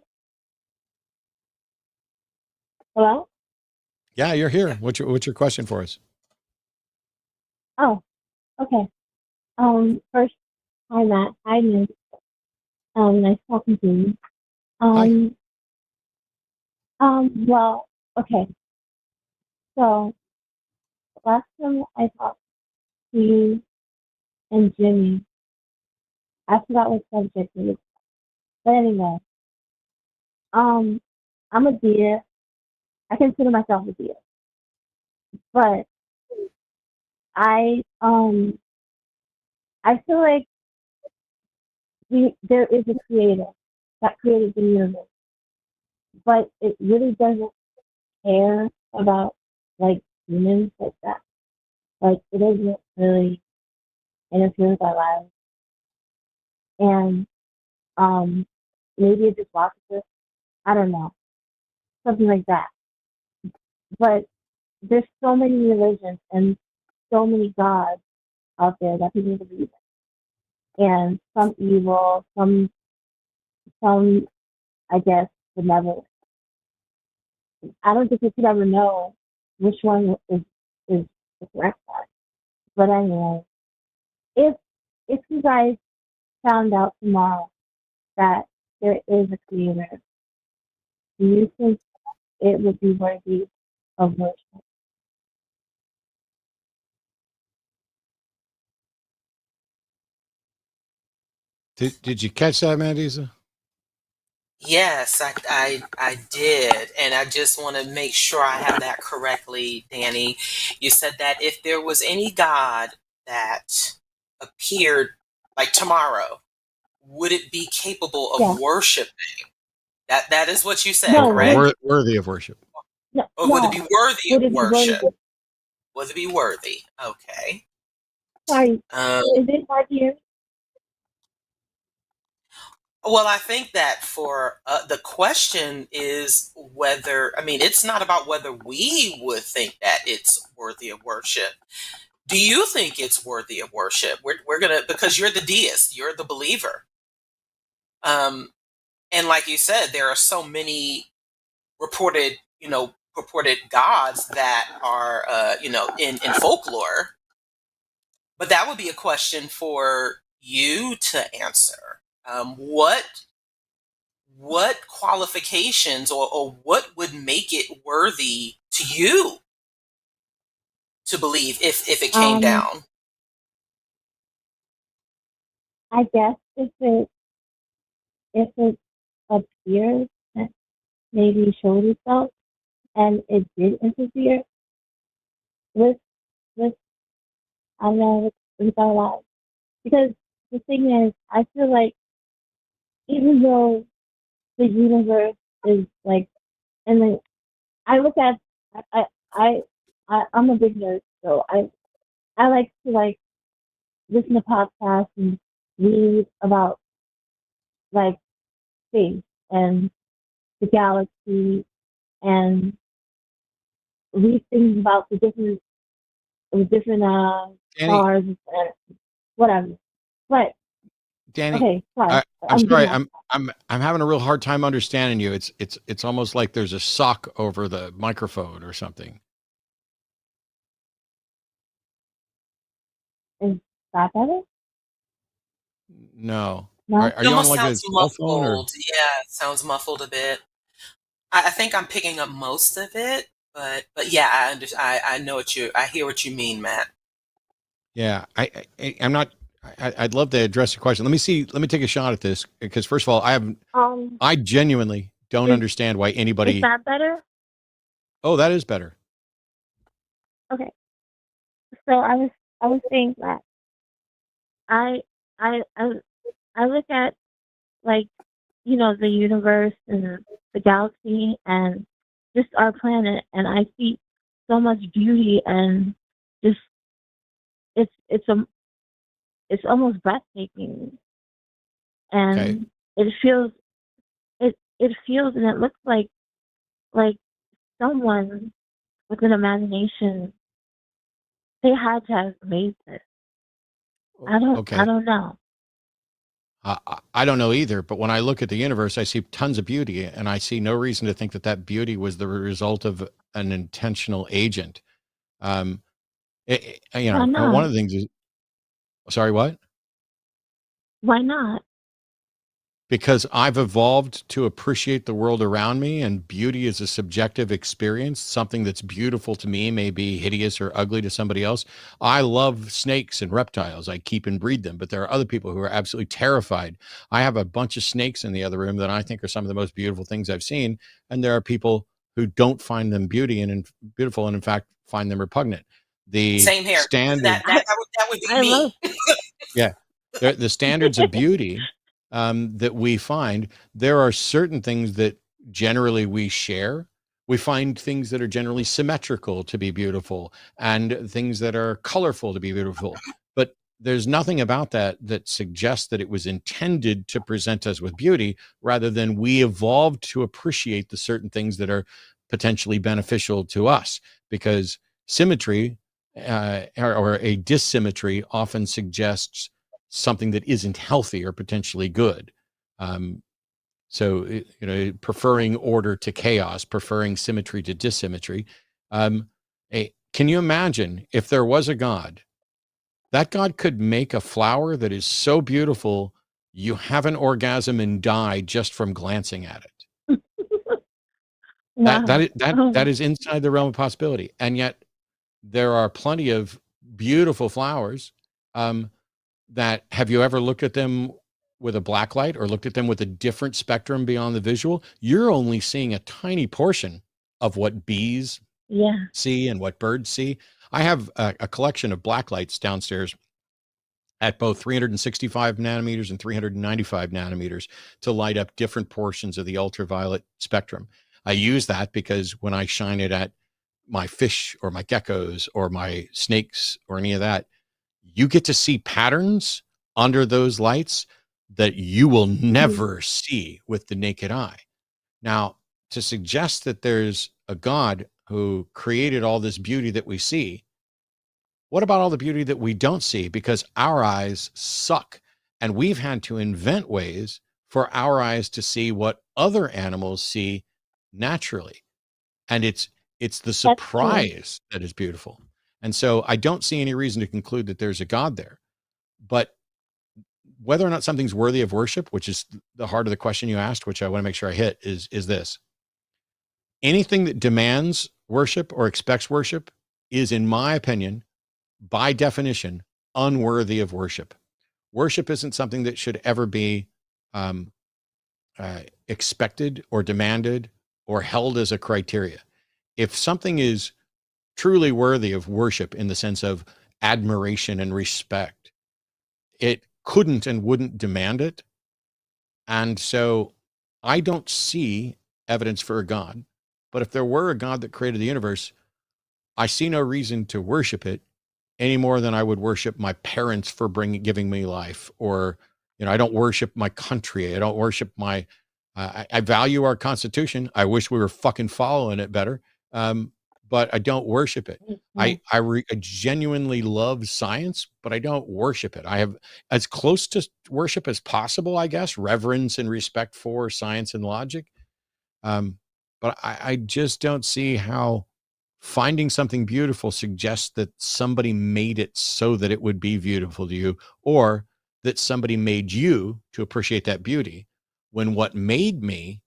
Hello? Yeah, you're here. What's your question for us? Oh, okay. First, hi, Matt. Hi, Nick. Nice talking to you. Hi. Well, okay. So, last time I talked to you and Jimmy, I forgot what subject it was. But anyway, I'm a deer. I consider myself a deer. But I feel like there is a creator that created the universe, but it really doesn't care about like humans like that. Like it doesn't really interfere with our lives, and maybe it just watches us. I don't know, something like that. But there's so many religions and so many gods out there that people believe in, and some evil, some I guess benevolent. I don't think we could ever know which one is the correct one. But anyway, if you guys found out tomorrow that there is a creator, do you think it would be worthy of worship? Did you catch that, Mandisa? Yes, I did. And I just want to make sure I have that correctly, Danny. You said that if there was any God that appeared like tomorrow, would it be capable of worshiping? That is what you said, correct? Worthy of worship. Or would it be worthy of worship? Would it be worthy? Okay. Sorry, is it hard here? Well, I think that for the question is whether, I mean, it's not about whether we would think that it's worthy of worship. Do you think it's worthy of worship? We're going to, because you're the deist, you're the believer. And like you said, there are so many purported gods that are, in folklore. But that would be a question for you to answer. What qualifications or what would make it worthy to you to believe if it came down? I guess if it appears that maybe showed itself and it did interfere with I don't know with our lives. Because the thing is, I feel like even though the universe is like, and then I look at I'm a big nerd, so I like to like listen to podcasts and read about like space and the galaxy and read things about the different stars and whatever. But Danny, okay, sorry. I'm sorry. I'm having a real hard time understanding you. It's almost like there's a sock over the microphone or something. Is that better? No. No? Are It you on almost like a sounds cell phone or? muffled. Yeah, it sounds muffled a bit. I think I'm picking up most of it, but yeah, I know I hear what you mean, Matt. Yeah, I'm not. I'd love to address the question. Let me see. Let me take a shot at this because first of all, I genuinely don't Is understand why is anybody. that better? Oh, that is better. Okay. So I was saying that I I I I look at, like, the universe and the galaxy and just our planet, and I see so much beauty, and just it's it's a it's almost breathtaking, Okay. and it feels and it looks like someone with an imagination, they had to have made this. I Okay. don't know. I don't know either, but when I look at the universe, I see tons of beauty, and I see no reason to think that that beauty was the result of an intentional agent. Um, Why one not? of the things is, sorry, what? Why not? Because I've evolved to appreciate the world around me, and beauty is a subjective experience. Something that's beautiful to me may be hideous or ugly to somebody else. I love snakes and reptiles. I keep and breed them, but there are other people who are absolutely terrified. I have a bunch of snakes in the other room that I think are some of the most beautiful things I've seen, and there are people who don't find them beautiful, and in fact find them repugnant. The Same here. standard That would be I love me. Yeah. The standards of beauty that we find, there are certain things that generally we share. We find things that are generally symmetrical to be beautiful and things that are colorful to be beautiful. But there's nothing about that that suggests that it was intended to present us with beauty rather than we evolved to appreciate the certain things that are potentially beneficial to us because symmetry or a dissymmetry often suggests something that isn't healthy or potentially good. Um, preferring order to chaos, preferring symmetry to dissymmetry. Can you imagine if there was a God? That God could make a flower that is so beautiful you have an orgasm and die just from glancing at it. wow. That is inside the realm of possibility, and yet there are plenty of beautiful flowers. That have you ever looked at them with a black light or looked at them with a different spectrum beyond the visual? You're only seeing a tiny portion of what bees Yeah. see and what birds see. I have a collection of black lights downstairs at both 365 nanometers and 395 nanometers to light up different portions of the ultraviolet spectrum. I use that because when I shine it at my fish or my geckos or my snakes or any of that, you get to see patterns under those lights that you will never see with the naked eye. Now, to suggest that there's a God who created all this beauty that we see, what about all the beauty that we don't see because our eyes suck? And we've had to invent ways for our eyes to see what other animals see naturally. And it's the That's true. surprise that is beautiful. And so I don't see any reason to conclude that there's a God there. But whether or not something's worthy of worship, which is the heart of the question you asked, which I want to make sure I hit, is this. Anything that demands worship or expects worship is, in my opinion, by definition, unworthy of worship. Worship isn't something that should ever be um, expected or demanded or held as a criteria. If something is truly worthy of worship in the sense of admiration and respect, it couldn't and wouldn't demand it. And so I don't see evidence for a God. But if there were a God that created the universe, I see no reason to worship it any more than I would worship my parents for giving me life. Or, I don't worship my country. I don't worship I value our Constitution. I wish we were fucking following it better. But I don't worship it. I genuinely love science, but I don't worship it. I have as close to worship as possible, I guess, reverence and respect for science and logic. But I just don't see how finding something beautiful suggests that somebody made it so that it would be beautiful to you, or that somebody made you to appreciate that beauty, when what made me,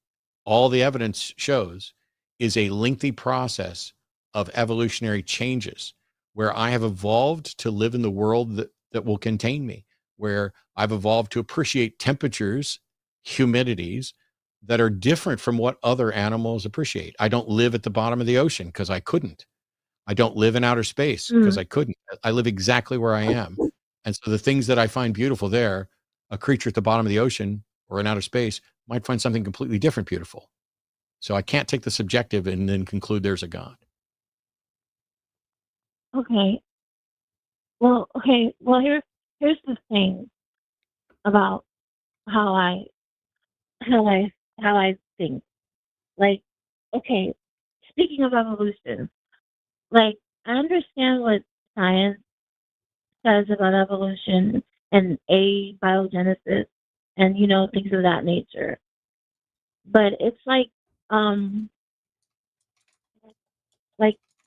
all the evidence shows, is a lengthy process of evolutionary changes where I have evolved to live in the world that will contain me, where I've evolved to appreciate temperatures, humidities that are different from what other animals appreciate. I don't live at the bottom of the ocean because I couldn't. I don't live in outer space because I couldn't. I live exactly where I am. And so the things that I find beautiful there, a creature at the bottom of the ocean or in outer space might find something completely different beautiful. So I can't take the subjective and then conclude there's a God. Okay. Well, here's the thing about how I how I how I think. Like, okay, speaking of evolution, like I understand what science says about evolution and abiogenesis and things of that nature. But it's like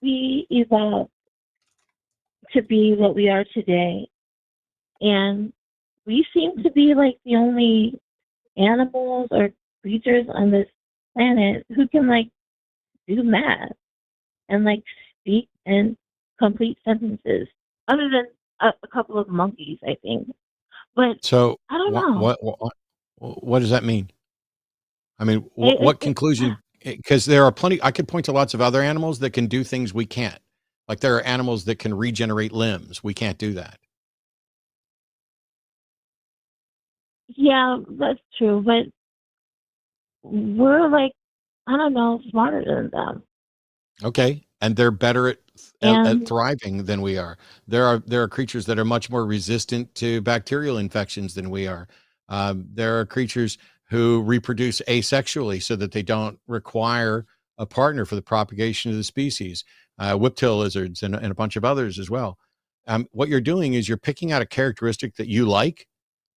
we evolved to be what we are today, and we seem to be like the only animals or creatures on this planet who can like do math and like speak and complete sentences, other than a couple of monkeys, I think. But So I don't know. what does that mean? I mean, It, what it, conclusion? Because there are plenty. I could point to lots of other animals that can do things we can't. Like there are animals that can regenerate limbs. We can't do that. yeah, that's true. But we're like, I don't know, smarter than them. Okay, and they're better at And thriving than we are. There are creatures that are much more resistant to bacterial infections than we are. There are creatures who reproduce asexually so that they don't require a partner for the propagation of the species. Whiptail lizards and a bunch of others as well. What you're doing is you're picking out a characteristic that you like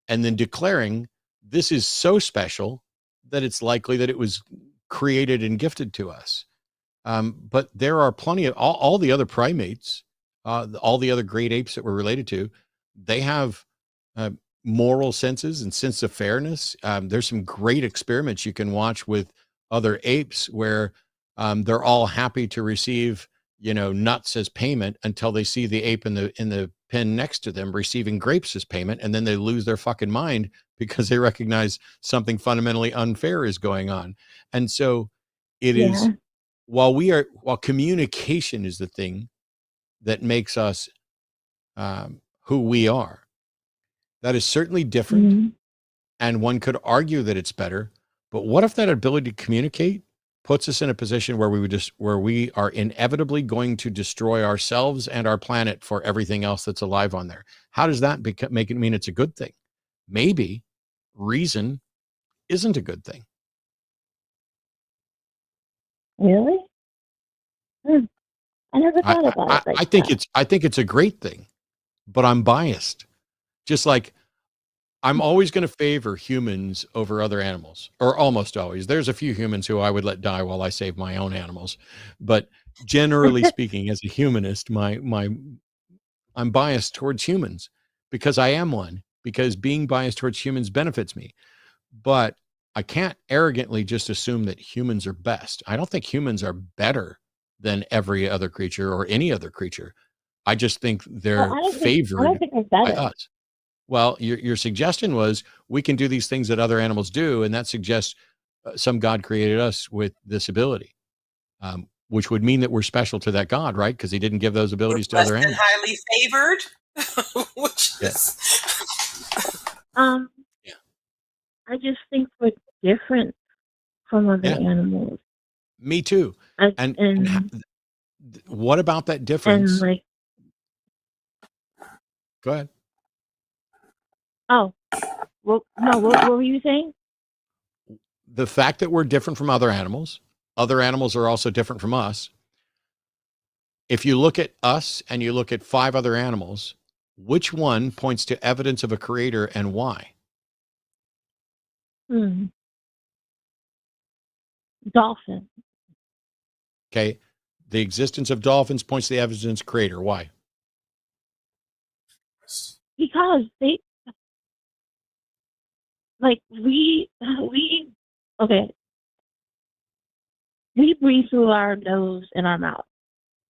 and then declaring this is so special that it's likely that it was created and gifted to us. But there are plenty of all the other primates, all the other great apes that we're related to, they have uh, moral senses and sense of fairness. There's some great experiments you can watch with other apes where they're all happy to receive, nuts as payment until they see the ape in the pen next to them receiving grapes as payment, and then they lose their fucking mind because they recognize something fundamentally unfair is going on. And so it yeah, is while communication is the thing that makes us who we are, that is certainly different, mhm. and one could argue that it's better. But what if that ability to communicate puts us in a position where we are inevitably going to destroy ourselves and our planet for everything else that's alive on there? How does that make it mean it's a good thing? Maybe reason isn't a good thing. Really? Hmm. I never I thought about I, it like I think that. it's a great thing, but I'm biased. Just like I'm always going to favor humans over other animals, or almost always. There's a few humans who I would let die while I save my own animals, but generally speaking, as a humanist, I'm biased towards humans because I am one. Because being biased towards humans benefits me, but I can't arrogantly just assume that humans are best. I don't think humans are better than every other creature or any other creature. I just think Well, they're I don't favored think we're by better. us. Well, your suggestion was we can do these things that other animals do, and that suggests some God created us with this ability, which would mean that we're special to that God, right? Because he didn't give those We're abilities to blessed other and animals. highly favored, which Yeah, is Um, yeah, I just think we're different from other yeah. animals. Me too. I, And what about that and difference? like, Go ahead. oh, well, no, what were you saying? The fact that we're different from other animals are also different from us. If you look at us and you look at 5 other animals, which one points to evidence of a creator and why? Hmm. Dolphin. Okay. The existence of dolphins points to the evidence creator. Why? Because like okay, we breathe through our nose and our mouth.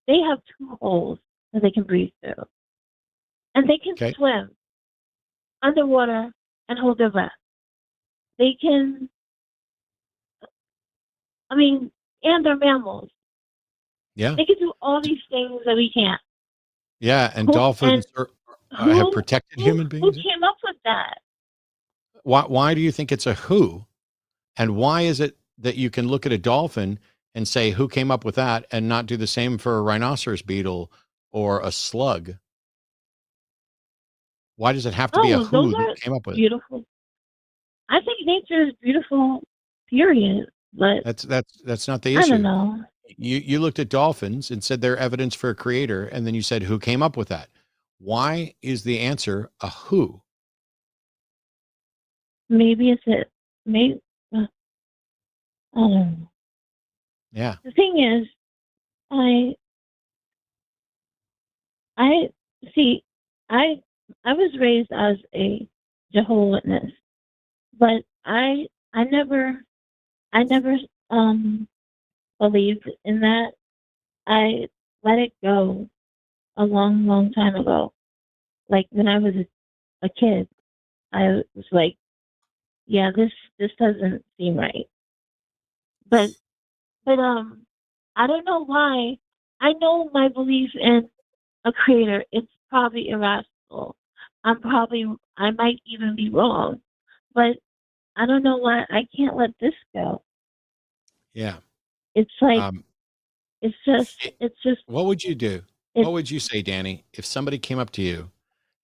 They have 2 holes that they can breathe through, and they can Okay. swim underwater and hold their breath. They can, and they're mammals. Yeah. They can do all these things that we can't. Yeah. And Who dolphins have who protected who human who beings. came up with that? Why do you think it's a who? And why is it that you can look at a dolphin and say, who came up with that, and not do the same for a rhinoceros beetle or a slug? Why does it have to be a Oh, those who are that came up with it? beautiful. I think nature is beautiful, period. But That's not the I don't issue. know. You looked at dolphins and said they're evidence for a creator, and then you said, who came up with that? Why is the answer a who? Maybe it's it. Maybe I don't know. Yeah. The thing is, I see. I was raised as a Jehovah's Witness, but I never believed in that. I let it go a long time ago. Like when I was a kid, I was like, yeah, this doesn't seem right. But I don't know why. I know my belief in a creator. It's probably irrational. I might even be wrong, but I don't know why I can't let this go. Yeah. It's like Um, it's just what would you do? it. What would you say, Danny, if somebody came up to you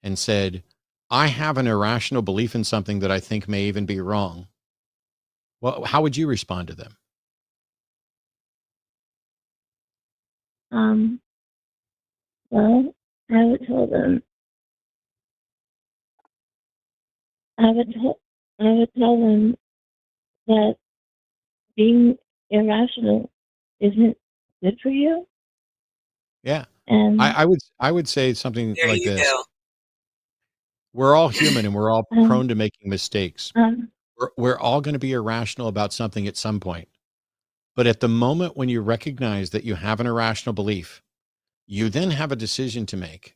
and said, I have an irrational belief in something that I think may even be wrong? Well, how would you respond to them? Um. Well, I would tell them. I would tell them that being irrational isn't good for you, Yeah. and I would say something There like you this. go. We're all human and we're all um, prone to making mistakes. um, We're all going to be irrational about something at some point. But at the moment when you recognize that you have an irrational belief, you then have a decision to make.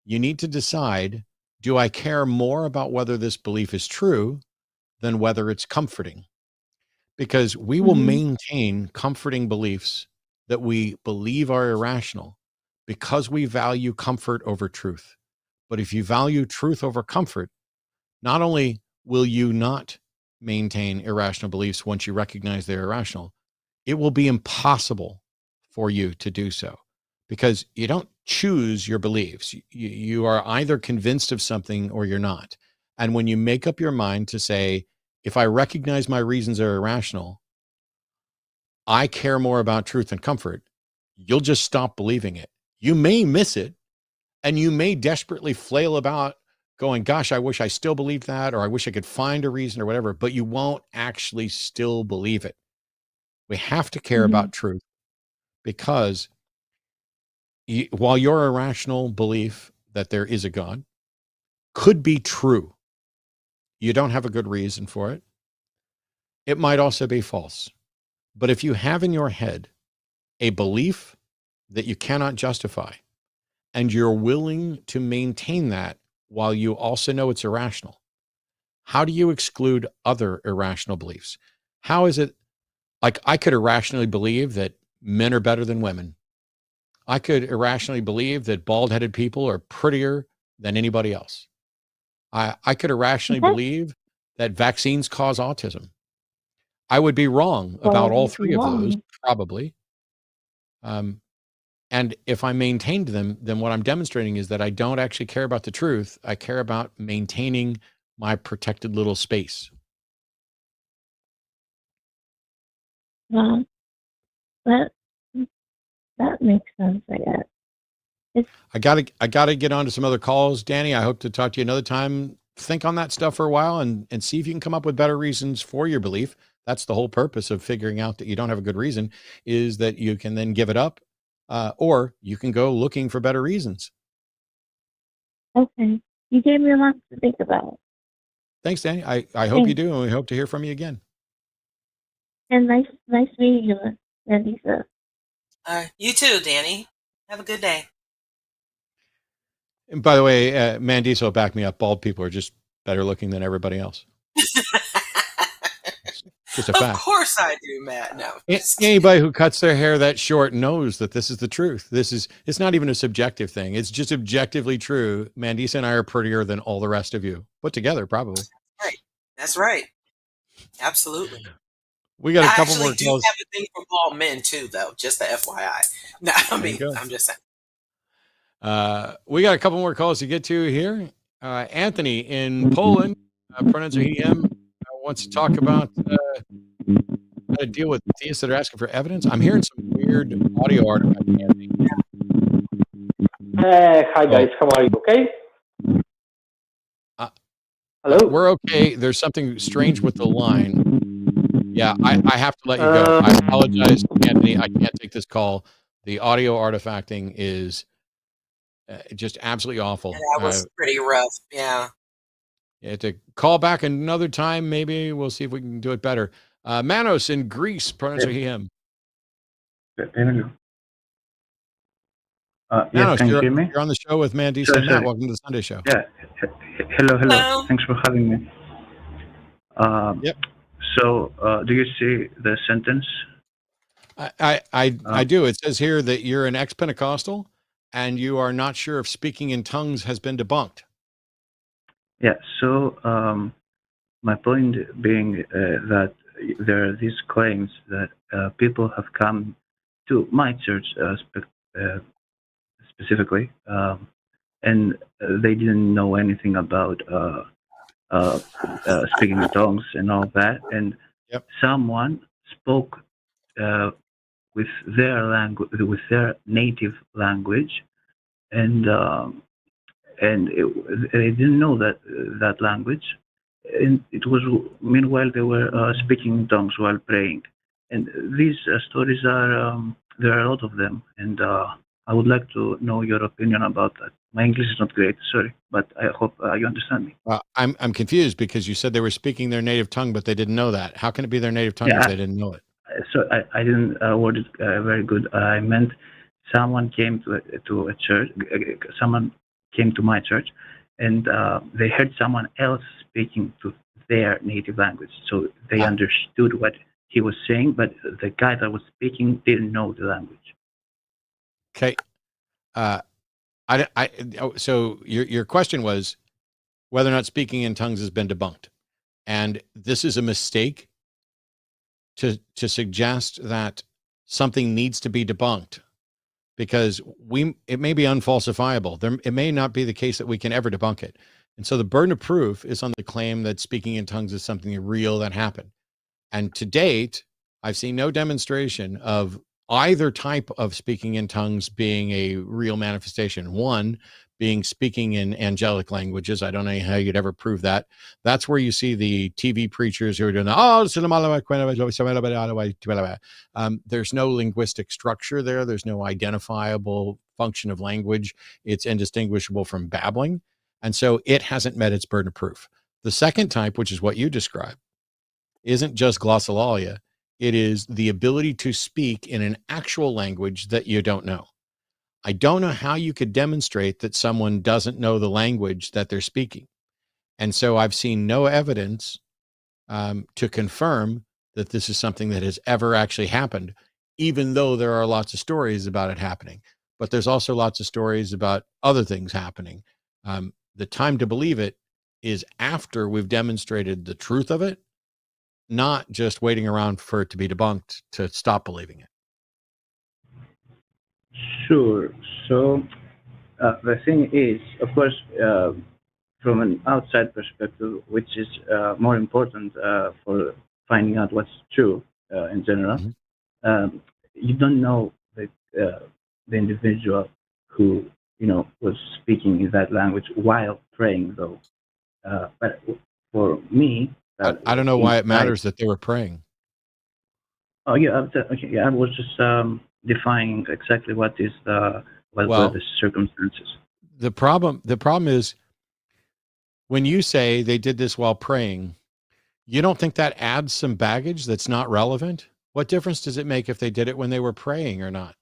You need to decide, do I care more about whether this belief is true than whether it's comforting? Because we will mhm, maintain comforting beliefs that we believe are irrational because we value comfort over truth. But if you value truth over comfort, not only will you not maintain irrational beliefs once you recognize they're irrational, it will be impossible for you to do so because you don't choose your beliefs. You are either convinced of something or you're not. And when you make up your mind to say, if I recognize my reasons are irrational, I care more about truth and comfort, you'll just stop believing it. You may miss it and you may desperately flail about going, gosh, I wish I still believed that, or I wish I could find a reason or whatever, but you won't actually still believe it. We have to care mhm. about truth because while your irrational belief that there is a God could be true, you don't have a good reason for it. It might also be false. But if you have in your head a belief that you cannot justify, and you're willing to maintain that while you also know it's irrational, how do you exclude other irrational beliefs? How is it like I could irrationally believe that men are better than women? I could irrationally believe that bald headed people are prettier than anybody else. I could irrationally Okay. believe that vaccines cause autism. I would be wrong about Well, all you'd be three of those, wrong. probably. Um, and if I maintained them, then what I'm demonstrating is that I don't actually care about the truth. I care about maintaining my protected little space. Well, that that makes sense, I guess. It's I gotta get on to some other calls, Danny. I hope to talk to you another time. Think on that stuff for a while and see if you can come up with better reasons for your belief. That's the whole purpose of figuring out that you don't have a good reason, is that you can then give it up, or you can go looking for better reasons. okay. You gave me a lot to think about. Thanks, Danny. I hope you do, and we hope to hear from you again. And nice meeting you, Mandisa. You too, Danny. Have a good day. And by the way, Mandisa will back me up. Bald people are just better looking than everybody else. Just a fact. Of course I do, Matt. No. Anybody who cuts their hair that short knows that this is the truth. It's not even a subjective thing. It's just objectively true. Mandisa and I are prettier than all the rest of you put together, probably. Right. That's right. Absolutely. We got a couple more calls. I actually do calls. have a thing for bald men too, though. Just the FYI. No, I'm just saying. We got a couple more calls to get to here. Anthony in Poland, pronouns are he, him, wants to talk about how to deal with theists that are asking for evidence. I'm hearing some weird audio artifact. Hi guys, how are you? Okay? Hello? We're okay. There's something strange with the line. Yeah, I have to let you go. I apologize, Anthony. I can't take this call. The audio artifacting is just absolutely awful. Yeah, that was pretty rough. Yeah. You have to call back another time. Maybe we'll see if we can do it better. Manos in Greece, pronouns are he, him. Manos, Manos, can you hear me? You're on the show with Mandisa and Matt. Welcome to the Sunday Show. Yeah. Hello. Thanks for having me. Yep. So, do you see the sentence? I do. It says here that you're an ex-Pentecostal and you are not sure if speaking in tongues has been debunked. Yeah. So, my point being that there are these claims that people have come to my church specifically, and they didn't know anything about speaking in tongues and all that, and someone spoke with their language, with their native language, and they didn't know that language, and it was meanwhile they were speaking in tongues while praying, and these stories are there are a lot of them, and I would like to know your opinion about that. My English is not great, sorry, but I hope you understand me. I'm confused because you said they were speaking their native tongue, but they didn't know that. How can it be their native tongue if they didn't know it? So I didn't word it very good. I meant someone came to a church. Someone came to my church, and they heard someone else speaking to their native language. So they understood what he was saying, but the guy that was speaking didn't know the language. Okay. So your question was whether or not speaking in tongues has been debunked, and this is a mistake to suggest that something needs to be debunked, because it may be unfalsifiable. It may not be the case that we can ever debunk it, and so the burden of proof is on the claim that speaking in tongues is something real that happened. And to date, I've seen no demonstration of either type of speaking in tongues being a real manifestation. One being speaking in angelic languages. I don't know how you'd ever prove that. That's where you see the TV preachers who are doing, there's no linguistic structure there. There's no identifiable function of language. It's indistinguishable from babbling. And so it hasn't met its burden of proof. The second type, which is what you described, isn't just glossolalia. It is the ability to speak in an actual language that you don't know. I don't know how you could demonstrate that someone doesn't know the language that they're speaking. And so I've seen no evidence to confirm that this is something that has ever actually happened, even though there are lots of stories about it happening. But there's also lots of stories about other things happening. The time to believe it is after we've demonstrated the truth of it, not just waiting around for it to be debunked to stop believing it. Sure. So the thing is, of course, from an outside perspective, which is more important for finding out what's true in general, you don't know the individual who was speaking in that language while praying, though. But for me, I don't know why it matters that they were praying. Oh yeah, okay. Yeah, I was just defining exactly what were the circumstances. The problem is when you say they did this while praying, you don't think that adds some baggage that's not relevant? What difference does it make if they did it when they were praying or not?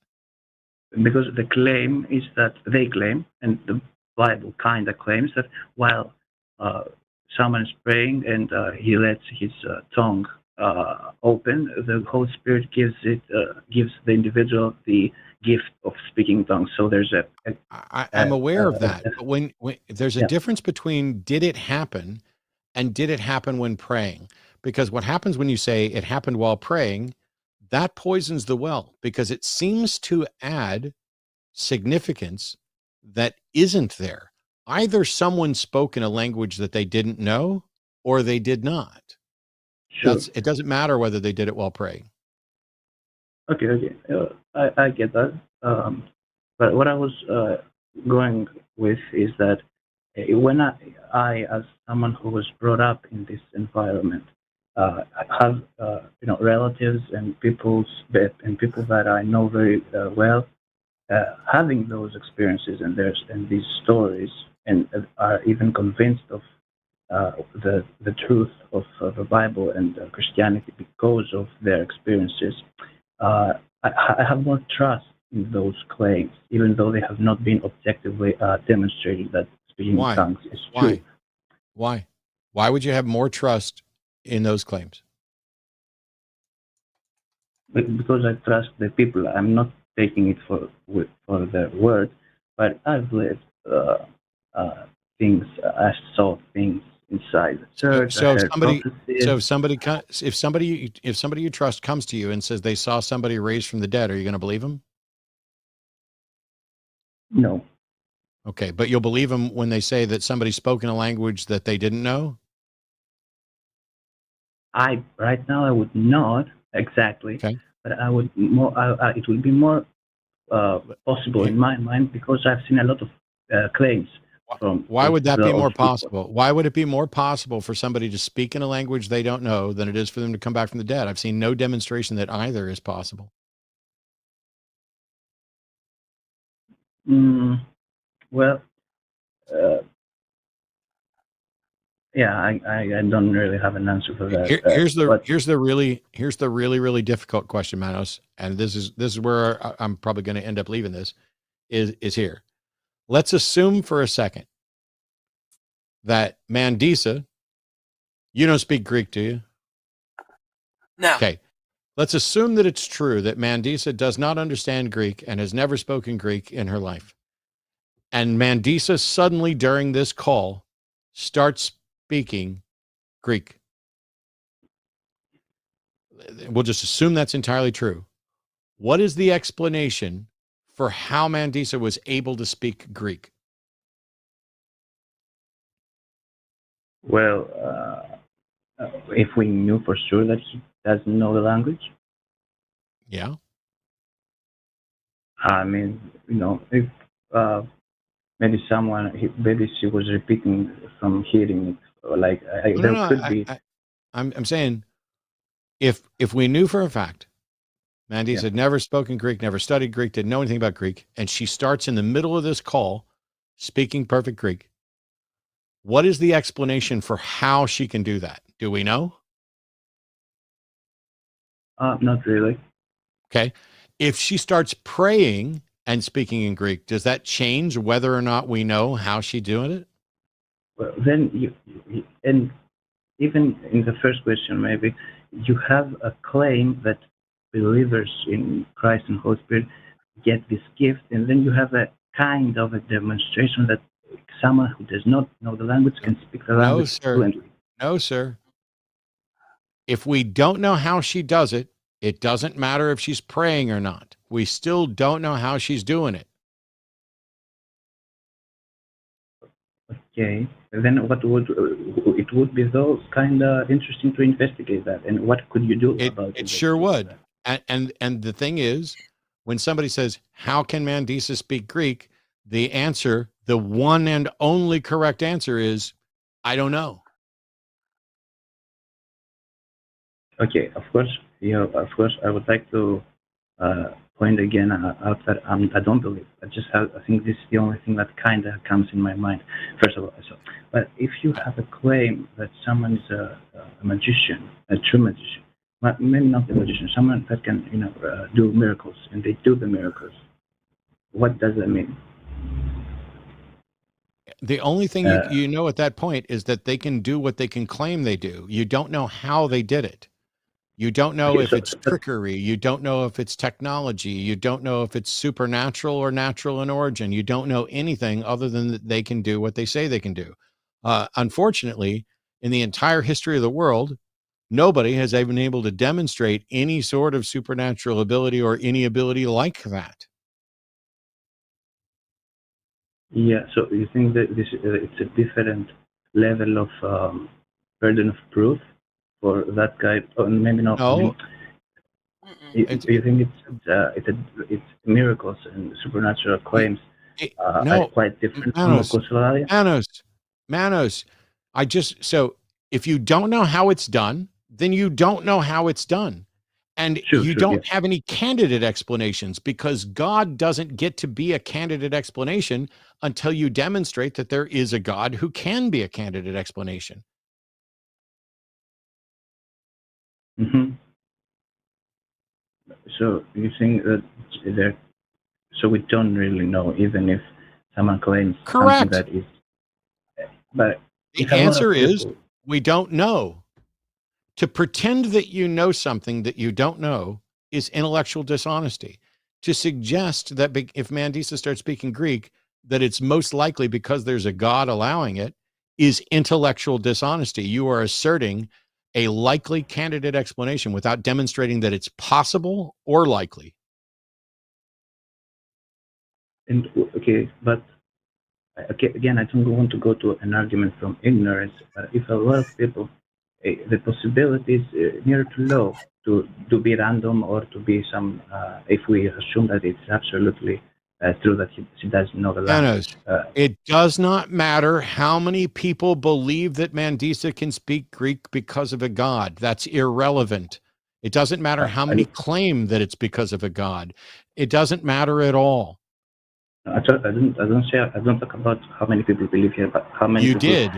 Because the claim is that they claim, and the Bible kind of claims that while someone is praying and he lets his tongue open, the Holy Spirit gives the individual the gift of speaking tongues. So there's I'm aware of that, but when there's a Yeah. difference between did it happen and did it happen when praying? Because what happens when you say it happened while praying, that poisons the well, because it seems to add significance that isn't there. Either someone spoke in a language that they didn't know or they did not. Sure. It doesn't matter whether they did it while praying. Okay. I get that. But what I was going with is that when I, as someone who was brought up in this environment, have relatives and people that I know very well, having those experiences and these stories, and are even convinced of the truth of the Bible and Christianity because of their experiences. I have more trust in those claims, even though they have not been objectively demonstrated that speaking in tongues is true. Why? Why would you have more trust in those claims? Because I trust the people. I'm not taking it for their word, but I've lived things. I saw things inside the church. So if somebody you trust comes to you and says they saw somebody raised from the dead, are you going to believe them? No. Okay, but you'll believe them when they say that somebody spoke in a language that they didn't know? Right now I would not exactly, okay. But I would more. It would be more possible in my mind because I've seen a lot of claims from. Why would that be more possible? Why would it be more possible for somebody to speak in a language they don't know than it is for them to come back from the dead? I've seen no demonstration that either is possible. Well, yeah, I don't really have an answer for that. Here's the really difficult question, Manos, and this is where I'm probably going to end up leaving this. Is here. Let's assume for a second that Mandisa, you don't speak Greek, do you? No. Okay. Let's assume that it's true that Mandisa does not understand Greek and has never spoken Greek in her life. And Mandisa suddenly during this call starts speaking Greek. We'll just assume that's entirely true. What is the explanation for how Mandisa was able to speak Greek? Well, if we knew for sure that he doesn't know the language. Yeah. I mean, if maybe she was repeating from hearing it, or like could be. I'm saying, if we knew for a fact, Mandisa had never spoken Greek, never studied Greek, didn't know anything about Greek, and she starts in the middle of this call speaking perfect Greek, what is the explanation for how she can do that? Do we know? Not really. Okay. If she starts praying and speaking in Greek, does that change whether or not we know how she's doing it? Well, then and even in the first question, maybe you have a claim that believers in Christ and Holy Spirit get this gift, and then you have a kind of a demonstration that someone who does not know the language can speak the language fluently. No, sir. If we don't know how she does it, it doesn't matter if she's praying or not. We still don't know how she's doing it. Okay. Then it would be though kind of interesting to investigate that, and what could you do about it? It sure would. And the thing is, when somebody says, "How can Mandisa speak Greek?" the answer, the one and only correct answer is, "I don't know." Okay, of course, I would like to point again out that I don't believe. I think this is the only thing that kind of comes in my mind, first of all. So, but if you have a claim that someone is a magician, a true magician, maybe not a magician, someone that can, do miracles, and they do the miracles, what does that mean? The only thing you know at that point is that they can do what they can claim they do. You don't know how they did it. You don't know if it's trickery. You don't know if it's technology. You don't know if it's supernatural or natural in origin. You don't know anything other than that they can do what they say they can do. Unfortunately, in the entire history of the world, nobody has been able to demonstrate any sort of supernatural ability or any ability like that. Yeah, so you think that it's a different level of burden of proof for that guy, or maybe not? No. You think it's miracles and supernatural claims are quite different from Manos, so if you don't know how it's done, then you don't know how it's done. And you don't have any candidate explanations, because God doesn't get to be a candidate explanation until you demonstrate that there is a God who can be a candidate explanation. Mm-hmm. So you think that so we don't really know, even if someone claims something that is. But the answer is we don't know. To pretend that you know something that you don't know is intellectual dishonesty. To suggest that if Mandisa starts speaking Greek, that it's most likely because there's a God allowing it is intellectual dishonesty. You are asserting a likely candidate explanation without demonstrating that it's possible or likely. And but again, I don't want to go to an argument from ignorance. If a lot of people, the possibility is near to low to be random or to be some, if we assume that it's absolutely true that she doesn't know the language. It does not matter how many people believe that Mandisa can speak Greek because of a God. That's irrelevant. It doesn't matter how many claim that it's because of a God. It doesn't matter at all. I don't talk about how many people believe here, but how many. You did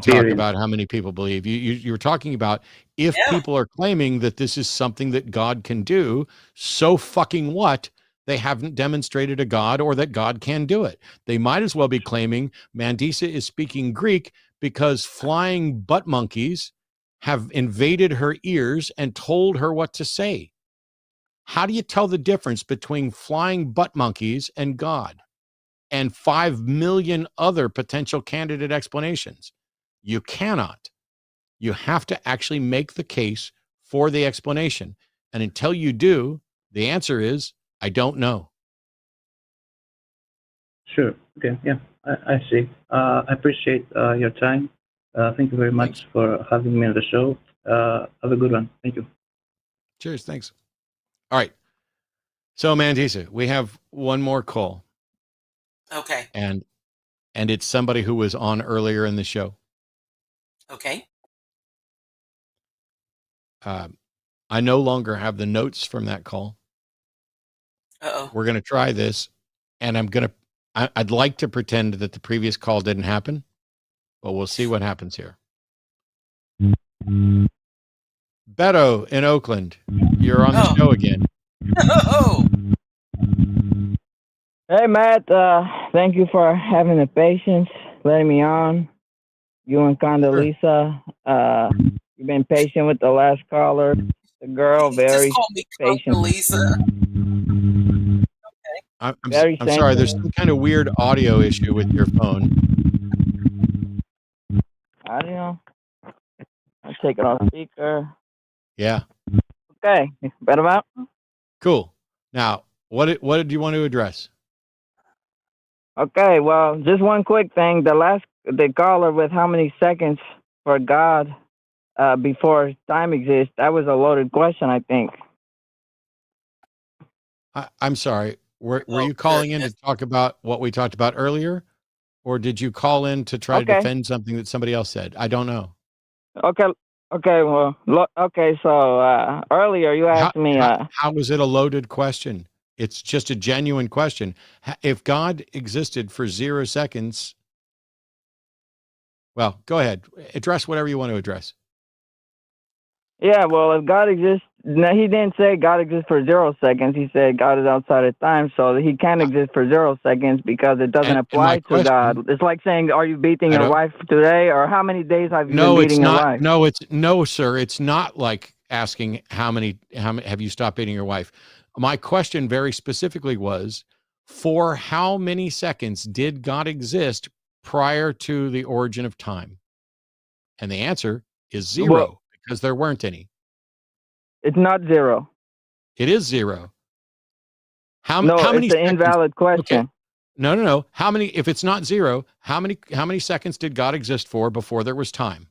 talk about how many people believe. You were talking about if people are claiming that this is something that God can do, so fucking what? They haven't demonstrated a God or that God can do it. They might as well be claiming Mandisa is speaking Greek because flying butt monkeys have invaded her ears and told her what to say. How do you tell the difference between flying butt monkeys and God and 5 million other potential candidate explanations? You cannot. You have to actually make the case for the explanation. And until you do, the answer is, I don't know. Sure. Okay. Yeah, I see. I appreciate your time. Thank you very much for having me on the show. Have a good one. Thank you. Cheers. Thanks. All right. So, Mandisa, we have one more call. Okay. And it's somebody who was on earlier in the show. Okay. I no longer have the notes from that call. Uh-oh. We're going to try this, and I'd like to pretend that the previous call didn't happen, but we'll see what happens here. Beto in Oakland, you're on the show again. Oh. Hey, Matt. Thank you for having the patience, letting me on. You and Condoleezza, you've been patient with the last caller. The girl, very just call me patient. Condoleezza. I'm sorry. There's some kind of weird audio issue with your phone. I don't know. I'll take it off speaker. Yeah. Okay. Better about? Cool. Now, what did you want to address? Okay. Well, just one quick thing. The caller with how many seconds for God before time exists, that was a loaded question, I think. I'm sorry. Were you calling in to talk about what we talked about earlier? Or did you call in to try to defend something that somebody else said? I don't know. Okay. Okay, well, okay, so earlier you asked me. How was it a loaded question? It's just a genuine question. If God existed for 0 seconds, well, go ahead. Address whatever you want to address. Yeah, well, if God exists, no, he didn't say God exists for 0 seconds. He said God is outside of time, so he can't exist for 0 seconds because it doesn't apply to God. It's like saying, "Are you beating your wife today?" Or "How many days have you been beating your wife?" No, sir. It's not like asking how many have you stopped beating your wife. My question very specifically was, for how many seconds did God exist prior to the origin of time? And the answer is 0, Well, because there weren't any. it's not 0. It is 0. How No, many it's an seconds? invalid question. Okay. No. How many? If it's not 0, how many seconds did God exist for before there was time?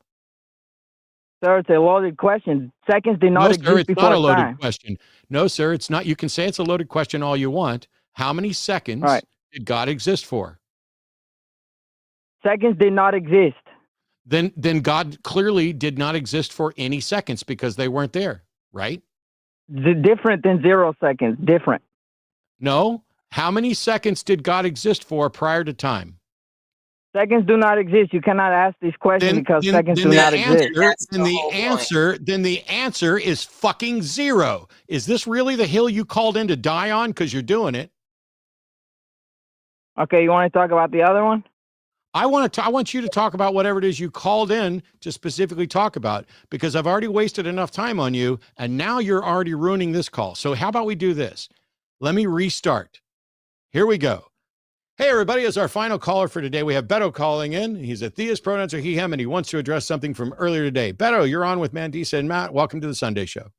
Sir, it's a loaded question. Seconds did not No, exist sir, it's before not a loaded time. question. No, sir, it's not. You can say it's a loaded question all you want. How many seconds did God exist for? Seconds did not exist. Then God clearly did not exist for any seconds because they weren't there, right? Different than 0 seconds. Different. No. How many seconds did God exist for prior to time? Seconds do not exist. You cannot ask these questions because seconds do not exist. Then the answer is fucking 0. Is this really the hill you called in to die on? Because you're doing it. Okay, you want to talk about the other one? I want you to talk about whatever it is you called in to specifically talk about, because I've already wasted enough time on you, and now you're already ruining this call. So how about we do this? Let me restart. Here we go. Hey, everybody, as our final caller for today, we have Beto calling in. He's a theist, pronouns are he, him, and he wants to address something from earlier today. Beto, you're on with Mandisa and Matt. Welcome to the Sunday Show.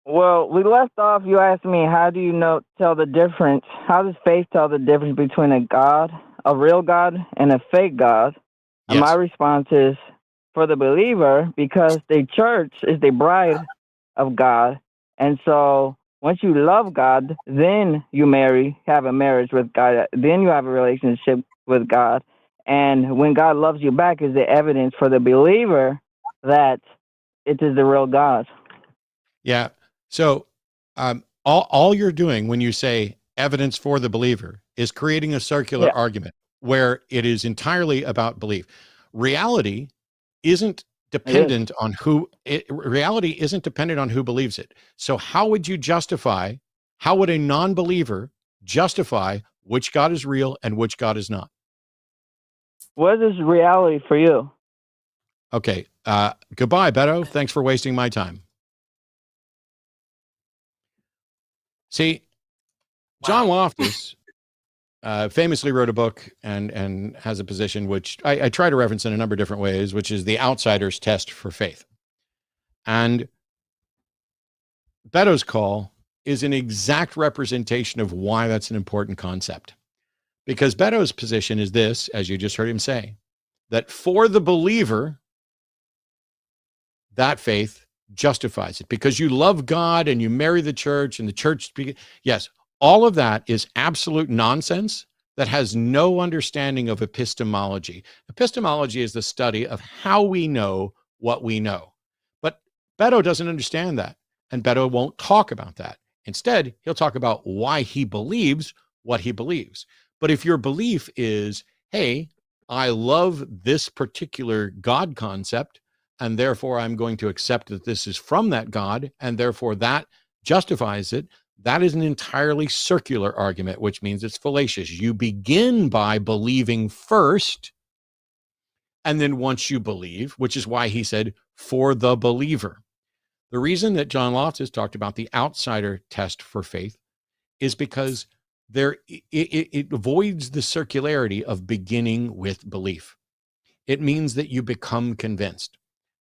Well, we left off, you asked me, how do you tell the difference? How does faith tell the difference between a real God, and a fake God? Yes. And my response is, for the believer, because the church is the bride of God. And so once you love God, then you have a marriage with God. Then you have a relationship with God. And when God loves you back is the evidence for the believer that it is the real God. Yeah. So all you're doing when you say evidence for the believer is creating a circular argument where it is entirely about belief. Reality isn't dependent on reality isn't dependent on who believes it. So how would a non-believer justify which God is real and which God is not? What is reality for you? Okay. Goodbye, Beto. Thanks for wasting my time. See, John Loftus famously wrote a book and has a position which I try to reference in a number of different ways, which is the outsider's test for faith. And Beto's call is an exact representation of why that's an important concept. Because Beto's position is this, as you just heard him say, that for the believer, that faith justifies it. Because you love God and you marry the church and the church, yes, all of that is absolute nonsense that has no understanding of epistemology. Epistemology is the study of how we know what we know. But Beto doesn't understand that, and Beto won't talk about that. Instead, he'll talk about why he believes what he believes. But if your belief is, hey, I love this particular God concept, and therefore I'm going to accept that this is from that God, and therefore that justifies it, that is an entirely circular argument, which means it's fallacious. You begin by believing first, and then once you believe, which is why he said, for the believer. The reason that John Loftus talked about the outsider test for faith is because it avoids the circularity of beginning with belief. It means that you become convinced.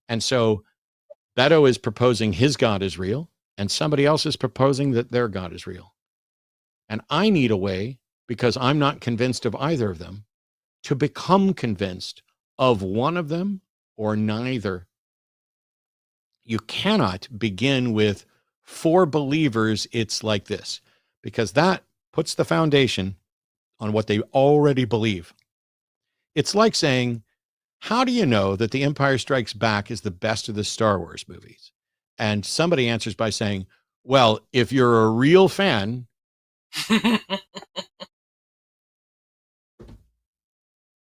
And so Beto is proposing his God is real, and somebody else is proposing that their God is real. And I need a way, because I'm not convinced of either of them, to become convinced of one of them or neither. You cannot begin with, for believers, it's like this, because that puts the foundation on what they already believe. It's like saying, how do you know that The Empire Strikes Back is the best of the Star Wars movies? And somebody answers by saying, well, if you're a real fan,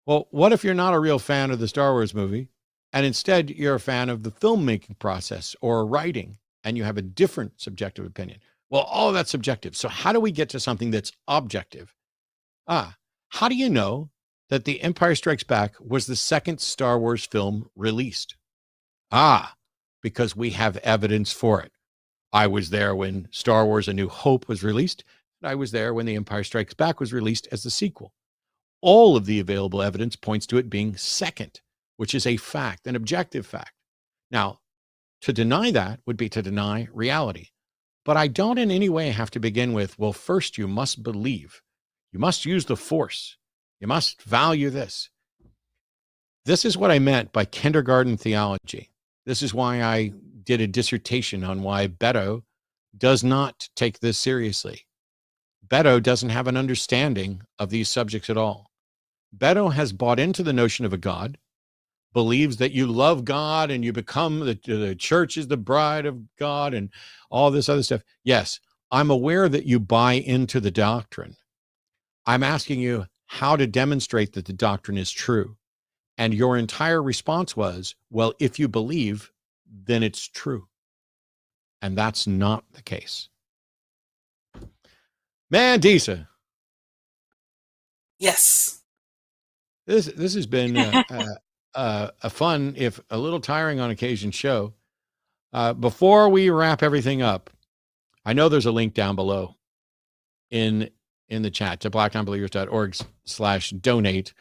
well, what if you're not a real fan of the Star Wars movie and instead you're a fan of the filmmaking process or writing and you have a different subjective opinion? Well, all of that's subjective. So how do we get to something that's objective? How do you know that The Empire Strikes Back was the second Star Wars film released? Because we have evidence for it. I was there when Star Wars A New Hope was released, and I was there when The Empire Strikes Back was released as the sequel. All of the available evidence points to it being second, which is a fact, an objective fact. Now, to deny that would be to deny reality. But I don't in any way have to begin with, well, first you must believe. You must use the Force. You must value this. This is what I meant by kindergarten theology. This is why I did a dissertation on why Beto does not take this seriously. Beto doesn't have an understanding of these subjects at all. Beto has bought into the notion of a God, believes that you love God and you become the church is the bride of God and all this other stuff. Yes, I'm aware that you buy into the doctrine. I'm asking you how to demonstrate that the doctrine is true. And your entire response was, well, if you believe, then it's true. And that's not the case. Mandisa. Yes. This has been a fun, if a little tiring on occasion, show. Before we wrap everything up, I know there's a link down below in the chat to blacknonbelievers.org/donate.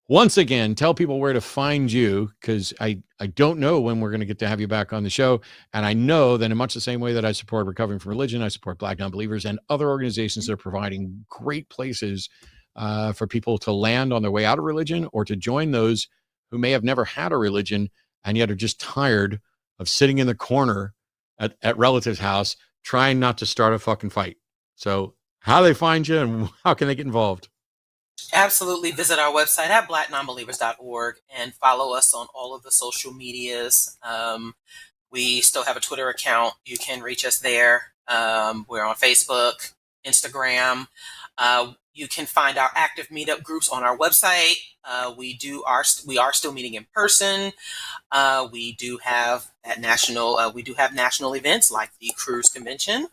Once again, tell people where to find you, because I don't know when we're going to get to have you back on the show. And I know that in much the same way that I support Recovering from Religion, I support Black Nonbelievers and other organizations that are providing great places for people to land on their way out of religion or to join those who may have never had a religion and yet are just tired of sitting in the corner at relatives' house trying not to start a fucking fight. So how do they find you and how can they get involved? Absolutely. Visit our website at blacknonbelievers.org and follow us on all of the social medias. We still have a Twitter account. You can reach us there. We're on Facebook, Instagram. You can find our active meetup groups on our website. We are still meeting in person. We do have national events like the Cruise Convention.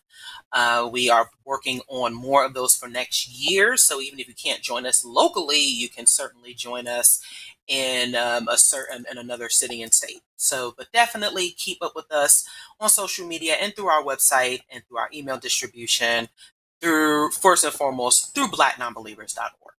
We are working on more of those for next year. So even if you can't join us locally, you can certainly join us in another city and state. So, but definitely keep up with us on social media and through our website and through our email distribution. First and foremost, through blacknonbelievers.org.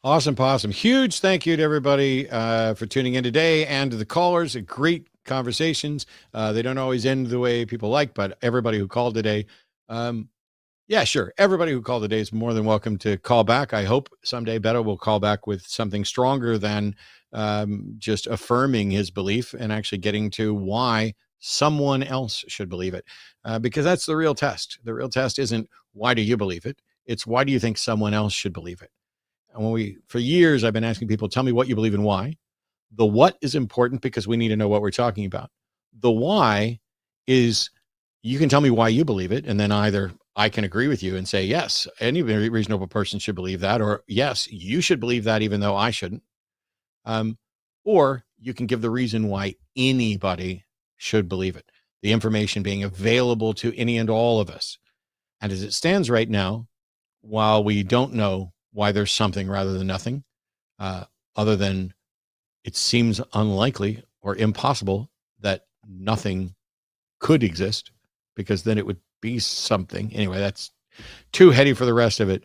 Awesome, possum. Huge thank you to everybody for tuning in today and to the callers. Great conversations. They don't always end the way people like, but everybody who called today, yeah, sure. Everybody who called today is more than welcome to call back. I hope someday Beto will call back with something stronger than just affirming his belief and actually getting to why someone else should believe it. Because that's the real test. The real test isn't why do you believe it? It's why do you think someone else should believe it? And for years, I've been asking people, tell me what you believe and why. The what is important because we need to know what we're talking about. The why is you can tell me why you believe it. And then either I can agree with you and say, yes, any reasonable person should believe that, or yes, you should believe that, even though I shouldn't. Or you can give the reason why anybody should believe it. The information being available to any and all of us. And as it stands right now, while we don't know why there's something rather than nothing, other than it seems unlikely or impossible that nothing could exist, because then it would be something. Anyway, that's too heady for the rest of it.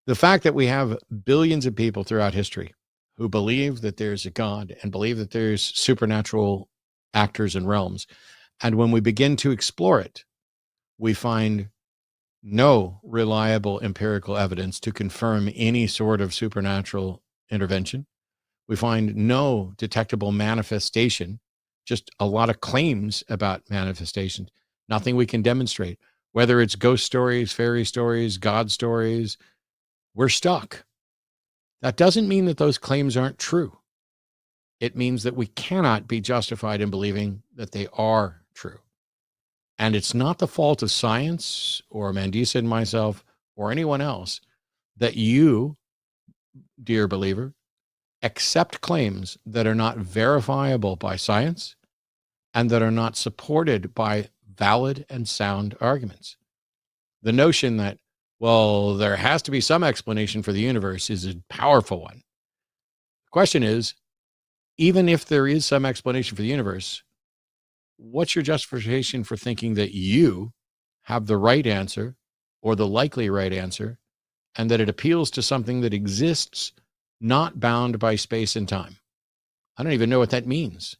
The fact that we have billions of people throughout history who believe that there's a God and believe that there's supernatural actors and realms. And when we begin to explore it, we find no reliable empirical evidence to confirm any sort of supernatural intervention. We find no detectable manifestation, just a lot of claims about manifestations, nothing we can demonstrate. Whether it's ghost stories, fairy stories, God stories, we're stuck. That doesn't mean that those claims aren't true. It means that we cannot be justified in believing that they are true. And it's not the fault of science or Mandisa and myself or anyone else that you, dear believer, accept claims that are not verifiable by science and that are not supported by valid and sound arguments. The notion that, well, there has to be some explanation for the universe is a powerful one. The question is, even if there is some explanation for the universe, what's your justification for thinking that you have the right answer or the likely right answer, and that it appeals to something that exists not bound by space and time? I don't even know what that means.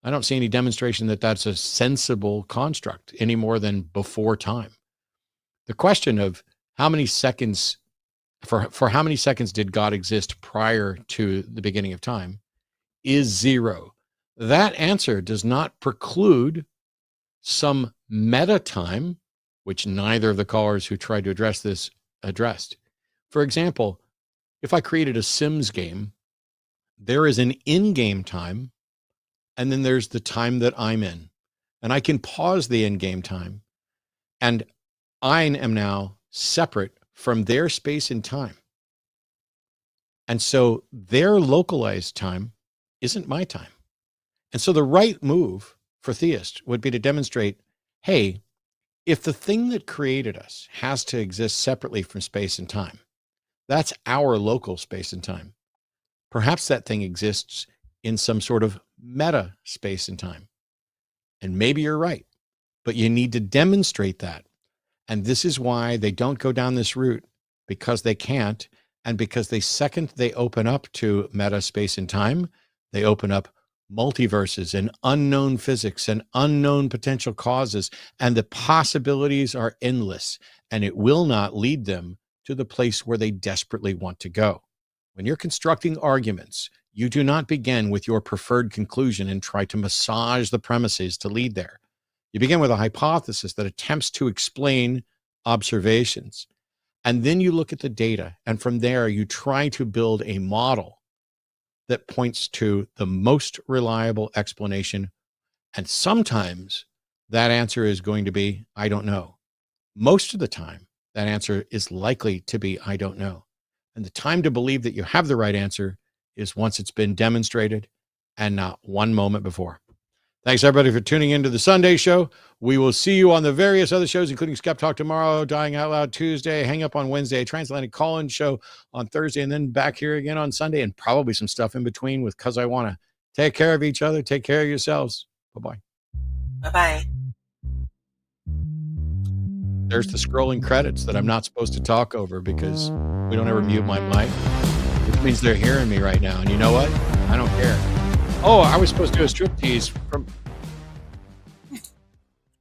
I don't see any demonstration that that's a sensible construct any more than before time. The question of how many seconds, for how many seconds did God exist prior to the beginning of time, is 0. That answer does not preclude some meta time, which neither of the callers who tried to address this addressed. For example, if I created a Sims game, there is an in-game time, and then there's the time that I'm in. And I can pause the in-game time, and I am now separate from their space and time. And so their localized time isn't my time. And so the right move for theists would be to demonstrate, hey, if the thing that created us has to exist separately from space and time, that's our local space and time. Perhaps that thing exists in some sort of meta space and time. And maybe you're right, but you need to demonstrate that. And this is why they don't go down this route, because they can't. And because they open up to meta space and time, they open up multiverses and unknown physics and unknown potential causes. And the possibilities are endless, and it will not lead them to the place where they desperately want to go. When you're constructing arguments, you do not begin with your preferred conclusion and try to massage the premises to lead there. You begin with a hypothesis that attempts to explain observations. And then you look at the data, and from there you try to build a model that points to the most reliable explanation. And sometimes that answer is going to be, I don't know. Most of the time, that answer is likely to be, I don't know. And the time to believe that you have the right answer is once it's been demonstrated, and not one moment before. Thanks, everybody, for tuning into the Sunday show. We will see you on the various other shows, including Skeptalk tomorrow, Dying Out Loud Tuesday, Hang Up on Wednesday, Transatlantic Call-In show on Thursday, and then back here again on Sunday, and probably some stuff in between with Cause I Wanna. Take care of each other. Take care of yourselves. Bye-bye. Bye-bye. There's the scrolling credits that I'm not supposed to talk over because we don't ever mute my mic, which means they're hearing me right now. And you know what? I don't care. Oh, I was supposed to do a striptease from